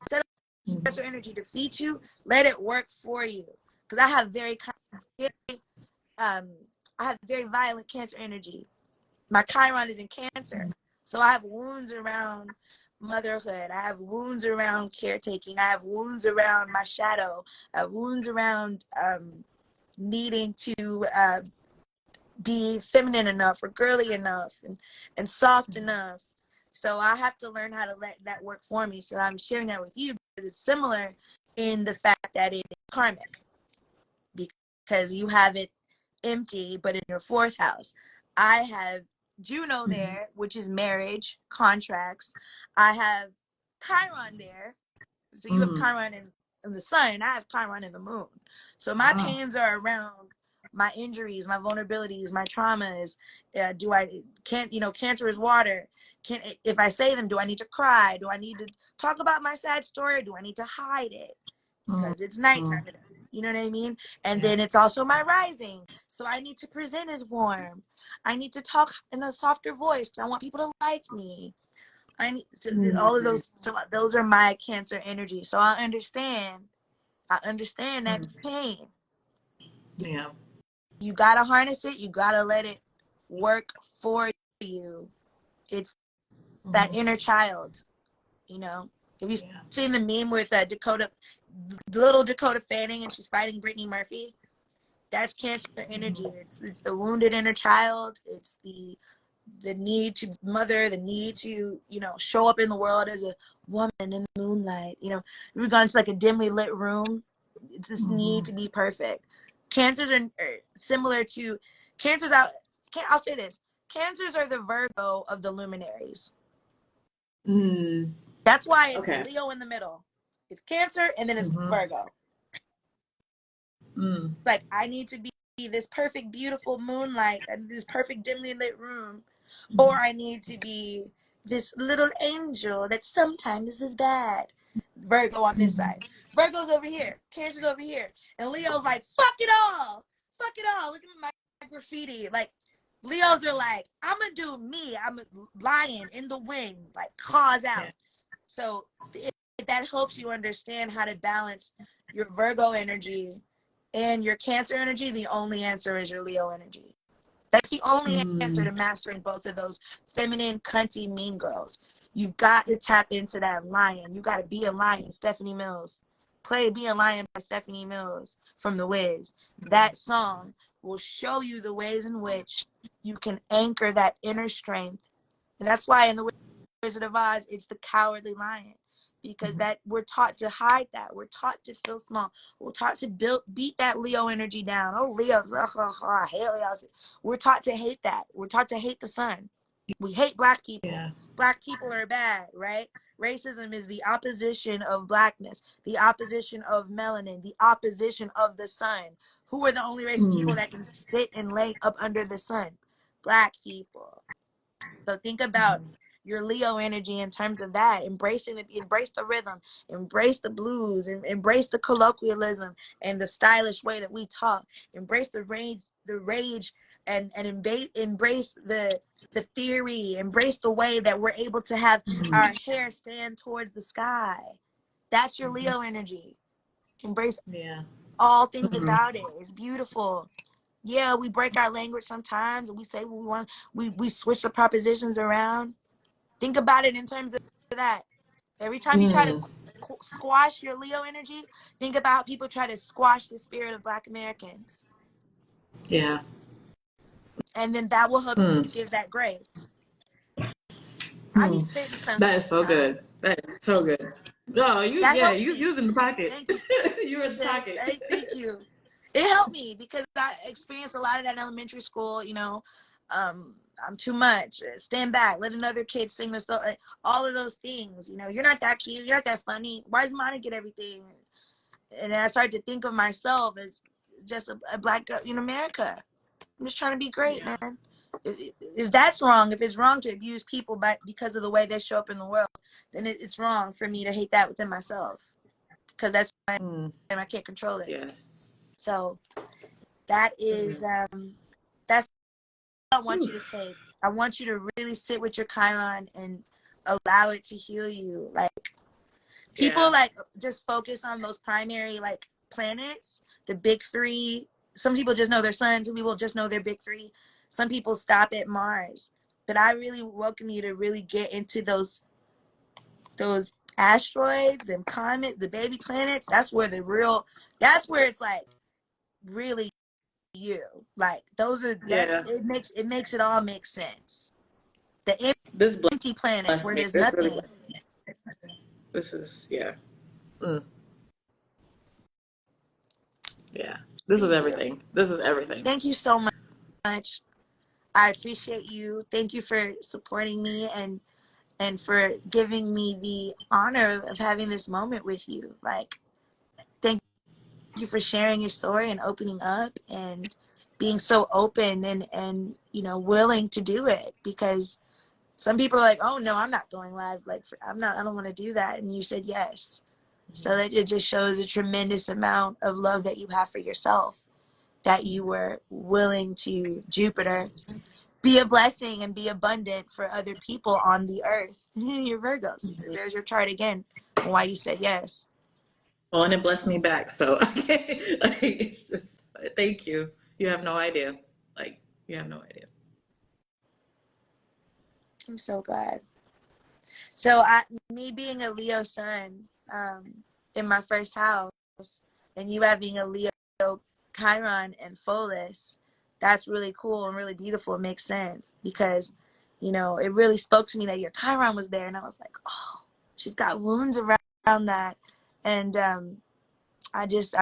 [SPEAKER 3] Instead of Cancer energy defeat you, let it work for you. Because I have very violent Cancer energy. My Chiron is in Cancer. So I have wounds around motherhood. I have wounds around caretaking. I have wounds around my shadow. I have wounds around needing to be feminine enough or girly enough and soft enough. So I have to learn how to let that work for me. So I'm sharing that with you because it's similar in the fact that it is karmic. Because you have it empty, but in your fourth house. I have Juno there, which is marriage, contracts. I have Chiron there. So you have Chiron in the sun, and I have Chiron in the moon. So my pains are around my injuries, my vulnerabilities, my traumas. Cancer is water. If I say them, do I need to cry? Do I need to talk about my sad story? Or do I need to hide it? Because it's nighttime. You know what I mean? And then it's also my rising. So I need to present as warm. I need to talk in a softer voice. I want people to like me. All of those. So those are my Cancer energy. So I understand that pain.
[SPEAKER 2] Yeah.
[SPEAKER 3] You gotta harness it. You gotta let it work for you. It's that inner child. Have you seen the meme with little Dakota Fanning, and she's fighting Brittany Murphy? That's Cancer energy. It's the wounded inner child. It's the need to mother, the need to show up in the world as a woman in the moonlight. We're going to like a dimly lit room. It's this need to be perfect. Cancers are similar to I'll say this: Cancers are the Virgo of the luminaries.
[SPEAKER 2] Mm,
[SPEAKER 3] That's why it's
[SPEAKER 2] okay.
[SPEAKER 3] Leo in the middle. It's Cancer and then it's
[SPEAKER 2] Mm-hmm.
[SPEAKER 3] Virgo.
[SPEAKER 2] Mm,
[SPEAKER 3] Like, I need to be this perfect, beautiful moonlight and this perfect dimly lit room, or I need to be this little angel that sometimes is bad. Virgo on this
[SPEAKER 2] mm,
[SPEAKER 3] side. Virgo's over here. Cancer's over here. And Leo's like, fuck it all. Fuck it all. Look at my graffiti. Like, Leos are like, I'm going to do me. I'm a lion in the wing, like, claws
[SPEAKER 2] yeah.
[SPEAKER 3] out. So if that helps you understand how to balance your Virgo energy and your Cancer energy, the only answer is your Leo energy. That's the only answer
[SPEAKER 2] Mm,
[SPEAKER 3] to mastering both of those feminine, cunty, mean girls. You've got to tap into that lion. You got to be a lion, Stephanie Mills. Play Be a Lion by Stephanie Mills from The Wiz. That song will show you the ways in which you can anchor that inner strength. And that's why in The Wizard of Oz, it's the cowardly lion. Because that we're taught to hide that. We're taught to feel small. We're taught to beat that Leo energy down. Oh, Leos, I hate Leos. We're taught to hate that. We're taught to hate the sun. We hate black people.
[SPEAKER 2] yeah.
[SPEAKER 3] Black people are bad, right? Racism is the opposition of blackness, the opposition of melanin, the opposition of the sun. Who are the only race of people
[SPEAKER 2] Mm,
[SPEAKER 3] that can sit and lay up under the sun? Black people. So think about your Leo energy in terms of that, embrace the rhythm, embrace the blues, and embrace the colloquialism and the stylish way that we talk, embrace the rage, and embrace the theory, embrace the way that we're able to have our hair stand towards the sky. That's your Leo energy. Embrace
[SPEAKER 2] yeah.
[SPEAKER 3] all things
[SPEAKER 2] Mm,
[SPEAKER 3] about it. It's beautiful. Yeah, we break our language sometimes and we say what we want. We switch the propositions around. Think about it in terms of that. Every time you try to
[SPEAKER 2] mm,
[SPEAKER 3] squash your Leo energy, think about how people try to squash the spirit of Black Americans.
[SPEAKER 2] yeah.
[SPEAKER 3] And then that will help
[SPEAKER 2] Mm,
[SPEAKER 3] you give that grace. I be
[SPEAKER 2] mm.
[SPEAKER 3] spitting sometimes.
[SPEAKER 2] That is so good. That is so good. No,
[SPEAKER 3] That helps
[SPEAKER 2] you
[SPEAKER 3] me.
[SPEAKER 2] was in the pocket.
[SPEAKER 3] Thank you,
[SPEAKER 2] You were in the
[SPEAKER 3] sis.
[SPEAKER 2] pocket.
[SPEAKER 3] Thank you. It helped me because I experienced a lot of that in elementary school. I'm too much. Stand back. Let another kid sing the song. All of those things. You're not that cute. You're not that funny. Why does Monica get everything? And then I started to think of myself as just a Black girl in America. I'm just trying to be great,
[SPEAKER 2] Yeah.
[SPEAKER 3] man. If that's wrong, if it's wrong to abuse people because of the way they show up in the world, then it's wrong for me to hate that within myself because that's why
[SPEAKER 2] Mm,
[SPEAKER 3] I can't control it.
[SPEAKER 2] yes.
[SPEAKER 3] So that is that's what I want you to
[SPEAKER 2] Oof.
[SPEAKER 3] take. I want you to really sit with your Chiron and allow it to heal you. Like people
[SPEAKER 2] Yeah.
[SPEAKER 3] like just focus on those primary like planets, the big three. Some people just know their sun. Some people just know their big three. Some people stop at Mars. But I really welcome you to really get into those asteroids, them comets, the baby planets. That's where that's where it's like really you. Like those are that
[SPEAKER 2] Yeah.
[SPEAKER 3] it makes it all make sense. The
[SPEAKER 2] This
[SPEAKER 3] empty planets
[SPEAKER 2] blessed
[SPEAKER 3] where
[SPEAKER 2] me.
[SPEAKER 3] there's
[SPEAKER 2] This really
[SPEAKER 3] nothing.
[SPEAKER 2] blessed me. This is yeah. Mm, yeah. This was
[SPEAKER 3] Thank you.
[SPEAKER 2] everything. This is everything.
[SPEAKER 3] Thank you so much. I appreciate you. Thank you for supporting me and for giving me the honor of having this moment with you. Like, thank you for sharing your story and opening up and being so open and willing to do it because some people are like, oh no, I'm not going live. Like, I don't want to do that. And you said yes. So that it just shows a tremendous amount of love that you have for yourself, that you were willing to Jupiter be a blessing and be abundant for other people on the earth. You're Virgos. There's your chart again on why you said yes.
[SPEAKER 2] Well, and it blessed me back. So okay, like, it's just thank you. You have no idea. Like you have no idea.
[SPEAKER 3] I'm so glad. So me being a Leo sun in my first house and you having a Leo Chiron and Pholus, that's really cool and really beautiful. It makes sense because, it really spoke to me that your Chiron was there. And I was like, oh, she's got wounds around that. And I just,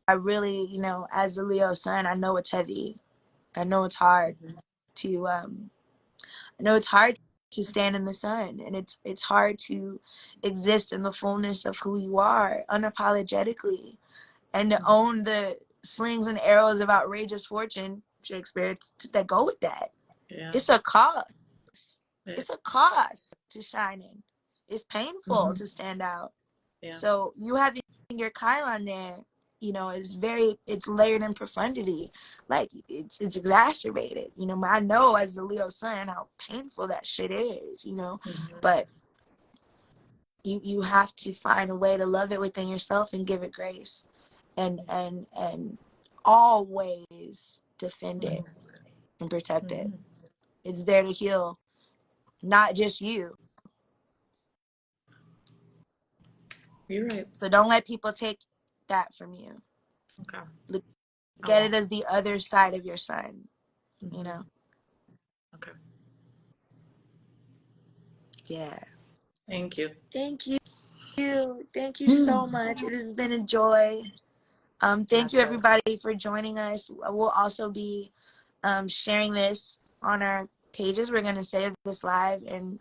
[SPEAKER 3] I really, as a Leo sun, I know it's heavy. I know it's hard to, I know it's hard to stand in the sun, and it's hard to exist in the fullness of who you are unapologetically, and to own the slings and arrows of outrageous fortune, Shakespeare, that go with that.
[SPEAKER 2] Yeah.
[SPEAKER 3] It's a cost.
[SPEAKER 2] It,
[SPEAKER 3] It's a cost to shine in. It's painful
[SPEAKER 2] Mhm.
[SPEAKER 3] to stand out.
[SPEAKER 2] Yeah.
[SPEAKER 3] So you having your Chiron there, you know, is it's layered in profundity. Like it's exacerbated. You know, I know as the Leo sun how painful that shit is, you know.
[SPEAKER 2] Mhm.
[SPEAKER 3] But you have to find a way to love it within yourself and give it grace. And always defend it and protect it.
[SPEAKER 2] Mhm.
[SPEAKER 3] It's there to heal, not just you.
[SPEAKER 2] You're right.
[SPEAKER 3] So don't let people take that from you.
[SPEAKER 2] Okay.
[SPEAKER 3] Look
[SPEAKER 2] I
[SPEAKER 3] at it
[SPEAKER 2] won't.
[SPEAKER 3] as the other side of your sun, you
[SPEAKER 2] Mhm.
[SPEAKER 3] know?
[SPEAKER 2] Okay.
[SPEAKER 3] Yeah.
[SPEAKER 2] Thank you.
[SPEAKER 3] Thank you. Thank you so
[SPEAKER 2] Hmm.
[SPEAKER 3] much. It has been a joy. Thank
[SPEAKER 2] As
[SPEAKER 3] you
[SPEAKER 2] well.
[SPEAKER 3] everybody for joining us. We'll also be sharing this on our pages. We're gonna save this live and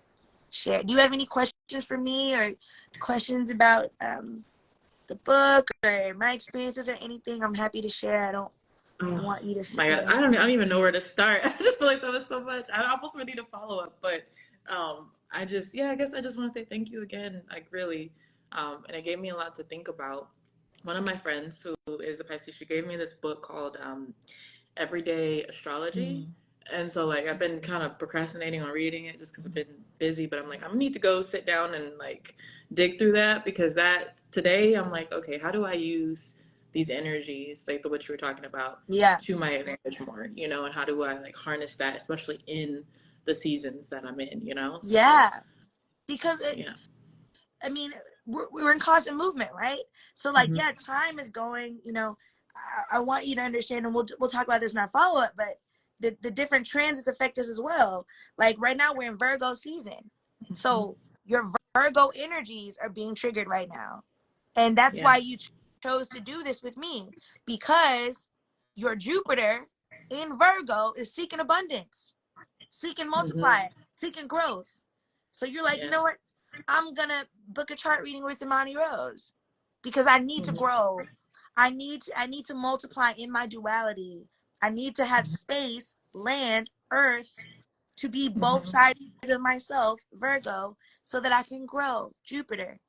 [SPEAKER 3] share. Do you have any questions for me or questions about the book or my experiences or anything? I'm happy to share. I don't
[SPEAKER 2] Oh
[SPEAKER 3] want you to
[SPEAKER 2] my God.
[SPEAKER 3] feel
[SPEAKER 2] I don't even know where to start. I just feel like that was so much. I almost ready to follow up, but I guess I just want to say thank you again. Like really. And it gave me a lot to think about. One of my friends who is a Pisces, she gave me this book called Everyday Astrology.
[SPEAKER 3] mm.
[SPEAKER 2] And so like I've been kind of procrastinating on reading it just because I've been busy, but I'm like, I need to go sit down and like dig through that because that today I'm like, okay, how do I use these energies, like the what you were talking about,
[SPEAKER 3] Yeah.
[SPEAKER 2] to my advantage more, you know, and how do I like harness that, especially in the seasons that I'm in, you know? So
[SPEAKER 3] Yeah. Because
[SPEAKER 2] yeah.
[SPEAKER 3] I mean, we're in constant movement, right? So like,
[SPEAKER 2] Mm-hmm.
[SPEAKER 3] yeah, time is going, you know, I want you to understand, and we'll talk about this in our follow-up, but the different transits affect us as well. Like right now we're in Virgo season.
[SPEAKER 2] Mm-hmm.
[SPEAKER 3] So your Virgo energies are being triggered right now. And that's
[SPEAKER 2] Yeah.
[SPEAKER 3] why you chose to do this with me, because your Jupiter in Virgo is seeking abundance, seeking
[SPEAKER 2] Mm-hmm.
[SPEAKER 3] multiply, seeking growth. So you're like, you know
[SPEAKER 2] Yes.
[SPEAKER 3] what? I'm gonna book a chart reading with Imani Rose because I need to
[SPEAKER 2] Mm-hmm.
[SPEAKER 3] grow. I need to multiply in my duality. I need to have space, land, earth to be both
[SPEAKER 2] Mm-hmm.
[SPEAKER 3] sides of myself, Virgo, so that I can grow. Jupiter.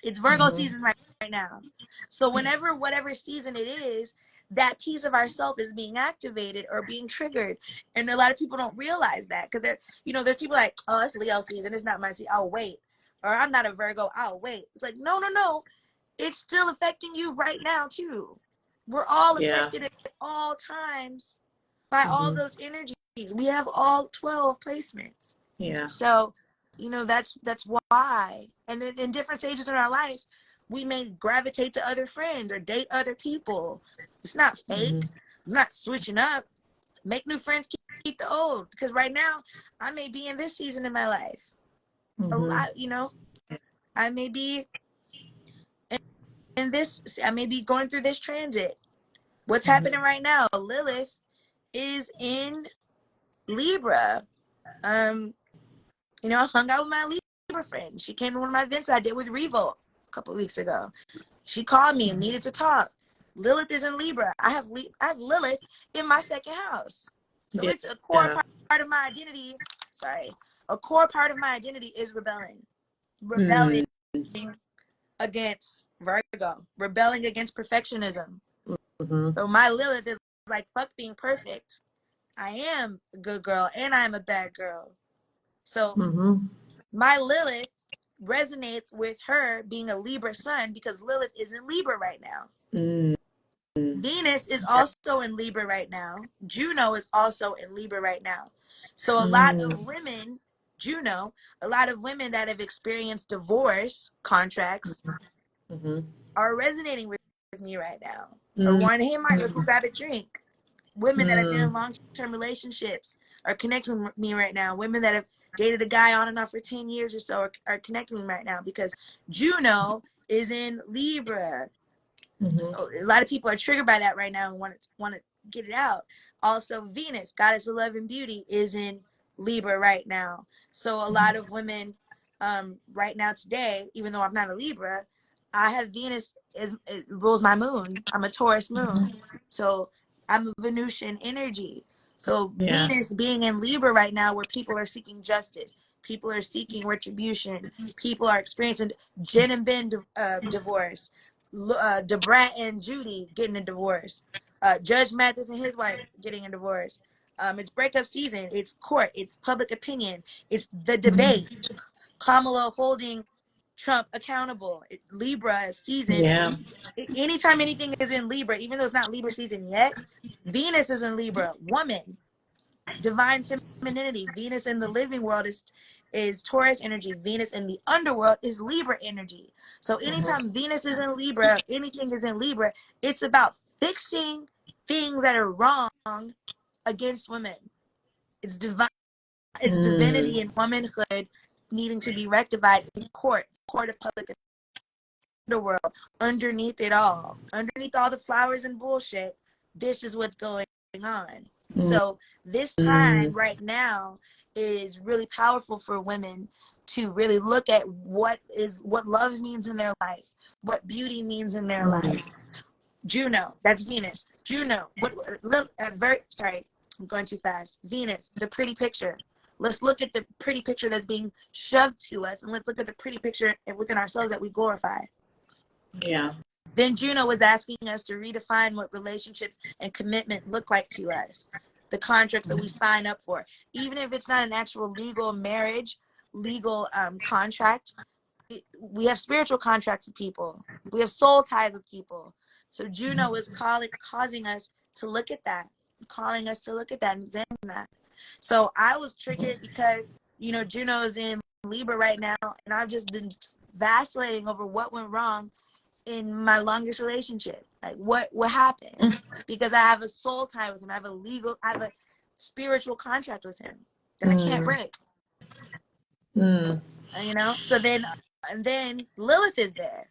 [SPEAKER 3] It's Virgo
[SPEAKER 2] Mm-hmm.
[SPEAKER 3] season right now. So
[SPEAKER 2] Yes.
[SPEAKER 3] whenever whatever season it is, that piece of ourself is being activated or being triggered. And a lot of people don't realize that because there's people like, oh, it's Leo season, it's not my season, I'll wait. Or I'm not a Virgo, I'll wait. It's like, no, no, no. It's still affecting you right now too. We're all
[SPEAKER 2] Yeah.
[SPEAKER 3] affected at all times by all
[SPEAKER 2] Mm-hmm.
[SPEAKER 3] those energies. We have all 12 placements.
[SPEAKER 2] Yeah.
[SPEAKER 3] So, that's why. And then in different stages in our life, we may gravitate to other friends or date other people. It's not
[SPEAKER 2] Mm-hmm.
[SPEAKER 3] fake. I'm not switching up. Make new friends, keep the old. Because right now, I may be in this season in my life. A
[SPEAKER 2] Mm-hmm.
[SPEAKER 3] lot, I may be in this, I may be going through this transit. What's
[SPEAKER 2] Mm-hmm.
[SPEAKER 3] happening right now? Lilith is in Libra. Um, I hung out with my Libra friend. She came to one of my events I did with Revo a couple of weeks ago. She called me and needed to talk. Lilith is in Libra. I have Lilith in my second house. So
[SPEAKER 2] Yeah.
[SPEAKER 3] it's a core
[SPEAKER 2] Yeah.
[SPEAKER 3] part of my identity. Sorry. A core part of my identity is rebelling. Rebelling
[SPEAKER 2] Mm.
[SPEAKER 3] against Virgo. Rebelling against perfectionism.
[SPEAKER 2] Mm-hmm.
[SPEAKER 3] So my Lilith is like, fuck being perfect. I am a good girl and I am a bad girl. So
[SPEAKER 2] Mm-hmm.
[SPEAKER 3] my Lilith resonates with her being a Libra sun because Lilith is in Libra right now.
[SPEAKER 2] Mm.
[SPEAKER 3] Venus is also in Libra right now. Juno is also in Libra right now. So a lot
[SPEAKER 2] Mm.
[SPEAKER 3] of women, a lot of women that have experienced divorce contracts
[SPEAKER 2] Mm-hmm.
[SPEAKER 3] are resonating with me right now. Or
[SPEAKER 2] Mm.
[SPEAKER 3] wanting, hey, Mark, let's go grab a drink. Women that have been in
[SPEAKER 2] Mm.
[SPEAKER 3] long-term relationships are connecting with me right now. Women that have dated a guy on and off for 10 years or so are connecting with me right now because Juno is in Libra.
[SPEAKER 2] Mm-hmm.
[SPEAKER 3] So a lot of people are triggered by that right now and want to get it out. Also, Venus, goddess of love and beauty, is in Libra right now. So a lot of women right now today, even though I'm not a Libra, I have Venus it rules my moon. I'm a Taurus moon. So I'm a Venusian energy. So
[SPEAKER 2] Yeah.
[SPEAKER 3] Venus being in Libra right now, where people are seeking justice, people are seeking retribution, people are experiencing Jen and Ben divorce, Debrat and Judy getting a divorce, Judge Mathis and his wife getting a divorce. It's breakup season. It's court. It's public opinion. It's the debate. Kamala holding Trump accountable. Libra season.
[SPEAKER 2] Yeah.
[SPEAKER 3] Anytime anything is in Libra, even though it's not Libra season yet, Venus is in Libra. Woman, divine femininity. Venus in the living world is Taurus energy. Venus in the underworld is Libra energy. So anytime Venus is in Libra, anything is in Libra, it's about fixing things that are wrong against women. It's divine. It's divinity and womanhood needing to be rectified in court of public underworld. Underneath it all, underneath all the flowers and bullshit, this is what's going on. So this time right now is really powerful for women to really look at what love means in their life, what beauty means in their life. Juno, that's Venus. Juno, sorry, I'm going too fast. Venus, the pretty picture. Let's look at the pretty picture that's being shoved to us, and let's look at the pretty picture within ourselves that we glorify.
[SPEAKER 2] Yeah.
[SPEAKER 3] Then Juno was asking us to redefine what relationships and commitment look like to us, the contracts that we sign up for. Even if it's not an actual legal marriage, legal contract, we have spiritual contracts with people. We have soul ties with people. So Juno is causing us to look at that, calling us to look at that and examine that. So I was triggered because, Juno is in Libra right now, and I've just been vacillating over what went wrong in my longest relationship. Like what happened? Because I have a soul tie with him. I have a spiritual contract with him that I can't break. So then Lilith is there.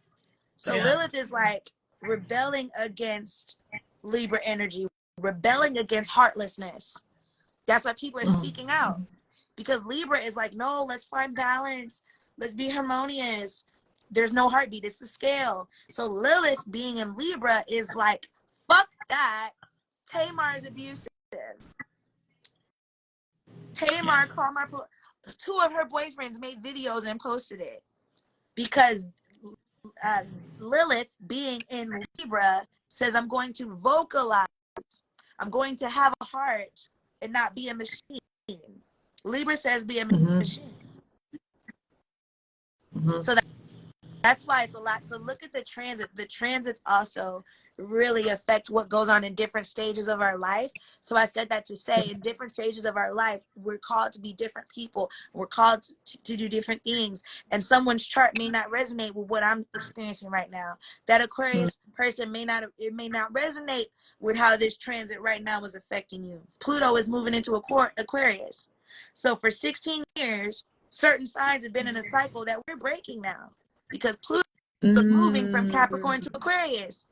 [SPEAKER 3] So Lilith is like rebelling against Libra energy, rebelling against heartlessness. That's why people are speaking out, because Libra is like, no, let's find balance. Let's be harmonious. There's no heartbeat. It's the scale. So Lilith being in Libra is like, fuck that. Tamar is abusive. Tamar called two of her boyfriends made videos and posted it because Lilith being in Libra says, I'm going to vocalize. I'm going to have a heart and not be a machine. Libra says be a machine. So that's why it's a lot. So look at the transit. The transits also really affect what goes on in different stages of our life. So I said that to say in different stages of our life, we're called to be different people. We're called to do different things. And someone's chart may not resonate with what I'm experiencing right now. That Aquarius person may not resonate with how this transit right now is affecting you. Pluto is moving into Aquarius. So for 16 years, certain signs have been in a cycle that we're breaking now, because Pluto is moving from Capricorn to Aquarius.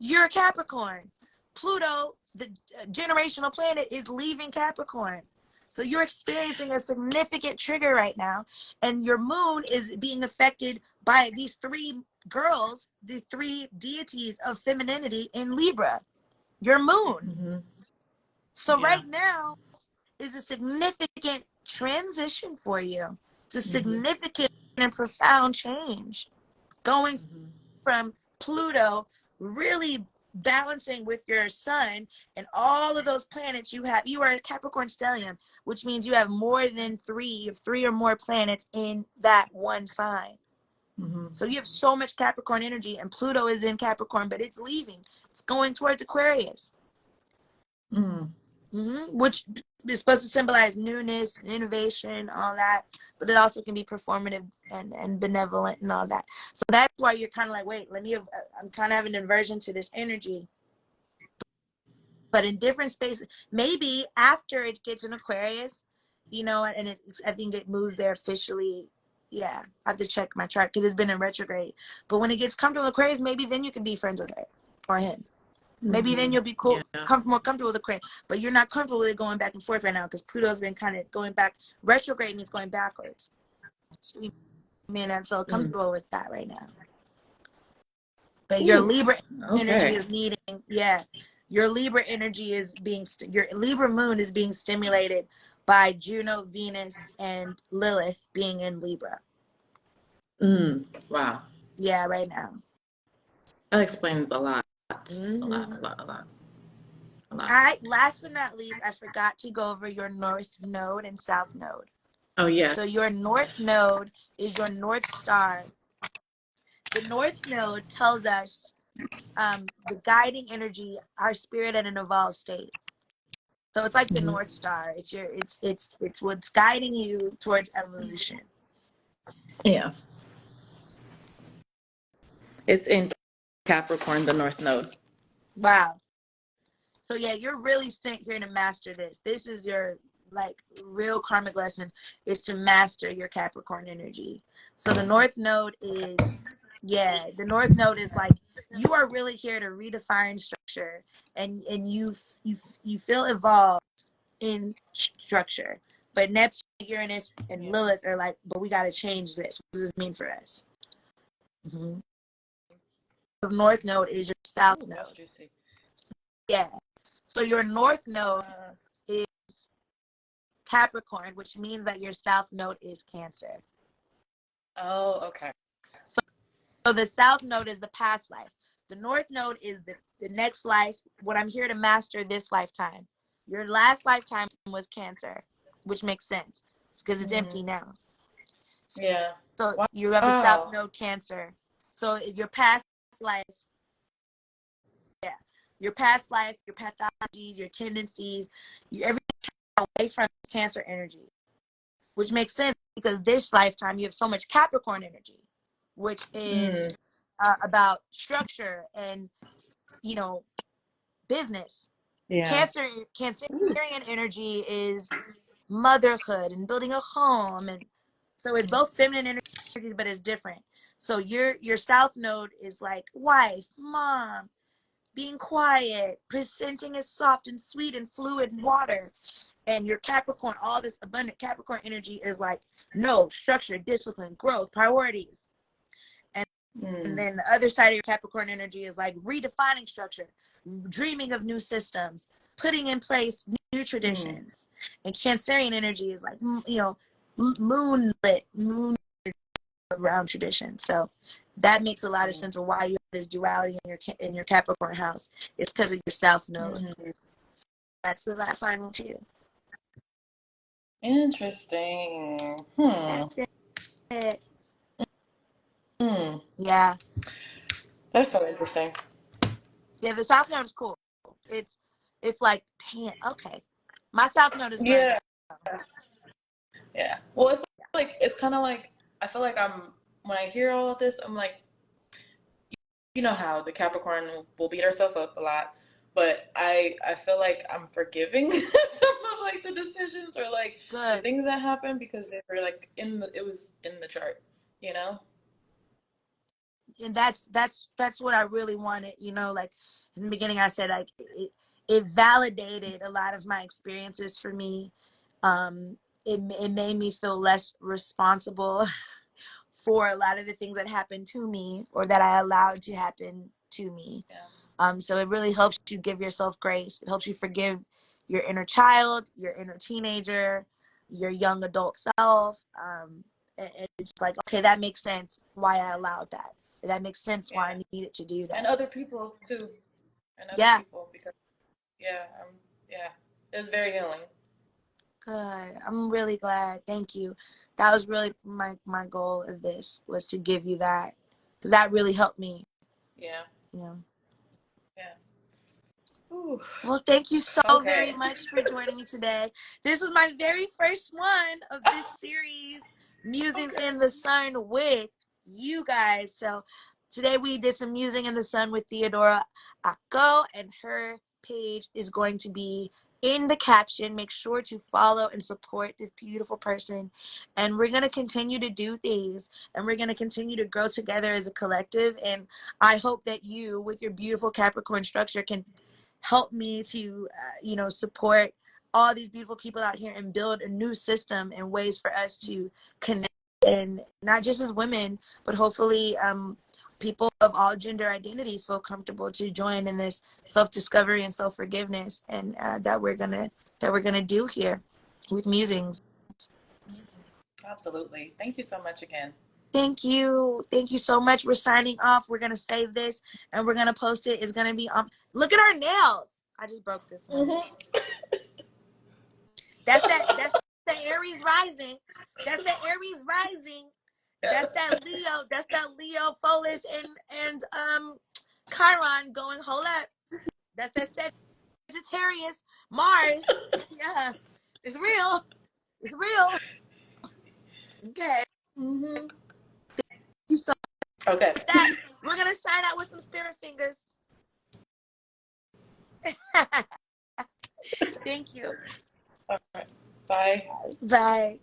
[SPEAKER 3] You're Capricorn. Pluto, the generational planet, is leaving Capricorn. So you're experiencing a significant trigger right now, and your moon is being affected by these three girls, the three deities of femininity in Libra. Your moon. So right now is a significant transition for you. It's a significant and profound change. Going from Pluto really balancing with your sun and all of those planets you have. You are a Capricorn stellium, which means you have more than three or more planets in that one sign. So you have so much Capricorn energy, and Pluto is in Capricorn, but it's leaving. It's going towards Aquarius. Which is supposed to symbolize newness, innovation, all that, but it also can be performative and benevolent and all that. So that's why you're kind of like, wait, I'm kind of having an aversion to this energy. But in different spaces, maybe after it gets in Aquarius, and I think it moves there officially. Yeah, I have to check my chart because it's been in retrograde. But when it gets comfortable Aquarius, maybe then you can be friends with her or him. Maybe then you'll be
[SPEAKER 2] Yeah.
[SPEAKER 3] more comfortable with Aquarius, but you're not comfortable with it going back and forth right now because Pluto's been kind of going back. Retrograde means going backwards. So you may not feel comfortable with that right now. But your Libra energy is needing, your Libra energy is being, your Libra moon is being stimulated by Juno, Venus, and Lilith being in Libra.
[SPEAKER 2] Wow.
[SPEAKER 3] Yeah, right now.
[SPEAKER 2] That explains a lot.
[SPEAKER 3] Mm-hmm.
[SPEAKER 2] A lot.
[SPEAKER 3] Last but not least, I forgot to go over your North Node and South Node.
[SPEAKER 2] Oh, yeah.
[SPEAKER 3] So your North Node is your North Star. The North Node tells us the guiding energy, our spirit at an evolved state. So it's like the North Star. It's what's guiding you towards evolution.
[SPEAKER 2] Yeah. It's in Capricorn, the North Node.
[SPEAKER 3] Wow. So yeah, you're really sent here to master this. This is your like real karmic lesson, is to master your Capricorn energy. So the North Node is, the North Node is like, you are really here to redefine structure, and you feel evolved in structure. But Neptune, Uranus, and Lilith are like, but we got to change this. What does this mean for us? Mm-hmm. The North Node is your South Node.
[SPEAKER 2] Juicy.
[SPEAKER 3] Yeah. So your North Node is Capricorn, which means that your South Node is Cancer.
[SPEAKER 2] Oh, okay.
[SPEAKER 3] So the South Node is the past life. The North Node is the next life, what I'm here to master this lifetime. Your last lifetime was Cancer, which makes sense because it's empty now.
[SPEAKER 2] Yeah.
[SPEAKER 3] So you have a South Node Cancer. So your past life, your past life, your pathologies, your tendencies, everything away from Cancer energy, which makes sense because this lifetime you have so much Capricorn energy, which is about structure and, business.
[SPEAKER 2] Yeah.
[SPEAKER 3] Cancerian energy is motherhood and building a home, and so it's both feminine energy, but it's different. So your South Node is like wife, mom, being quiet, presenting as soft and sweet and fluid and water. And your Capricorn, all this abundant Capricorn energy is like, no, structure, discipline, growth, priorities. And then the other side of your Capricorn energy is like redefining structure, dreaming of new systems, putting in place new traditions. And Cancerian energy is like, moonlit, moon around tradition. So that makes a lot of sense of why you have this duality in your Capricorn house. It's because of your South Node. That's the last final too.
[SPEAKER 2] Interesting.
[SPEAKER 3] Yeah.
[SPEAKER 2] That's so interesting.
[SPEAKER 3] Yeah, the South Node is cool. It's like, damn, okay. My South Node is
[SPEAKER 2] Yeah. Yeah. Well, it's like, it's kind of like, I feel like when I hear all of this, I'm like, you know how the Capricorn will beat herself up a lot, but I feel like I'm forgiving some of like the decisions or like the things that happened because they were like it was in the chart,
[SPEAKER 3] And that's what I really wanted, like in the beginning I said, like it validated a lot of my experiences for me. It made me feel less responsible for a lot of the things that happened to me or that I allowed to happen to me. So it really helps you give yourself grace. It helps you forgive your inner child, your inner teenager, your young adult self. And it's like, okay, that makes sense why I allowed that. That makes sense why I needed to do that.
[SPEAKER 2] And other people too. And other people, because it was very healing.
[SPEAKER 3] Good. I'm really glad. Thank you. That was really my goal of this, was to give you that, because that really helped me.
[SPEAKER 2] Yeah.
[SPEAKER 3] Yeah.
[SPEAKER 2] Ooh.
[SPEAKER 3] Well, thank you so very much for joining me today. This was my very first one of this series, Musings in the Sun, with you guys. So today we did some Musing in the Sun with Theodora Ako, and her page is going to be in the caption. Make sure to follow and support this beautiful person. And we're going to continue to do things, and we're going to continue to grow together as a collective. And I hope that you, with your beautiful Capricorn structure, can help me to, support all these beautiful people out here and build a new system and ways for us to connect, and not just as women, but hopefully people of all gender identities feel comfortable to join in this self-discovery and self-forgiveness, and that we're gonna do here with Musings.
[SPEAKER 2] Absolutely. Thank you so much again.
[SPEAKER 3] Thank you so much. We're signing off. We're gonna save this and we're gonna post it. It's gonna be look at our nails. I just broke this one.
[SPEAKER 2] Mm-hmm.
[SPEAKER 3] That's the Aries rising. That's the Aries rising. That's that Leo. That's that Leo, Pholus, and Chiron going. Hold up. That's that Sagittarius, Mars. Yeah, it's real. It's real. Okay.
[SPEAKER 2] Mm-hmm.
[SPEAKER 3] You saw
[SPEAKER 2] Okay.
[SPEAKER 3] that. We're gonna sign out with some spirit fingers. Thank you.
[SPEAKER 2] All right. Bye.
[SPEAKER 3] Bye.